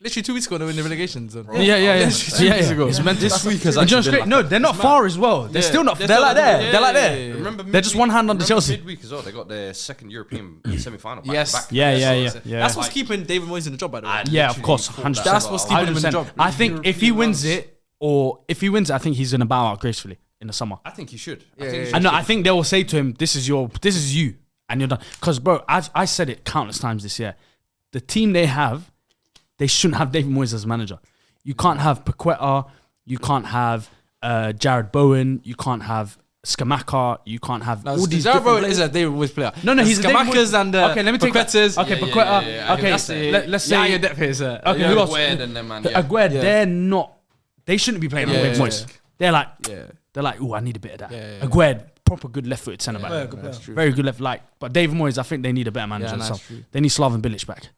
Literally 2 weeks ago they were in the relegation zone. Yeah. Weeks ago. It's meant This week has And actually just been great. No, they're not far as well. They're Yeah. still not. They're They're still- like there. yeah, They're like yeah, there. yeah, yeah. Remember They're just one hand on the Chelsea. Midweek as well. They got their second European semi-final. Back Yes. to back. Yeah. That's what's keeping David Moyes in the job, by the way. Yeah, of course, 100%. That's what's keeping him in the job. I think if he wins it, I think he's gonna bow out gracefully in the summer. I think he should. Yeah, I think he yeah, should. I know. I think they will say to him, "This is you, and you're done." Because, bro, I said it countless times this year. The team they have, they shouldn't have David Moyes as manager. You can't have Paqueta. You can't have Jared Bowen. You can't have Skamaka. You can't have all these. Jared different Bowen players. is a David Moyes player. No, he's a David Skamakas Moyes- and okay, let me take that. Paquetas. Okay, Yeah, Paqueta. yeah. Okay, That's it. let's say your depth is Okay, who else? Aguerd and them, man. Yeah. Aguerd. Yeah. They're not. They shouldn't be playing Yeah, with yeah, Moyes. yeah. They're like, oh, I need a bit of that. Yeah, yeah. Aguerd, proper good left-footed centre back. Yeah, good player. That's true. Very good left. But David Moyes, I think they need a better manager. Yeah, so that's true. they need Slaven Bilic back.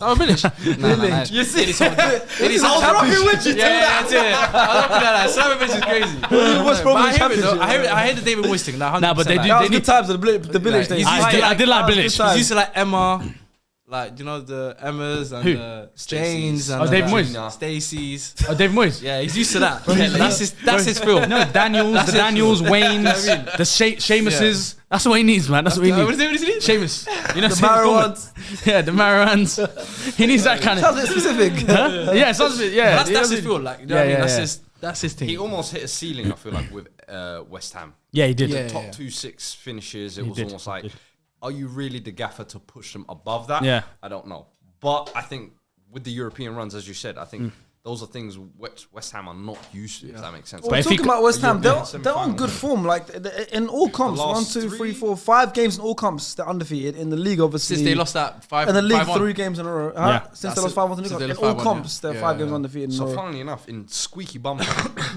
Oh, Bilic. Nah. You see, It is rocking with you. Yeah, that's it. I was rocking that. Slaven Bilic is crazy. What's wrong with Championship? I hate the David Moyes thing. Nah, but they do- that was they good times. The Village days. He's I did like Bilic. He's used to like Emma, like you know the Emmas and Who? the Janes and Oh, David the Moyes. Stacey's. Oh, David Moyes. Yeah, he's used to that. That's his film. No, the Daniels, Wayne's, the Seamuses. That's what he needs, man. That's what he What needs. does he need? Seamus. You know, The Seamus Coleman. Marowans. Yeah, the Marowans. He needs that kind Sounds of. a bit specific. Huh? Yeah, it sounds a bit. Yeah, That's his film. Like you know Yeah, what I mean? yeah, That's his thing. He almost hit a ceiling, I feel like, with West Ham. Yeah, he did. Yeah. Top 2-6 finishes. It He was did. almost like, He did. are you really the gaffer to push them above that? Yeah. I don't know. But I think with the European runs, as you said, I Mm. think those are things West Ham are not used to, if that makes sense. We're if he talking could- about West Ham. They're semi-final, on good form. Like in all comps, The 1, last 2, 3, three- 4, 5 games in all comps. They're undefeated in the league. Obviously, Since they lost that 5. in the league 5-1. 3 games in a row. Yeah. Since they That's lost it. 5-1 in Since they in lost all 5-1, comps, yeah. they're 5 games Yeah. undefeated. In a So row. funnily enough, in squeaky bumper,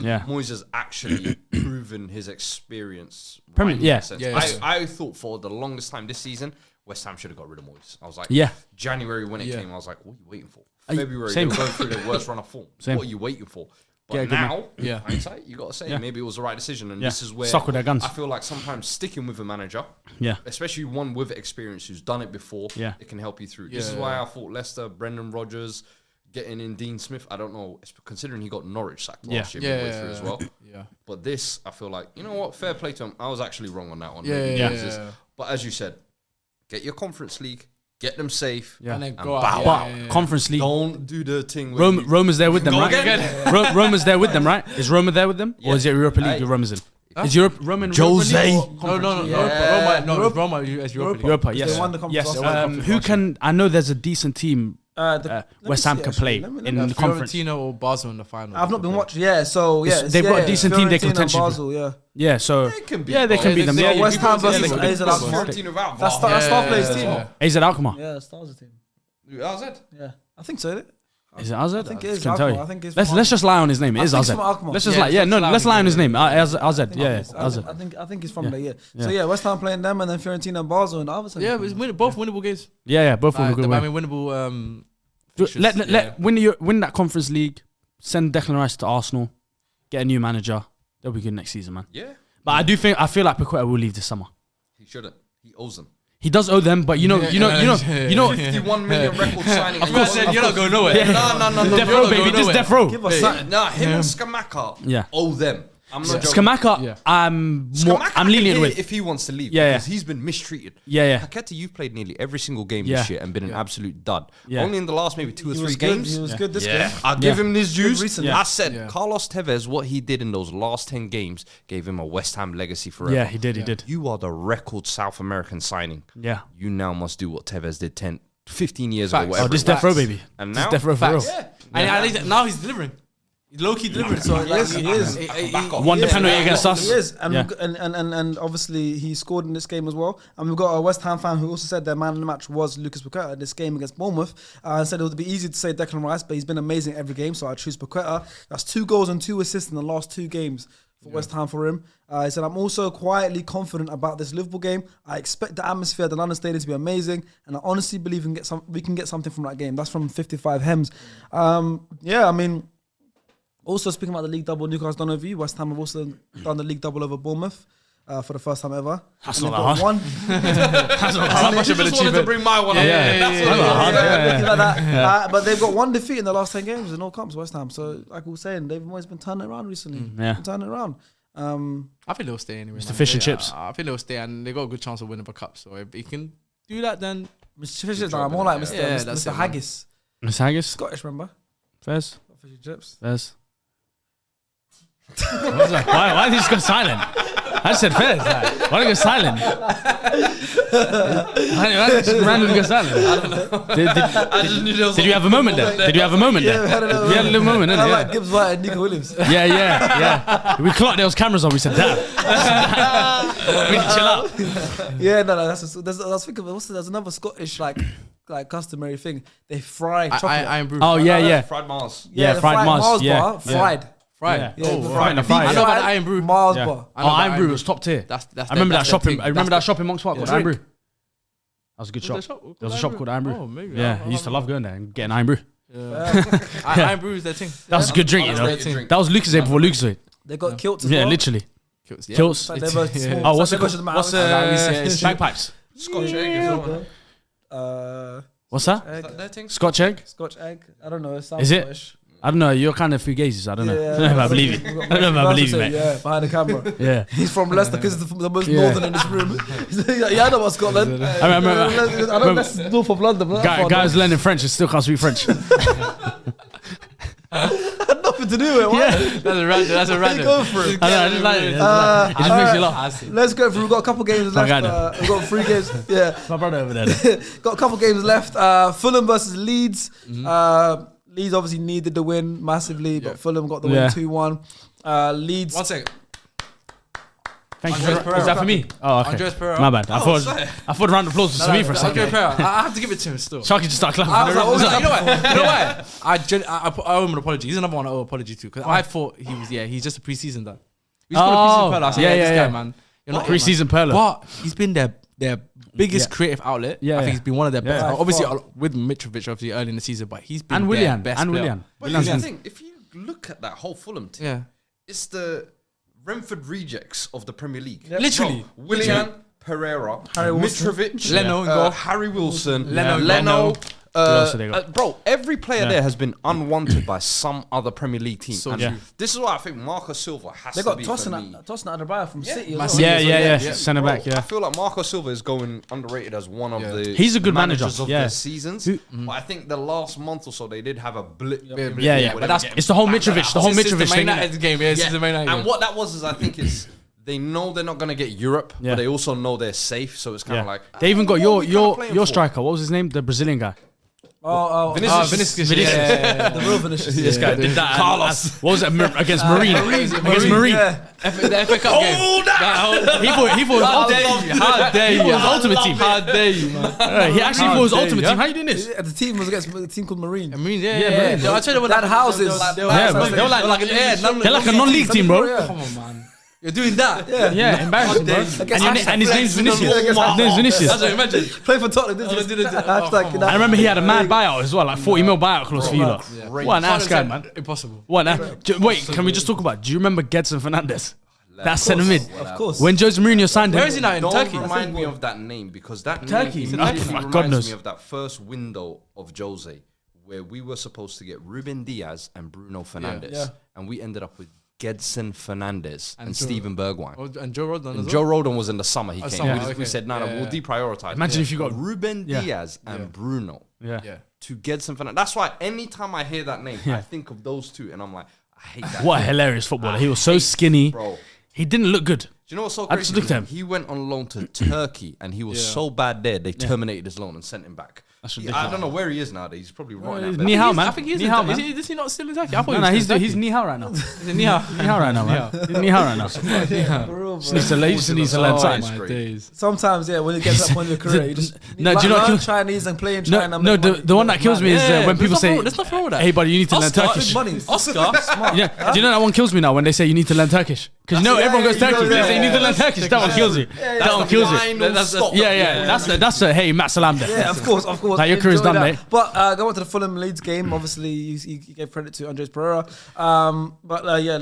Yeah. Moyes has actually proven his experience. Premier- right in yeah. that sense. Yeah, yeah. I thought for the longest time this season, West Ham should have got rid of Moyes. I was like, Yeah. January when it Yeah. came, I was like, what are you waiting for? Are you- February, same. they were going through their worst run of form. Same. What are you waiting for? But Yeah, good man. now, Yeah. hindsight, you got to say Yeah. maybe it was the right decision. And Yeah. this is where Stuck with their guns. I feel like sometimes sticking with a manager, Yeah. especially one with experience who's done it before, Yeah. it can help you through. This Yeah. is why I thought Leicester, Brendan Rodgers, getting in Dean Smith. I don't know, considering he got Norwich sacked last year midway through as well. Yeah. But this, I feel like, you know what? Fair play to him. I was actually wrong on that one. Yeah, Maybe yeah, Moyes is- yeah. But as you said, get your Conference League, get them safe, Yeah. And then and go out. bow Yeah, out. yeah, yeah. Conference League. Don't do the thing where Roma's there with them, Go right? again. Roma's there with them, right? Is Roma there with them, or is it Europa League Hey. with Roma's in? Is Roman Jose. Roma as Europa League. Europa? They Yes. won the conference Yes. last year. Who can? I know there's a decent team. Let me West see, Ham can actually. play Let me in look. the conference. Fiorentina or Basel in the final. I've not been watching. Yeah, so yeah, They've got a decent team they could Fiorentina and potentially- Basel, yeah. Yeah, so They can beat they can beat them. Basel. Yeah, Yeah, West Ham versus they AZ could Alkmaar. beat without That's VAR. Star players team. yeah. AZ Alkmaar. Yeah, Stars team. AZ? Yeah, I think so. Isn't it? Is it AZ? I think it is. Can tell Alkmaar. you. I think it's. Let's from just lie on his name. It I is think AZ. it's from Alkmaar. Let's just Yeah, lie. Yeah, no, let's lie on his name. AZ. Yeah, AZ. I think it's from there. Yeah. So yeah, West Ham playing them, and then Fiorentina and Basel and the other side. Yeah, but it's both winnable games. Yeah, both of them good. I Win. mean, winnable. Let win that Conference League. Send Declan Rice to Arsenal. Get a new manager. They'll be good next season, man. Yeah. But I feel like Paqueta will leave this summer. He shouldn't. He owes them. He does owe them, but you know. 51 million record signing. Of course, you're not going nowhere. No. Death row, baby, just death row. Give us something. Nah, him and Skamaka Yeah. owe them. I'm not joking. Skamaka, Yeah. I'm Skamaka lenient can with. hit if he wants to leave. Yeah, Because he's been mistreated. Yeah. Paqueta, you've played nearly every single game Yeah. this year and been an absolute dud. Yeah. Only in the last maybe 2 or He 3 was good. games. He was good this game. I'll give him his dues. recently. I said Yeah. Carlos Tevez, what he did in those last 10 games gave him a West Ham legacy forever. Yeah, he did. You are the record South American signing. Yeah. You now must do what Tevez did 15 years Facts. ago. Oh, Whatever this it death was. row, baby. And This now, death row for real. Facts. And at least now he's delivering. He's low-key delivering. So He is. Won the penalty against us. He is, and, Yeah. and obviously he scored in this game as well. And we've got a West Ham fan who also said their man of the match was Lucas Paqueta in this game against Bournemouth. And said it would be easy to say Declan Rice, but he's been amazing every game, so I choose Paqueta. That's 2 goals and 2 assists in the last 2 games for West Ham for him. He said, I'm also quietly confident about this Liverpool game. I expect the atmosphere at the London Stadium to be amazing, and I honestly believe we can get something from that game. That's from 55 Hems. Yeah, I mean. Also, speaking about the league double, Newcastle done over you. West Ham have also done the league double over Bournemouth for the first time ever. That's And not they've got that one. That's not much of an just wanted to bring my one up. Looking like that. But they've got 1 defeat in the last 10 games in all comps, West Ham. So, like we were saying, they've always been turning it around recently. Yeah. Been turning it around. I think they'll stay anyway. Mr. Fish and Chips. I think they'll stay, and they got a good chance of winning the cup. So if he can do that, then Mr. Fisher's more like Mr. Yeah, Mr. that's Mr. it, man. Haggis. Miss Haggis. Scottish, remember? Fez. Fish and chips. Fez. Why did he just go silent? I just said Fez. Like, why did he go silent? Why did he just randomly go silent? Did you have a moment there? Did you have a moment there? Yeah, I don't know. We had a little moment, I didn't we? like Gibbs White and Nico Williams. Yeah. We clocked there was cameras on. We said, damn. We need to chill out. Yeah, no, I was thinking, there's another Scottish like customary thing. They fry chocolate. I am brew. Oh, yeah. Fried Mars. Yeah, the fried Mars. Yeah. bar, fried. Fried. Yeah. Oh, Fried. right. Fried. I know about the Iron Brew. Mars Yeah. bar. I know about Iron Brew was top tier. That's I remember that that's shopping. their I remember that thing. shop in Monks Park called Iron Brew. That was a good shop. There There was a shop called Iron Brew. Oh, maybe. Yeah, he used to love going there and getting Iron Brew. Iron Brew is their thing. That was a good drink, you know. That was Lucas before Lucas. They got kilts as Yeah, well. literally. Yeah. Kilts. Like, they were small. Oh, what's Like, it they called? were What's just bagpipes? Scotch egg as well. What's that? egg, That thing? Scotch egg? Scotch egg. I don't know. It sounds Is it? Scottish. I don't know. You're kind of fugazi. I don't know. Yeah, I don't know if I believe you. I don't know if I believe you, mate. Yeah, behind the camera. Yeah. He's from Leicester because he's the most Yeah. northern in this room. He's like, yeah, I know about Scotland. I remember. I know that's north of London. But Guys learning French and still can't speak French. had nothing to do with it. What? That's a What are you random. going through? I know, I just like it. It just makes you laugh. Let's go through. We've got a couple games My left. guy We've got 3 games. Yeah, My brother over there. got a couple games left. Fulham versus Leeds. Leeds obviously needed the win massively, but Fulham got the win 2-1. Leeds. 1 second. Thank you. Andres Pereira. Is that for me? Oh, okay. Andres Pereira. My bad. I thought round of applause was for me for a Andre second. Pereira. I have to give it to him still. Sharky just started clapping. I was like, for oh, no reason. you know what? I owe him an apology. He's another one I owe an apology to because I thought he was he's just a preseason done. He's got a preseason pearl. I said, this guy, man. You're not Pre-season Perla. But he's been their biggest creative outlet. Yeah, I think yeah. he's been one of their best. Yeah. Obviously with Mitrovic obviously early in the season, but he's been And their Willian. best And player. Willian. But here's the thing, if you look at that whole Fulham team, Yeah. it's the Brentford rejects of the Premier League. Literally. Bro, Willian, Pereira, Mitrovic, Leno, Harry Wilson, Leno. else have they got? Bro, every player there has been unwanted by some other Premier League team. So And true. This is why I think Marco Silva has They to got be Tosin for me. Adebayo from City. Man As City. well. Yeah. Yeah. Centre back, I yeah. feel like Marco Silva is going underrated as one of the He's a good manager, managers of yeah. the seasons. But I think the last month or so they did have a blip. Yeah. But it's the whole Mitrovic. The whole Since the Mitrovic Man thing. United game, yeah, since the Man United And game. what that was is I think is they know they're not going to get Europe, Yeah. but they also know they're safe. So it's kind of like they even got what we kinda playing your for? striker. What was his name? The Brazilian guy. Vinicius. Yeah. The real Vinicius. This guy did that. Carlos. What was it against Marine? Against Marine. Yeah. The FA Cup game. He thought How dare you? He was ultimate team. How dare you, man? He actually thought it was ultimate team. How you doing this? The team was against a team called Marine. I mean, Yeah, yeah. bro. I tell you what, That houses. They were like, They're like a non-league team, bro. come on, man. You're doing that. Yeah, embarrassing, bro. And his name's Vinicius. His That's name's Vinicius. That's what I imagine. Play for Tottenham. I remember he had a mad buyout as well, like 40 mil buyout clause for you lot. What an ass guy, man. Impossible. What an Wait, can we just talk about? Do you remember Gedson Fernandes? That's centre mid. Of course. When Jose Mourinho signed him, Where is he now? In Don't Turkey? remind me of that name because that Turkey. name Oh, immediately my reminds goodness. me of that first window of Jose where we were supposed to get Ruben Diaz and Bruno Fernandes, Yeah. and we ended up with Gedson Fernandes and Joe- Steven Bergwijn. And Joe Rodon as And well? Joe Rodon was in the summer. He came. summer, We okay. said, no, Yeah, we'll yeah. deprioritize. Imagine if you got Ruben Yeah. Diaz and Bruno yeah. Yeah. to Gedson Fernandes. That's why anytime I hear that name, I think of those two, and I'm like, I hate that. What a hilarious footballer. He was so skinny. Bro. He didn't look good. Do you know what's so I crazy? just looked at him. He went on loan to Turkey, and he was so bad there, they terminated his loan and sent him back. That's I ridiculous. don't know where he is nowadays. He's probably right now. Ni hao, man. I think he's Ni in hao, Turkey. man. Is he not still in Turkey? I thought No, he no, was he's ni hao right now. Ni hao. Ni hao right now, man. He's ni hao right now. Just needs to learn Oh, something. my days. Sometimes, yeah, when you get to that point in your career, you just No, do you know what learn kills- Chinese and play in No, China. no, the one that kills me is when people say, there's nothing wrong with that. "Hey, buddy, you need to learn Oscar, Turkish." money. Oscar, Yeah, do you know that one kills me now when they say you need to learn Turkish? Because you know everyone goes yeah, Turkish. They yeah, say you need to learn Turkish. That one kills you. That one kills you. That's a hey, Matt Salam there. Yeah, of course. Like, your career's Enjoy done, that. mate. But going on to the Fulham Leeds game, obviously you gave credit to Andres Pereira.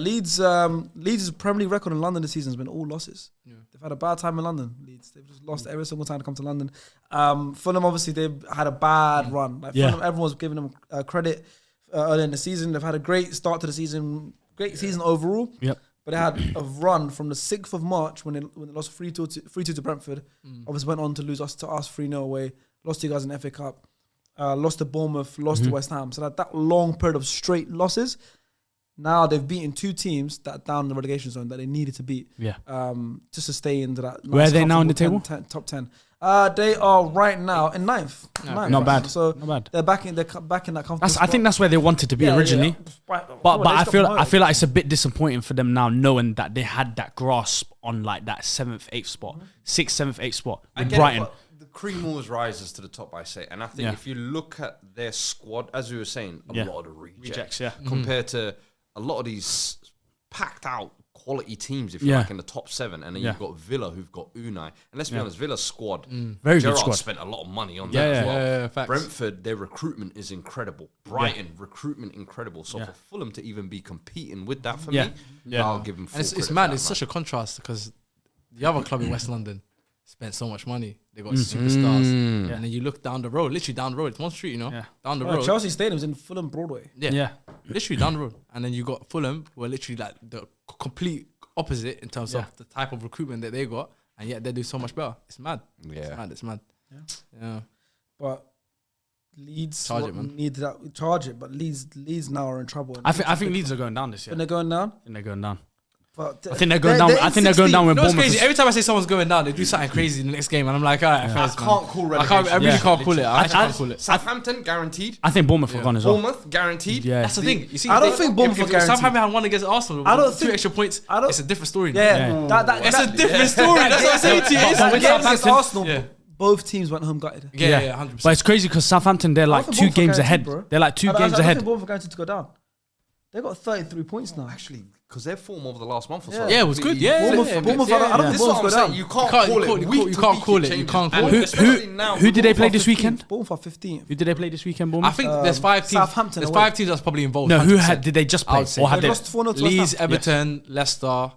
Leeds' Premier League record in London this season has been all losses. Yeah. They've had a bad time in London. Leeds, they've just lost every single time they come to London. Fulham, obviously, they've had a bad run. Like Fulham, everyone was giving them credit early in the season. They've had a great start to the season, great season overall. Yep. But they had a run from the 6th of March when they lost 3-2 to Brentford. Obviously went on to lose us 3-0 away. Lost to you guys in the FA Cup. Lost to Bournemouth. Lost to West Ham. So that long period of straight losses. Now they've beaten two teams that are down in the relegation zone that they needed to beat. Yeah. Just to stay into that. Where are they now in the table? Top 10. They are right now in ninth. Not bad. So Not bad. they're back in that comfortable I think that's where they wanted to be originally. But I feel like it's a bit disappointing for them now, knowing that they had that grasp on like that 7th, 8th spot, 6th, 7th, 8th spot with Brighton. The cream always rises to the top, I say. And I think if you look at their squad, as we were saying, a lot of rejects. Compared to a lot of these packed out quality teams, if you like, in the top 7. And then you've got Villa, who've got Unai. And let's be honest, Villa's squad, Very good Gerrard squad. spent a lot of money on that as well. Yeah, facts. Brentford, their recruitment is incredible. Brighton, recruitment incredible. So for Fulham to even be competing with that for me, I'll give them full And it's credit mad. for It's that, such a contrast because the other club in West London spent so much money. They got superstars, and then you look down the road, literally down the road. It's one street, down the road. Chelsea Stadium's in Fulham Broadway. Yeah. Literally down the road. And then you got Fulham, who are literally like the complete opposite in terms of the type of recruitment that they got, and yet they do so much better. It's mad. It's mad. Yeah. But Leeds Charge it, man. need that charge it, but Leeds now are in trouble. I think Leeds are going down this year. When they're going down. I think they're going down. But I think they're going down. I think they're going down with You know what's Bournemouth. crazy? Every time I say someone's going down, they do something crazy in the next game, and I'm like, all right, I can't call relegation. I really can't call it. I can't call it. Southampton, guaranteed. I think Bournemouth are gone as well. Bournemouth, guaranteed. Yeah. That's the thing. You see, I don't think Bournemouth are if guaranteed. Southampton had won against Arsenal, I don't with 2 think- extra points. I don't- It's a different story. now. Yeah, It's a different story. That's what I'm saying to you. It's But with Against Southampton- Arsenal, Yeah. both teams went home gutted. Yeah, 100%. But it's crazy because Southampton, they're like think 2 Bournemouth are games guaranteed, ahead. bro. They're like 2 I games don't ahead. think Bournemouth are going to go down. They got 33 points now. Actually, because their form over the last month or so. Yeah, it was good. Yeah, Bournemouth, I don't This think is what I'm Bournemouth go saying. down. You can't can't- call you it. can't- Week you to can't week call it it. You changes. can't And call it. especially now, Who did they play Bournemouth this 15th. weekend? Bournemouth are 15th. Who did they play this weekend, I Bournemouth? think there's 5 teams. Southampton There's away. 5 teams that's probably involved. No, who 100%. did they just I play? would say. Or had They they? lost 4-0 to Leeds, West Ham. Everton, Leicester,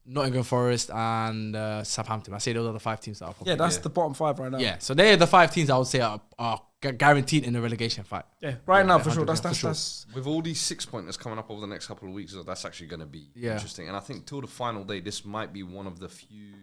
Nottingham Forest, and Southampton. I say those are the 5 teams that are probably. Yeah, that's the bottom 5 right now. Yeah, so they're the 5 teams I would say are guaranteed in the relegation fight. Yeah, right now for 100%, sure. That's for sure. that's With all these 6-pointers coming up over the next couple of weeks, so that's actually going to be interesting. And I think till the final day, this might be one of the few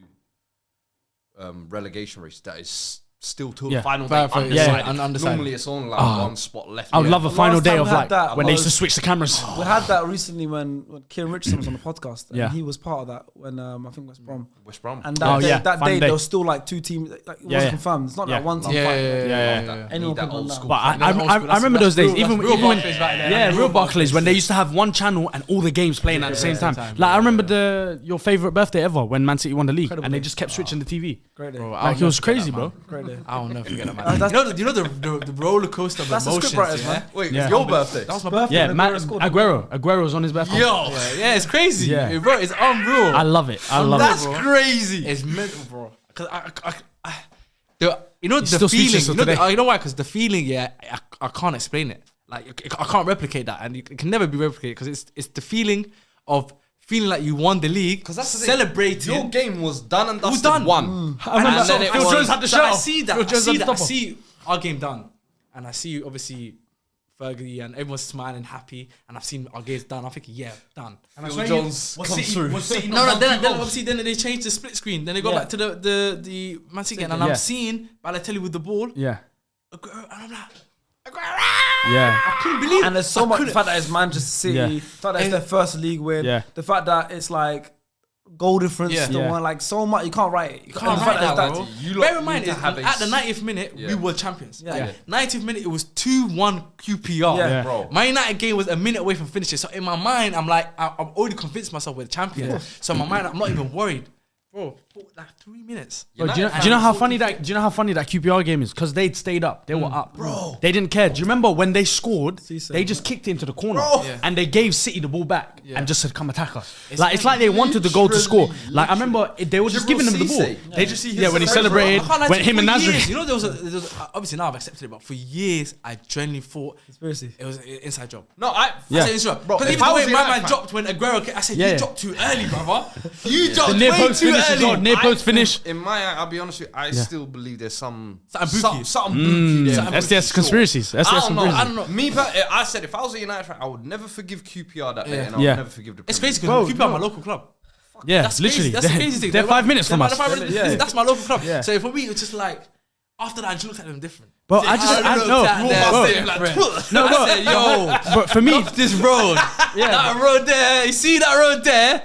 relegation races that is still till Yeah. the final Fair, day. fair, Undecided. yeah, undecided. Normally it's on like one spot left. I would love a The final last day time of we had like that when they used to was- switch the cameras. We had that recently when Kieran Richardson was on the podcast, and Yeah. he was part of that when I think West Brom. West Brom. And Oh, that day, yeah. that Fun day day. there was still like 2 teams. Like, it Yeah, wasn't yeah. confirmed. It's not Yeah. like one team Yeah, fight. Yeah. Anyone Need can that go old now. school. But I remember those days, even when yeah, real Barclays when they used to have one channel and all the games playing at the same time. Like I remember your favorite birthday ever when Man City won the league, and they just kept switching the TV. Great day. Like it was crazy, bro. Great day. I'll never forget that, man. You know the roller coaster of That's the emotions, scriptwriters, yeah? man. Wait, Yeah. it's your birthday. That was my Birthday. birthday. Yeah, Aguero man, scored. Aguero was on his birthday. Yo, yeah, it's crazy. Yeah. Bro, it's unreal. I love it. I love That's it. bro. crazy. It's mental, bro. Cause you know He's the still feeling. speechless You know, today. you know why? Because the feeling, yeah, I can't explain it. Like I can't replicate that, and it can never be replicated because it's the feeling of feeling like you won the league. Because that's the thing. celebrating. Your game was done and It was dusted. done. One. I remember And then it Phil was- Jones had the So show. I see that. Phil I Jones see had the that. I stopper. see our game done, and I see obviously Fergie and everyone's smiling, happy, and I've seen our games done. I'm thinking, yeah, done. And Phil Jones comes through. No, then obviously then they changed the split screen. Then they go Yeah. back to the Man City game, and Yeah. I'm seeing Balotelli with the ball. Yeah, Aguero, and I'm like, yeah. I couldn't believe it. And there's so I much the couldn't- fact that it's Manchester City, Yeah. the fact that it's their first league win, Yeah. the fact that it's like goal difference, Yeah. the Yeah. one like so much you can't write it. You Can't the write fact that that, it's bro. You lot Bear in mind, need to have at the a 90th minute, Yeah. we were champions. Yeah. Yeah. 90th minute, it was 2-1 QPR. Yeah. Yeah. Bro. My United game was a minute away from finishing. So in my mind, I'm like, I'm already convinced myself we're the champions. So in my mind, I'm not even worried. Bro, like 3 minutes. Bro, do you know how funny that QPR game is? Because they'd stayed up, they were up, bro. They didn't care. Do you remember when they scored? They just kicked it into the corner, Yeah. and they gave City the ball back and just said, "Come attack us." It's It's like they wanted the goal to score. Like I remember they were just giving them the ball. Cisse. They just Yeah, when he his celebrated, I can't lie to when you, him and for years, Nazareth. you know, there was obviously now I've accepted it, but for years I genuinely thought Conspiracy. it was an inside job. No, Yeah. I said, Bro, because if even I the was way a my United man fan- dropped when Aguero, I said, Yeah. you dropped too early, brother. You dropped The near way post too finish as early. well. Near post finish. In my eye, I'll be honest with you, I still believe there's some Something bookie. something bookie there. SDS conspiracies. SDS I don't know. conspiracies. I don't know. Me, I said if I was a United fan, I would never forgive QPR that day, Yeah. and I would Yeah. never forgive the. It's Premier crazy Bro, because QPR my local club. Yeah, That's literally. crazy. That's the crazy thing. They're 5 minutes from us. That's my local club. Yeah. So for me, it was just like, after that, I just looked at them different. Bro, I looked know. at them Bro, different. no, I said, yo, but for me, this road. yeah, That road there. You see that road there?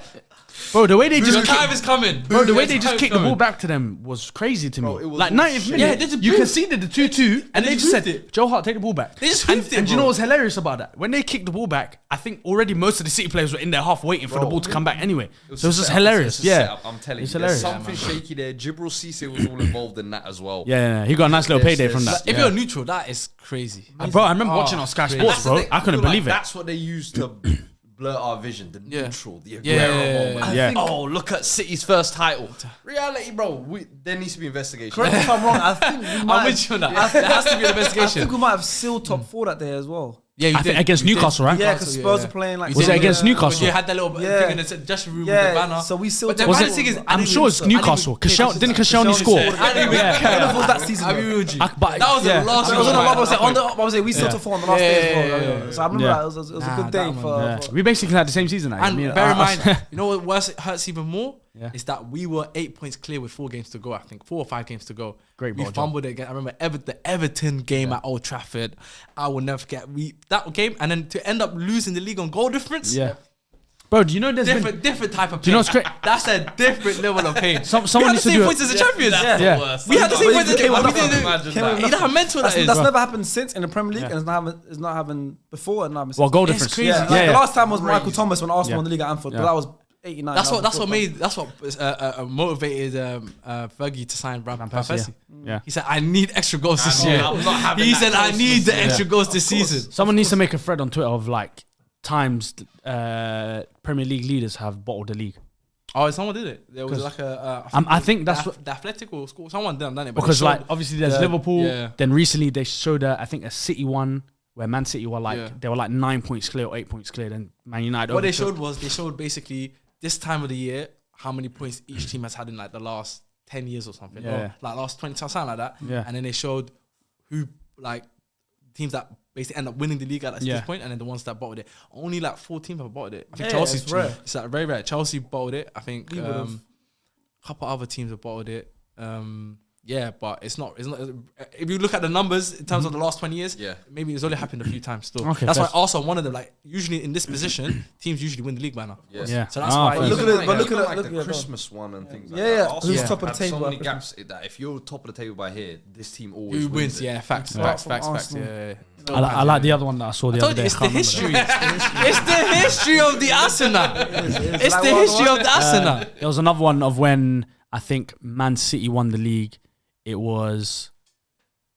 bro, the way they Your just time is coming. Bro, the way Your they just time is kicked the ball coming. back to them was crazy to me. it was Like 90th Yeah, minute, they just you hoofed. conceded the 2-2, and they just said, hoofed it. Joe Hart, take the ball back. They just and, hoofed it, and do you know bro. what's hilarious about that? When they kicked the ball back, I think already most of the City players were in there half waiting for the ball to come back anyway. So it was just hilarious. It's a Yeah. setup, I'm telling It's you, there's hilarious. something shaky there. Jibril Cisse was all involved in that as well. Yeah, he got a nice little Yes, payday yes. from that. If Yeah. you're neutral, that is crazy. Bro, I remember watching on Sky Sports, That's the bro. thing, I couldn't feel like believe it. That's what they used to blur our vision. The Yeah. neutral, the Aguero Yeah. moment. Yeah. Oh, look at City's first title. Reality, bro. There needs to be investigation. Correct me if I'm wrong. I think we I'm might. with you on that. There has to be an I investigation. think we might have sealed top 4 that day as well. Yeah, you I think against You Newcastle, right? Yeah, because yeah, Spurs yeah. are playing like. Was it against Newcastle? You had that little Yeah. thing in the dressing room with the Yeah, banner. so we sealed But the top funny four. thing is, I I'm didn't sure even- it's I didn't Newcastle. even- Didn't Koscielny score? I didn't even Yeah. care. When was that season? I'll be real with you. But- That was yeah. the last I was on the one. I was saying, I was saying we sealed top 4 on the last day as well. Yeah. So I remember Yeah. that. It was a Nah, good day that one, for. Yeah. We basically had the same season. And me bear in us. mind, you know what worse hurts even more? Yeah. Is that we were 8 points clear with 4 games to go, I think. 4 or 5 games to go. Great We ball job. fumbled it again. I remember the Everton game at Old Trafford. I will never forget. That game, and then to end up losing the league on goal difference. Yeah. Bro, do you know there's been... Different type of pain. Do you know what's great? That's a different level of pain. Someone we had needs the to same do points it. as the champions. Yeah. We had the same points as the Came with champions. nothing. Came with You know how mental that is. That's never happened since in the Premier League, and it's not happened before. And now Well, goal It's difference. crazy. yeah, Yeah, like yeah. the last time was Michael Thomas when Arsenal Yeah. won the league at Anfield, Yeah. but that was 89. That's That what was motivated Fergie to sign Van Persie. Yeah. He said, "I need extra goals this I know, year." I'm not having He that said, "I close need the to- extra goals this season." Someone needs to make a thread on Twitter of like times Premier League leaders have bottled the league. Oh, someone did it. There was 'Cause like a. I think that's what, the Athletic or school. Someone done it. But because they like showed- obviously there's the- Liverpool. yeah. Then recently they showed I think a City one where Man City were like Yeah. they were like 9 points clear or 8 points clear. Then Man United. what they overtook. showed was they showed basically this time of the year how many points each team has had in like the last 10 years or something. Yeah. Or like last 20, something like that. Yeah. And then they showed who like teams that basically end up winning the league at like Yeah. this point, and then the ones that bottled it. Only like 4 teams have bottled it. I think Yeah, Chelsea's it's rare. It's like very rare. Chelsea bottled it. I think We would've. a couple other teams have bottled it. Yeah, but it's not. If you look at the numbers in terms of the last 20 years, Yeah. maybe it's only happened a few times still. Okay, that's why fair. also one of them, like, usually in this position, teams usually win the league by now. Yes. Yeah. So that's Ah, why. fair. Look at Even it, but look at it, like look the at it. Christmas one and things like Yeah, that. yeah. Arsenal Who's top of had the table so many by gaps that if you're top of the table by here, this team always Who wins? it. Yeah, facts. Apart Facts. from Facts. Arsenal. Yeah. I like the other one that I saw the other day. It's I the can't remember history. It's the history of the Arsenal. It's Like the what- history of the Arsenal. There was another one of when I think Man City won the league. It was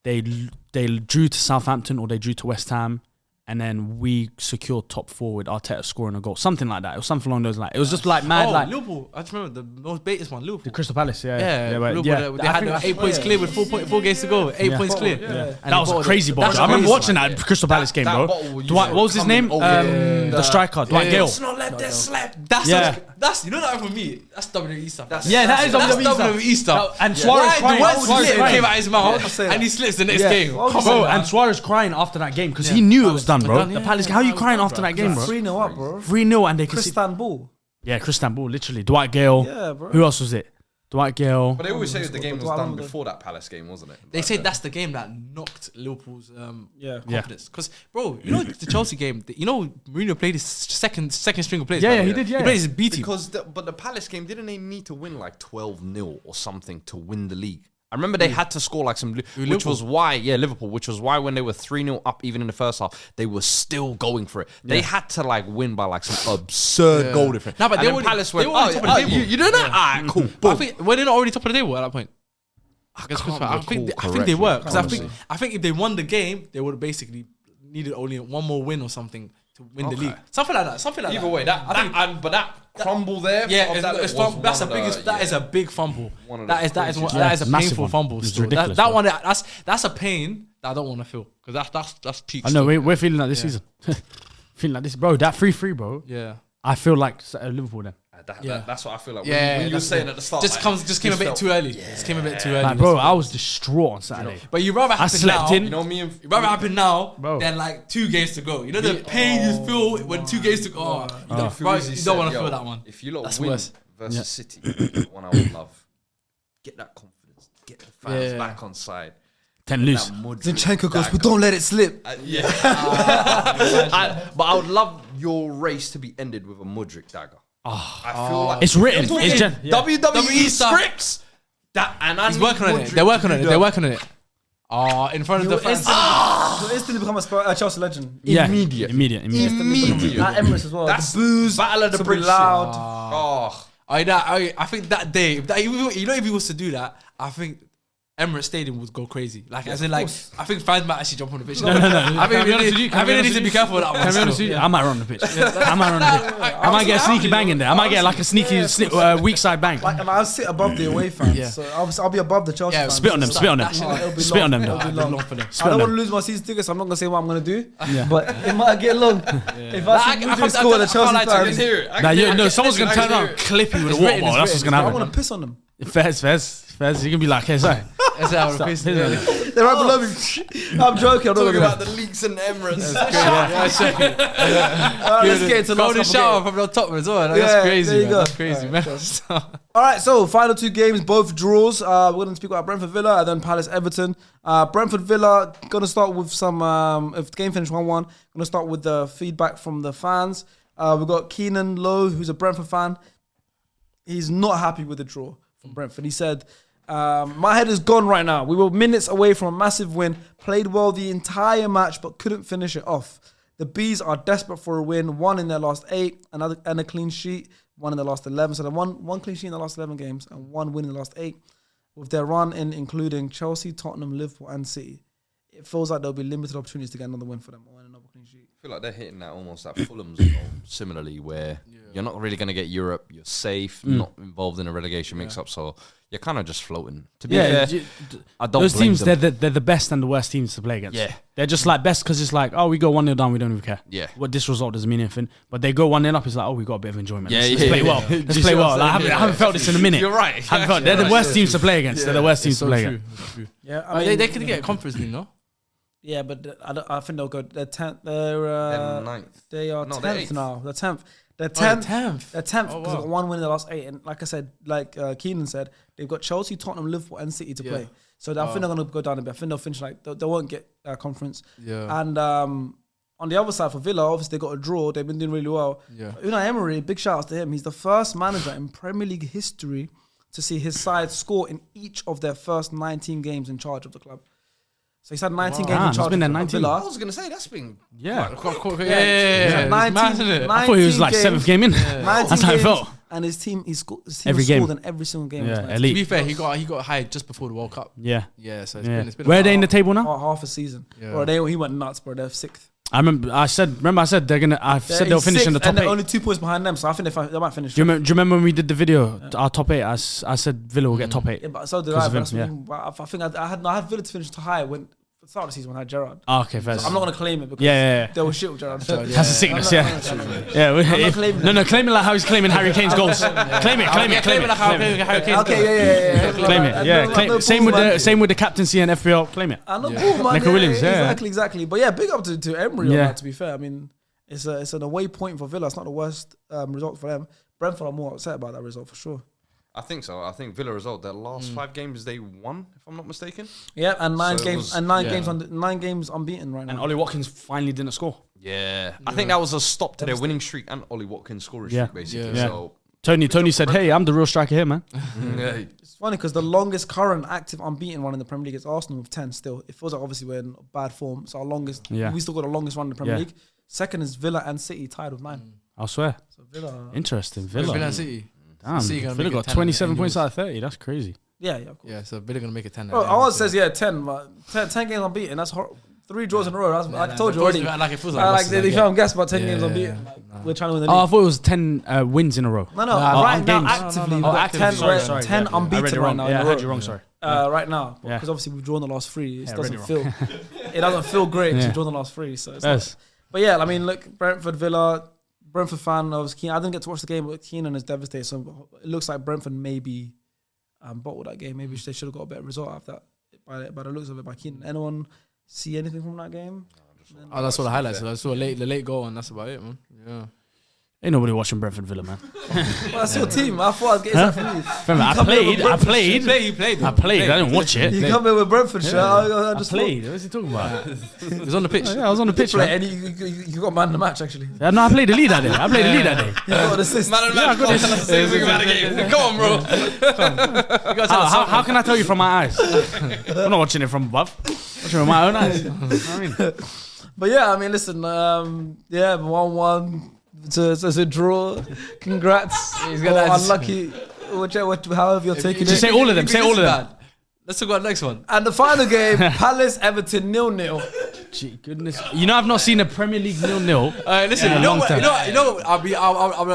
they drew to Southampton or they drew to West Ham, and then we secured top four with Arteta scoring a goal, something like that. It was something along those lines. It was just like mad, like Liverpool. I just remember the most baitest one, Liverpool. the Crystal Palace. Yeah, but Liverpool, they I had think 8 points clear with 4 games to go. 8 points clear. that was a crazy ball. I remember watching that Crystal Palace game, bro. Dwight, what was his name? The striker, Dwight Gale. Let's not let that slap. That's you know that for me. That's WWE stuff. That's WWE stuff. And Suarez Why the one Suarez slip crying. came out his mouth say that. and he slips the next Yeah. game? Why would you Come say on, Bro, that? and Suarez crying after that game because he knew it was done, bro. done, The yeah. Palace, how you crying after that game, bro? 3-0 up, bro. 3-0 and they could see. Christian Ball. Yeah, Christian Ball, literally. Dwight Gale. Yeah, bro. Who else was it? Dwight Gale. But they always say the game was Dwight done Gale. before that Palace game, wasn't it? They Like say that. that's the game that knocked Liverpool's Yeah. confidence. Because, bro, you know the Chelsea game, you know Mourinho played his second string of players. Yeah, by yeah, the he way. did, yeah. He played his B team. Because but the Palace game, didn't they need to win like 12-0 or something to win the league? I remember they had to score like some, which was why, Liverpool, which was why when they were 3-0 up, even in the first half, they were still going for it. They had to like win by like some absurd goal difference. No, but And they then were- Palace they went, were on top of the table. you doing that? Alright, cool. I Boom. think were they not already top of the table at that point? I can't think recall they were correctly, because I think if they won the game, they would have basically needed only one more win or something to win the league. Something like that. Something like Either that. way, but that crumble there, Yeah, of that it's was that's one the of biggest. the- That is a big fumble. One of That the is that is craziest. that is a Massive painful one. fumble. It's Still. ridiculous, That bro. one that's a pain that I don't want to feel because that's peak. I know, still. we're feeling like this season. Feeling like this. Bro, that 3-3, bro. Yeah. I feel like Liverpool then. That's what I feel like. Yeah, when you were that's saying it. at the start, Just came a bit too early. Just came a bit too early. Like, bro, I was distraught on Saturday. But you rather happen slept now. in. You know me and You'd rather happen now Bro. than like 2 games to go. You know the pain you feel when 2 games to go. Oh, you don't, Fuzi you said, don't want to yo, feel that one. If you lot That's win worse. versus City, one I would love. Get that confidence. Get the fans Yeah. back on side. 10 loose. That Modric Zinchenko goes, dagger. but don't let it slip. Yeah. But I would love your race to be ended with a Modric dagger. I feel like It's written. We're It's talking WWE stuff. scripts. That and I He's need working on it. Modric They're working to on it. do They're that. working on it. In front of the fans. He'll instantly become a Chelsea legend. Yeah. Immediate. Immediate. Immediate. At Emirates as well. That's the booze, Battle of the to be British. loud. Oh, I think that day, you know, if he was to do that, I think Emirates Stadium would go crazy. Like, as in, like, I think fans might actually jump on the pitch. No. I think Can I be honest with you? Can I be they honest need to with be you? careful with that Can I be honest with you? I might run the pitch. I might run the pitch. I might get a sneaky bang in there. I might get like a sneaky weak side bang. Like, and I'll sit above the away fans. Yeah. So I'll be above the Chelsea fans. Spit on them. Spit on them. It'll be Spit on long. them. It'll be though. long. for them. I don't want to lose my season tickets. So I'm not gonna say what I'm gonna do. Yeah. But it might get long. If I see Mudryk score the Chelsea fans, Nah, no, someone's gonna turn around, and clip you with a water bottle. That's what's gonna I happen. want to piss on them. Fairs. You can be like, hey, sorry. That's how I would They're right below me. I'm joking. I'm not talking gonna. about the leaks and Emirates. Let's get into the last Golden couple shower games. from the top as well. Yeah, That's crazy. there you Man. go. That's crazy, man. All right, so final 2 games, both draws. We're going to speak about Brentford Villa and then Palace Everton. Brentford Villa, going to start with some, if the game finished 1-1, going to start with the feedback from the fans. We've got Keenan Lowe, who's a Brentford fan. He's not happy with the draw from Brentford. He said, my head is gone right now. We were minutes away from a massive win, played well the entire match, but couldn't finish it off. The Bees are desperate for a win, 1 in their last 8, and a clean sheet, 1 in the last 11. So they won 1 clean sheet in the last 11 games and 1 win in the last 8. With their run in including Chelsea, Tottenham, Liverpool and City, it feels like there'll be limited opportunities to get another win for them or another clean sheet. I feel like they're hitting that almost like Fulham's goal, similarly, where you're not really going to get Europe, you're safe, not involved in a relegation mix-up, so you're kind of just floating. To be fair, I don't Those blame teams, them. they're the best and the worst teams to play against. Yeah. They're just like best because it's like, oh, we go 1-0 down, we don't even care. Yeah. What this result doesn't mean anything. But they go 1-0 up, it's like, oh, we got a bit of enjoyment. Yeah, Let's yeah, play yeah. well. Do Let's you play see what well. I'm Like, saying? I haven't felt this in a minute. You're right. Haven't felt, they're the worst teams to play against. They're the worst teams to play against. Yeah, They could get a conference league, no? Yeah, but I think they'll go. They're 10th. They're ninth. They are No, they're 10th eighth. now. They're 10th. They're 10th. 10th. They're 10th Oh, because they've wow. got one win in the last 8. And like I said, Keenan said, they've got Chelsea, Tottenham, Liverpool, and City to play. So I think they're going to go down a bit. I think they'll finish they won't get conference. Yeah. And on the other side for Villa, obviously they got a draw. They've been doing really well. Yeah. Unai Emery, big shout out to him. He's the first manager in Premier League history to see his side score in each of their first 19 games in charge of the club. So he's had 19 games in he's charge been there of 19. Villa. I was gonna say that's been Yeah. Yeah. 19 I thought he was like games. 7th game in. 19 That's how it games, felt. and his team scored Every game. in every single game. Yeah, It was nice. elite. To be fair, he got hired just before the World Cup. Yeah. Yeah, so Yeah. it's been Where a are they in the while. table now? Half a season. Yeah. Or he went nuts, bro. They're 6th. I said they're gonna. I said they'll finish in the top and they're 8. only 2 points behind them, so I think they might finish. Do you remember when we did the video, our top 8? I said Villa will get top 8. Yeah, but so did 'Cause I. of But him, that's what I think I had Villa to finish to high when at the start of the season when I had Gerrard. Oh, okay, fair. I'm not gonna claim it because Yeah. they were shit with Gerrard. That's a sickness, I'm yeah. not Yeah, claiming no, claim it like how he's claiming Harry Kane's goals. Claim it. Claim it like how Harry Kane's Okay, yeah. Claim it, yeah. Same with the captaincy and FPL. Claim it. I know, cool, man. Nico Williams, yeah. Exactly. But yeah, big up to Emery on Yeah. that, to be fair. I mean, it's an away point for Villa. It's not the worst result for them. Brentford are more upset about that result for sure. I think so. I think Villa result. Their last 5 games they won, if I'm not mistaken. Yeah, and 9 So it games was- and 9 games unbeaten right And now. Ollie Watkins finally didn't score. Yeah, I think that was a stop to their winning streak and Ollie Watkins scoring Yeah. streak, basically. Yeah. So Tony said, "Hey, I'm the real striker here, man." yeah, It's funny because the longest current active unbeaten one in the Premier League is Arsenal with 10 still. It feels like obviously we're in bad form. So our longest, Yeah. we still got the longest run in the Premier Yeah. League. Second is Villa and City tied with 9. I swear. So Villa, Interesting. Villa Villa. City. Damn. City gonna Villa make it got 10 27 points anyways. out of 30. That's crazy. yeah, of course. Yeah, so Villa gonna make it 10. Bro, ours says 10, but 10 games unbeaten. That's 3 draws in a row. That's, like I told you already. Like it feels Like losses, they yeah. found guess about 10 Yeah, games yeah, unbeaten. yeah. Like, we're trying to win the Oh, I league. thought it was 10 wins in a row. No, Nah, right now games. actively. No, we've got actively. 10, Sorry, 10 yeah. I read unbeaten it right wrong. now. Yeah, I in a heard row. you wrong. Sorry. Right now, Yeah. because obviously we've drawn the last 3. It Yeah, doesn't read feel. It doesn't feel great because Yeah. we've drawn the last 3. So it's Yes. but yeah, I mean, look, Brentford, Villa, Brentford fan. I was keen. I didn't get to watch the game, but Keenan is devastated. So it looks like Brentford maybe bottled that game. Maybe they should have got a better result out of that by the looks of it by Keenan. Anyone see anything from that game? Oh, that's all the highlights. I saw the late goal, and that's about it, man. Yeah. Ain't nobody watching Brentford Villa, man. Well, that's your team. I thought I'd get that from you. Fam, I played. He played. I didn't watch it. You come in with Brentford shirt. I I just played. What's he talking about? He was on the pitch. Yeah, I was on the pitch, play, man. and you got man in the match actually. Yeah, no, I played the lead that day. You got an assist. Man of the match, tell us the same thing about the game. Come on, bro. How can I tell you from my eyes? I'm not watching it from above. I'm watching it with my own eyes. You know what I mean? But yeah, I mean, listen, 1-1. It's a draw. Congrats. He's Or gonna unlucky. However you're taking Just it. say all of them. Say all of them. Let's talk about the next one. And the final game, Palace Everton 0-0. Gee, goodness. You know, I've not seen a Premier League 0-0. Listen, Yeah, you know long what? time. You know what?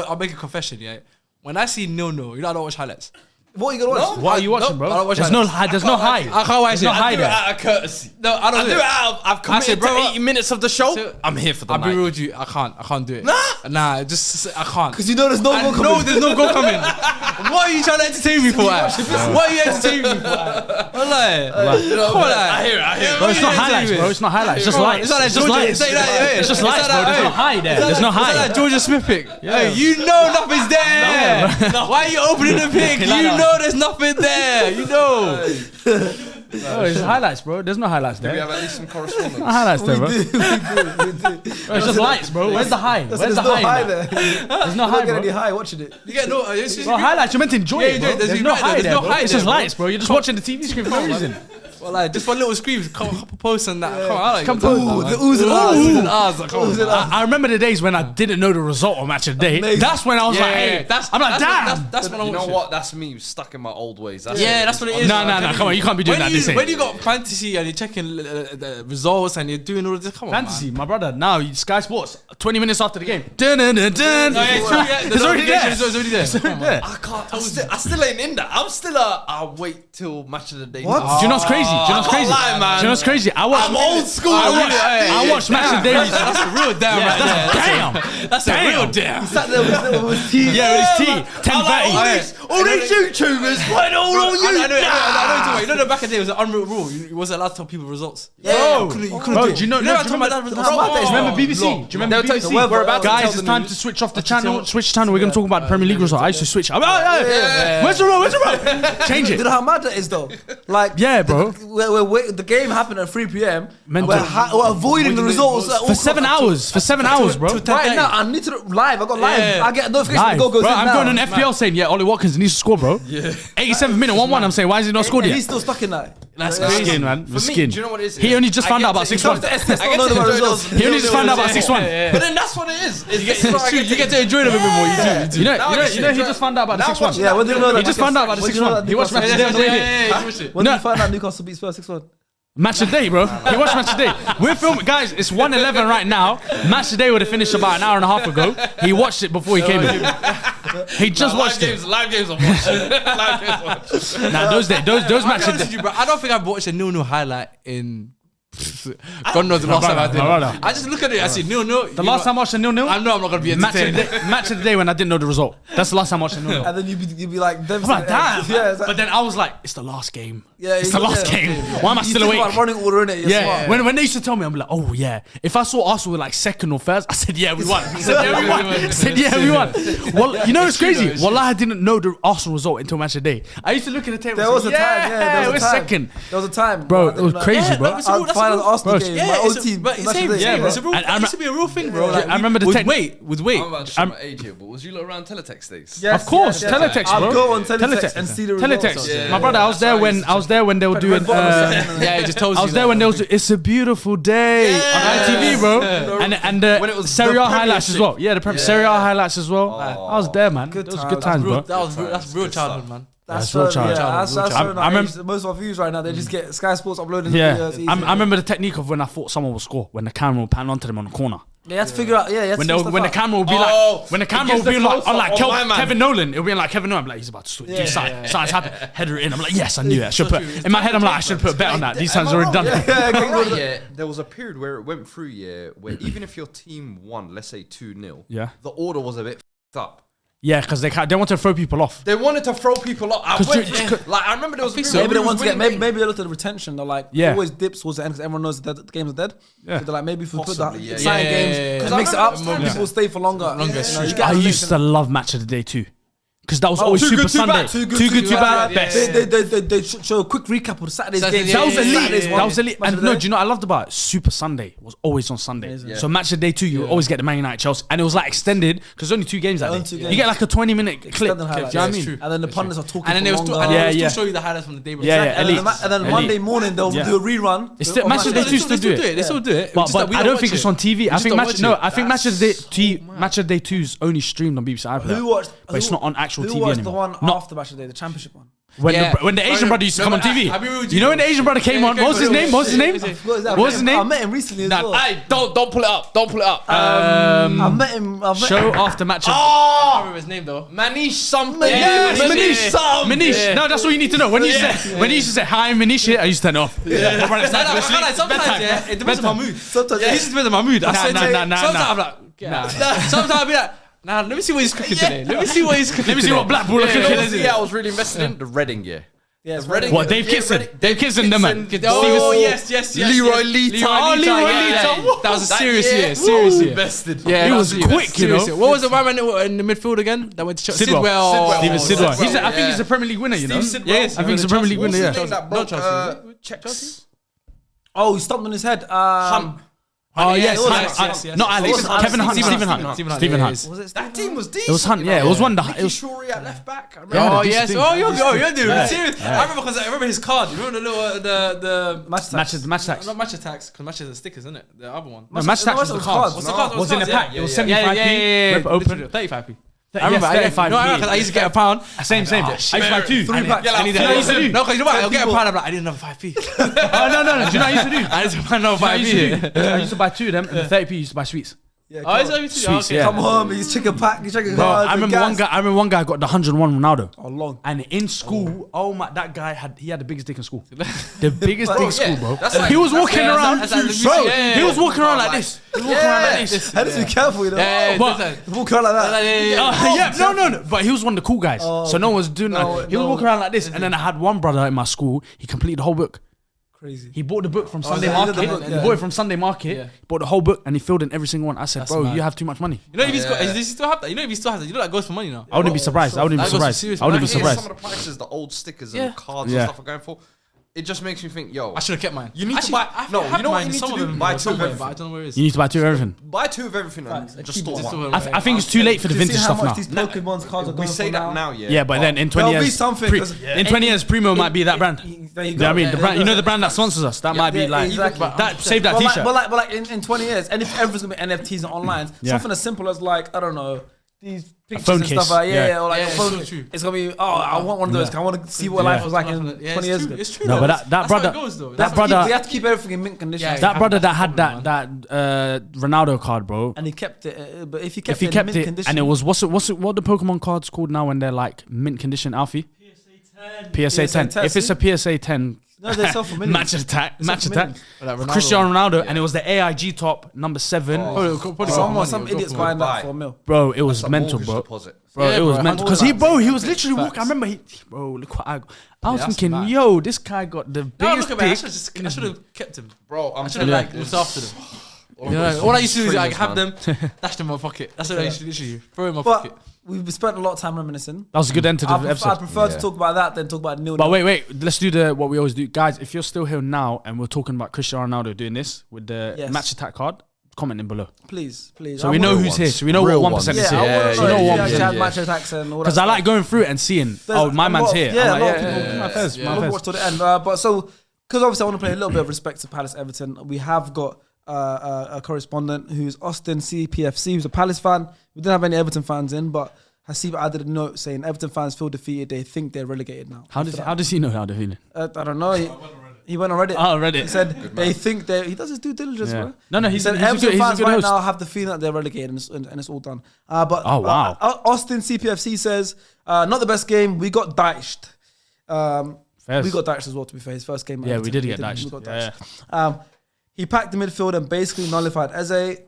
I'll make a confession. Yeah, when I see 0-0, you know I don't watch highlights. What are you going to watch? What are you watching, I bro? don't watch There's no highlights. high. There's no high. I can't watch There's it. no high there. Out of courtesy. No, I don't do it. I've committed bro, to 80 minutes of the show. So- I'm here for the I'll be night. real with you. I can't do it. Nah, I can't. Because you know there's no goal coming. No, there's no goal coming. What are you trying to entertain me for? What are you entertaining me for? Wallahi. Come on, I hear it. Bro, it's not highlights, bro. It's not highlights. It's just lights. It's not like It's just Georgia. lights. It's just lights, bro. There's no high there. There's no It's not high. like Georgia Smith pick. Hey, you know nothing's there. Why are you opening the pick? You know there's nothing there. You know. Bro, it's highlights, bro. There's no highlights Do we there. have at least some correspondence? No highlights there, bro. We do. Bro, it's just lights, bro. Where's the high? Where's There's the no high? high in that? there. There's no You're high, not getting any bro. high watching it. You get no. It's just, Bro, highlights. You're meant to enjoy Yeah, it, you bro. do. There's You're no right, high there's there, no bro. high It's there, just bro. lights, bro. You're just watching the TV screen for no reason. well, like just for little screams, couple posts and that. Come on, I like Come it. on. The oohs and ahs. Oohs and ahs, like, come on. I remember the days when I didn't know the result of match of the day. Amazing. That's when I was like, hey, I'm like, damn. That's when I You know watch it. what? That's me stuck in my old ways. That's That's what it is. No, come on. You can't be doing that this When age. you got fantasy and you're checking the results and you're doing all this, come on, Fantasy, my brother. Now, Sky Sports, 20 minutes after the game. Dun, dun, dun, dun. man. It's already there. It's already there. Yeah. I can't. I still ain't in that. I'm still I'll wait till match of the day. What? Do you know what's crazy? crazy? Do you know what's crazy? lie, man. Do you know what's crazy? I'm old school. I watched Match of the Day. That's a real damn right there. Damn. That's a real damn. Sat there with his tea. Yeah, with his tea. 10:30. All these YouTubers, why don't all you? I know. You know, the back in the day was an unwritten rule. You wasn't allowed to tell people results. Yeah, Bro, you bro, couldn't do you know? You know, I do told my dad, remember BBC? Do you remember BBC? We're about to Guys, tell it's the time news. to switch off the channel. Switch channel. We're gonna talk about the Premier League result. I used to switch. Where's the road? Where's the road? Change Do it. you know how mad that is though? Like, Yeah, bro. the game happened at 3 p.m. Mental. We're avoiding the results at all For 7 costs. hours. For 7 hours, bro. Right now, I need to live. I got live. Yeah. I get a notification. Live. The goal goes Bro, in I'm now. going on FPL saying, yeah, Ollie Watkins needs to score, bro. 87th minute, 1-1. I'm saying, why is he not scored And yet? he's still stuck in that. That's The crazy. skin, man. For The me, skin. do you know what it is? He only just found out about 6-1. Comes to SS, don't know the results. He only just found out about 6-1. But then that's what it is. You get to enjoy them a bit more. You do. You know, he just found out about the 6-1. Yeah, when did you know that? He just found out about the When did you know 6-1. that He watched Match of the Day on the way here. When did No. you find out Newcastle beat Spurs 6-1? Match of the Day, bro. He watched Match of the Day. We're filming, guys. It's 1:11 right now. Match of the Day would have finished about an hour and a half ago. He watched it before he came in. He just watched it. Live games I'm watching. Live games I'm watching. Nah, those match of the Day. I don't think I've watched a 0-0 highlight in God knows the last time I did. my brother. I just look at it. I see 0-0. The last time I watched a 0-0. I know I'm not gonna be Match of the entertained. Day. Match of the Day when I didn't know the result. That's the last time I watched a 0-0. And then you'd be like, I'm like, damn. Yeah, it's like, But then I was like, it's the last game. Yeah, It's the last game. Why am I you still think awake? about running order in it. Yeah, when they used to tell me, I'm like, oh yeah. If I saw Arsenal with like second or first, I said, yeah, we won. I said, yeah, we won. I said, yeah, we won. Well, you know what's crazy? Well, I didn't know the Arsenal result until Match of the Day. I used to look at the table. There and was say, a time, yeah, there we're was a time. second. There was a time. Bro, I it was didn't know. crazy, bro. that's a real- I'd find an Arsenal Bro, game. Yeah, My old it's team. but it's Match of same. the Day. Yeah, bro. It's a real. And It used to be a real thing, bro. Like, I remember the with tech- weight, with weight. I'm about to show my age here, but was you lot around teletext days? Yes, Of course, yes, teletext, I'll bro. go on teletext and see the results. Teletext. Yeah. My brother, I was there when they were doing. Yeah, it just tells you. I was there when they was. It's a beautiful day on ITV, bro, and When it was Serie the A highlights as well. Yeah, the Serie A highlights as well. I was there, man. Good Those were times. good times, bro. That's real childhood, man. That's real so, challenge. yeah, that's Real so challenge. I nice. remember- Most of our views right now, they just get Sky Sports uploading the Yeah, videos. easy. I remember the technique of when I thought someone would score when the camera would pan onto them on the corner. Yeah, you have to figure out. Yeah, you have When to figure the stuff out. camera would be like, when the camera would be like on like Kevin Nolan, it would be like Kevin Nolan. I'm like, he's about to do something's happened. Header it in. I'm like, yes, I knew it. I should put in my head. I'm like, I should put a bet on that. These times already done. Yeah, there was a period where it went through, where even if your team won, let's say 2-0, Yeah. the order was a bit f***ed up. Yeah, because they want to throw people off. They wanted to throw people up. I remember there was a period Maybe they where want to get. winning Maybe they look at the retention. They're like, Yeah. always dips towards the end because everyone knows that the games are dead. Yeah. So they're like, maybe if we put Possibly, the yeah. exciting Yeah, games, yeah, yeah, because yeah. it makes it up, Yeah. people stay for longer. Longer, You know, you get I attention. used to love Match of the Day too. Because that was always Too Super good, too Sunday. bad. Too good, too bad. Yeah, Best. They show a quick recap of Saturday's Saturday, games. yeah, That was yeah, elite. Saturday's That was elite. Match And of the no, day. do you know what I loved about it? Super Sunday was always on Sunday. Yeah. So Match of the Day 2, you would always get the Man United Chelsea. And it was like extended because there's only 2 games that Only day. 2 You games. get like a 20-minute clip. Do you know Extended highlights. what I Yeah, mean? true. And then the pundits are talking And then for they will still, longer. Yeah, and yeah. still show you the highlights from the day before. Yeah, And then, elite. and then Monday morning they'll Yeah. do a rerun. It's still- Match of the Day 2 still do it. They still do it. But I don't think it's on TV. I think Match of the Day Match of the Day 2 is only streamed on BBC iPlayer. Who watched? But it's not on actual Who TV watched anymore. the one after Match of the Day, the Championship one? When the Asian brother used to come on TV. You know when the Asian brother came on? What was his name? What was his name? What was his I name? met him recently as well. Hey, don't pull it up. Don't pull it up. I met him. Show after Match of... I can't remember his name though. Manish something. Yeah, Manish something. Manish. No, that's all you need to know. When you used to say, hi, I'm Manish, I used to turn it off. My brother started to go to sleep. Sometimes it depends on my mood. Sometimes It just depends on my mood. Sometimes Nah. I'm like, sometimes I'll be like, nah, let me see what he's cooking today. Let me see what he's cooking. Let me see what Blackpool are cooking. Yeah, I was really invested in the Reading year. Yeah, it's Reading. What, Dave Kitson? Dave Kitson, them man. Oh yes. Leroy Lita. Oh, Leroy yeah. Lita. That was a serious year. Serious year. Invested. Yeah, He that was quick, you serious know. year. What was the man in the midfield again? That went to Sidwell. Steven Sidwell. Sidwell, I think he's a Premier League winner, you know. Steve Sidwell. Yes, I think he's a Premier League winner, yeah. Not Chelsea. Checks. Oh, he stomped on his head. Oh, yes. yes. Not Alex. Hunt. Kevin Hunt. Stephen Stephen Hunt. Hunt. Stephen Hunt. Stephen Yeah, Hunt. it is. Was it That team was decent. It was Hunt, yeah. It was one. Mickey Shorey at left back. I remember. Yeah, Oh the yes. decent Oh, thing. you're doing Yeah. serious. I remember because I remember his card. You remember the little the Match tax. not match attacks because matches are stickers, isn't it? The other one. No, match tax was the cards. What's the card? Was in the pack. It was 75p. Rip it open. 35p. I remember. I get 5p. No, I remember 'cause I used to get a pound. Same. I used to buy 2. 3 packs. I need I used to do. No, because you know what? I'll get a pound. I'm like, I need another 5p. Oh, no. Do you know what I used to do? I need to find another I used to 5p. do. I used to buy 2 of them, and the 30p used to buy sweets. Yeah, Oh, it's only two. Sweets, Okay. yeah. come home, he's chicken pack, he's chicken Bro, cards. I remember one guy got the 101 Ronaldo. Oh, long. And in school, oh my, that guy had the biggest dick in school. The biggest dick in school, bro. That's like- He was walking yeah, around, that's like- bro. yeah, He was yeah. walking around like this. He was walking around like this. I need to be careful, you know. Yeah, But- Walk around like that. Yeah, no. But he was one of the cool guys. So no one was doing that. He was walking around like this. And then I had one brother in my school. He completed the whole book. Crazy. He bought the book from Sunday yeah, he did Market. the book, He yeah. bought it from Sunday Market. Yeah. Bought the whole book and he filled in every single one. I said, That's bro, mad. you have too much money. You know if he's got, does he still have that? You know if he still has that, you know that goes for money now. I wouldn't be surprised. I wouldn't be That goes for surprised. serious I wouldn't be money. Some surprised. of the prices, the old stickers Yeah. and cards Yeah. and stuff are going for. It just makes me think, yo, I should have kept mine. You need to Actually, buy- I no, have you know what mine, you need some to of do? them Buy are two of somewhere, everything. but I don't know where it is. You need to buy two of everything. buy two of everything and Facts. just Keep store it. one. I think it's too late for the Do you vintage see how stuff much now. these Pokemon's cards are going We say for that now, yeah. Yeah, but then in 20 There'll be years, something, 'cause in 20 years, Primo might be that brand. There you You know what I mean? Yeah, The brand, yeah, you know yeah. the brand that sponsors us. That might be Yeah, like exactly. that. Save that But T-shirt. like in 20 years, and if everything's gonna be NFTs and online, Yeah. something as simple as like, I don't know, these pictures phone and case. stuff like Yeah. or like Yeah, a it's phone. so true. It's gonna be, I want one of those. 'Cause I want to see what life was like in 20 years ago. It's true. No, though. but That's that how brother- it goes, though. that That's brother- They have to keep everything in mint condition. Yeah, That brother that had Problem, that Ronaldo card, bro. And he kept it, but if he If kept he it in kept mint it, condition, and it was what the Pokemon cards called now when they're like mint condition, Alfie? PSA 10. If it's a PSA 10, no, they sell for millions. match attack, sell for millions. Like Ronaldo. Cristiano Ronaldo, and it was the AIG top number 7. Some idiots buying that for a mil. Bro, it was That's a mental, mortgage bro. deposit. Bro, Yeah, it was bro, mental because he was literally walking. I remember bro, look what I was that's thinking, mad. yo, this guy got the No, biggest look at me. dick. I should have kept him. Bro, I'm I should have telling you, looked after them. all You know, all I used to do is like have them. them, dash them in my pocket. That's what I used to literally throw in my But pocket. we've spent a lot of time reminiscing. That was a good end to the I episode. prefer Yeah. to talk about that than talk about nil. But wait, let's do what we always do, guys. If you're still here now and we're talking about Cristiano Ronaldo doing this with the Yes. match attack card, comment in below please. so I we know wanna- who's here. So we know what Real 1% Yeah, is I here. want to know You know if you what actually 1%. had match attacks and all that. Because I like going through it and seeing, There's my a man's lot- here. Yeah, I'm a lot like, of people. my fez, Yeah. my We'll fez. watch to the end. But so, because obviously I want to play a little bit of respect to Palace Everton, we have got a correspondent who's Aston CPFC, who's a Palace fan. We didn't have any Everton fans in, but Hasib added a note saying Everton fans feel defeated. They think they're relegated now. How does he know how they're feeling? I don't know. He went on Reddit. Oh, Reddit. He said they think they. He does his due diligence, Yeah. bro. No, He he's said a Everton good fans right host. now have the feeling that they're relegated and it's all done. But Oh, wow. Austin CPFC says not the best game. We got diced. Fez. We got diced as well. To be fair, his first game. at Yeah, we Everton, did we get diced. We got Yeah, diced. He packed the midfield and basically nullified Eze.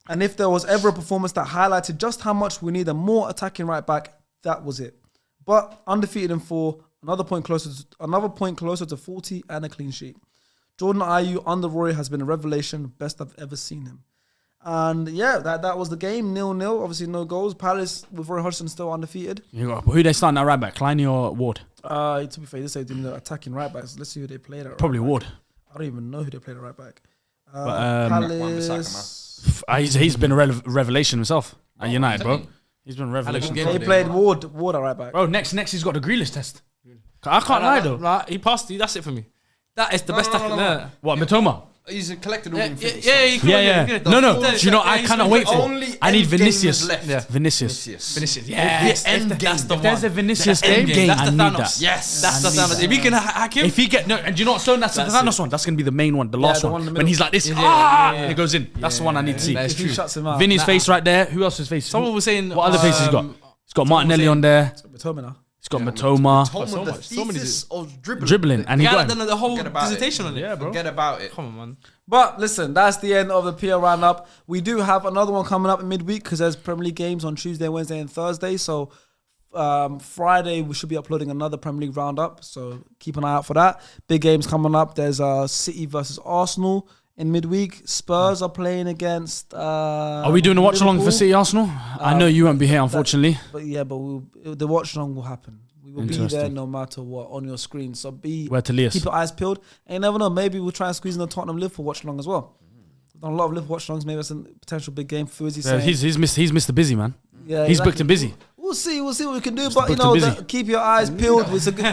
And if there was ever a performance that highlighted just how much we need a more attacking right back, that was it. But undefeated in 4, another point closer to 40 and a clean sheet. Jordan Ayew under Roy has been a revelation, best I've ever seen him. And yeah, that was the game, 0-0. Obviously no goals. Palace with Roy Hodgson still undefeated. Who they starting at right back? Kleiny or Ward? To be fair, they say they're attacking right backs. Let's see who they played at. Probably Ward. I don't even know who they played at right back. Wan-Bissaka, Palace. He's been a revelation himself at United, bro. He's been a revelation. game. They played Ward at right back. Bro, next he's got the Grealish test. I can't lie though. Nah, he passed you. That's it for me. That is the best tackle there. What, Matoma? He's collected all the Infinity Yeah. No. Do you know, I cannot wait for Only I need end game Vinicius. is left. Yeah. Vinicius. Vinicius. Yes, that's the If there's a one. Vinicius The end game, That's I the need Thanos. that. Yes. That's the Thanos. If he can hack him, If he get and do you know what, Stone? That's the That's Thanos one. That's gonna be the main one, the last the one. one in the When middle. he's like this, Yeah. and it goes in. That's the one I need to see. That's If he true. shuts him out. Vinny's face right there. Who else's face? Someone was saying What other face he's got? He's got Martinelli saying- on there. Matoma. He's got Matoma. Tolman, the much. So many thesis of dribbling. Dribbling, and The he guy got that him. done the whole Forget about dissertation it. on it. Yeah, bro. Forget about it. Come on, man. But listen, that's the end of the PL roundup. We do have another one coming up in midweek because there's Premier League games on Tuesday, Wednesday, and Thursday. So Friday we should be uploading another Premier League roundup. So keep an eye out for that. Big games coming up. There's City versus Arsenal in midweek. Spurs are playing against. Are we doing a watch along for Liverpool. City Arsenal? I know you won't be here, unfortunately. But the watch along will happen. We will be there Interesting. no matter what on your screen. So Where to Leas? keep your eyes peeled. And you never know, maybe we'll try and squeeze in the Tottenham Liverpool watch along as well. We've done a lot of Liverpool watch alongs. Maybe that's a potential big game for Izzy. Yeah, he's Mr. Busy, man. Yeah, He's booked and busy. We'll see what we can do. But you booked know, and busy. keep your eyes peeled. It's a good.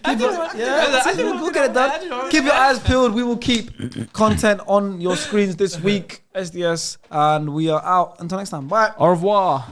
We'll get it done. Keep your eyes peeled. We will keep content on your screens this week, SDS, and we are out. Until next time. Bye. Au revoir.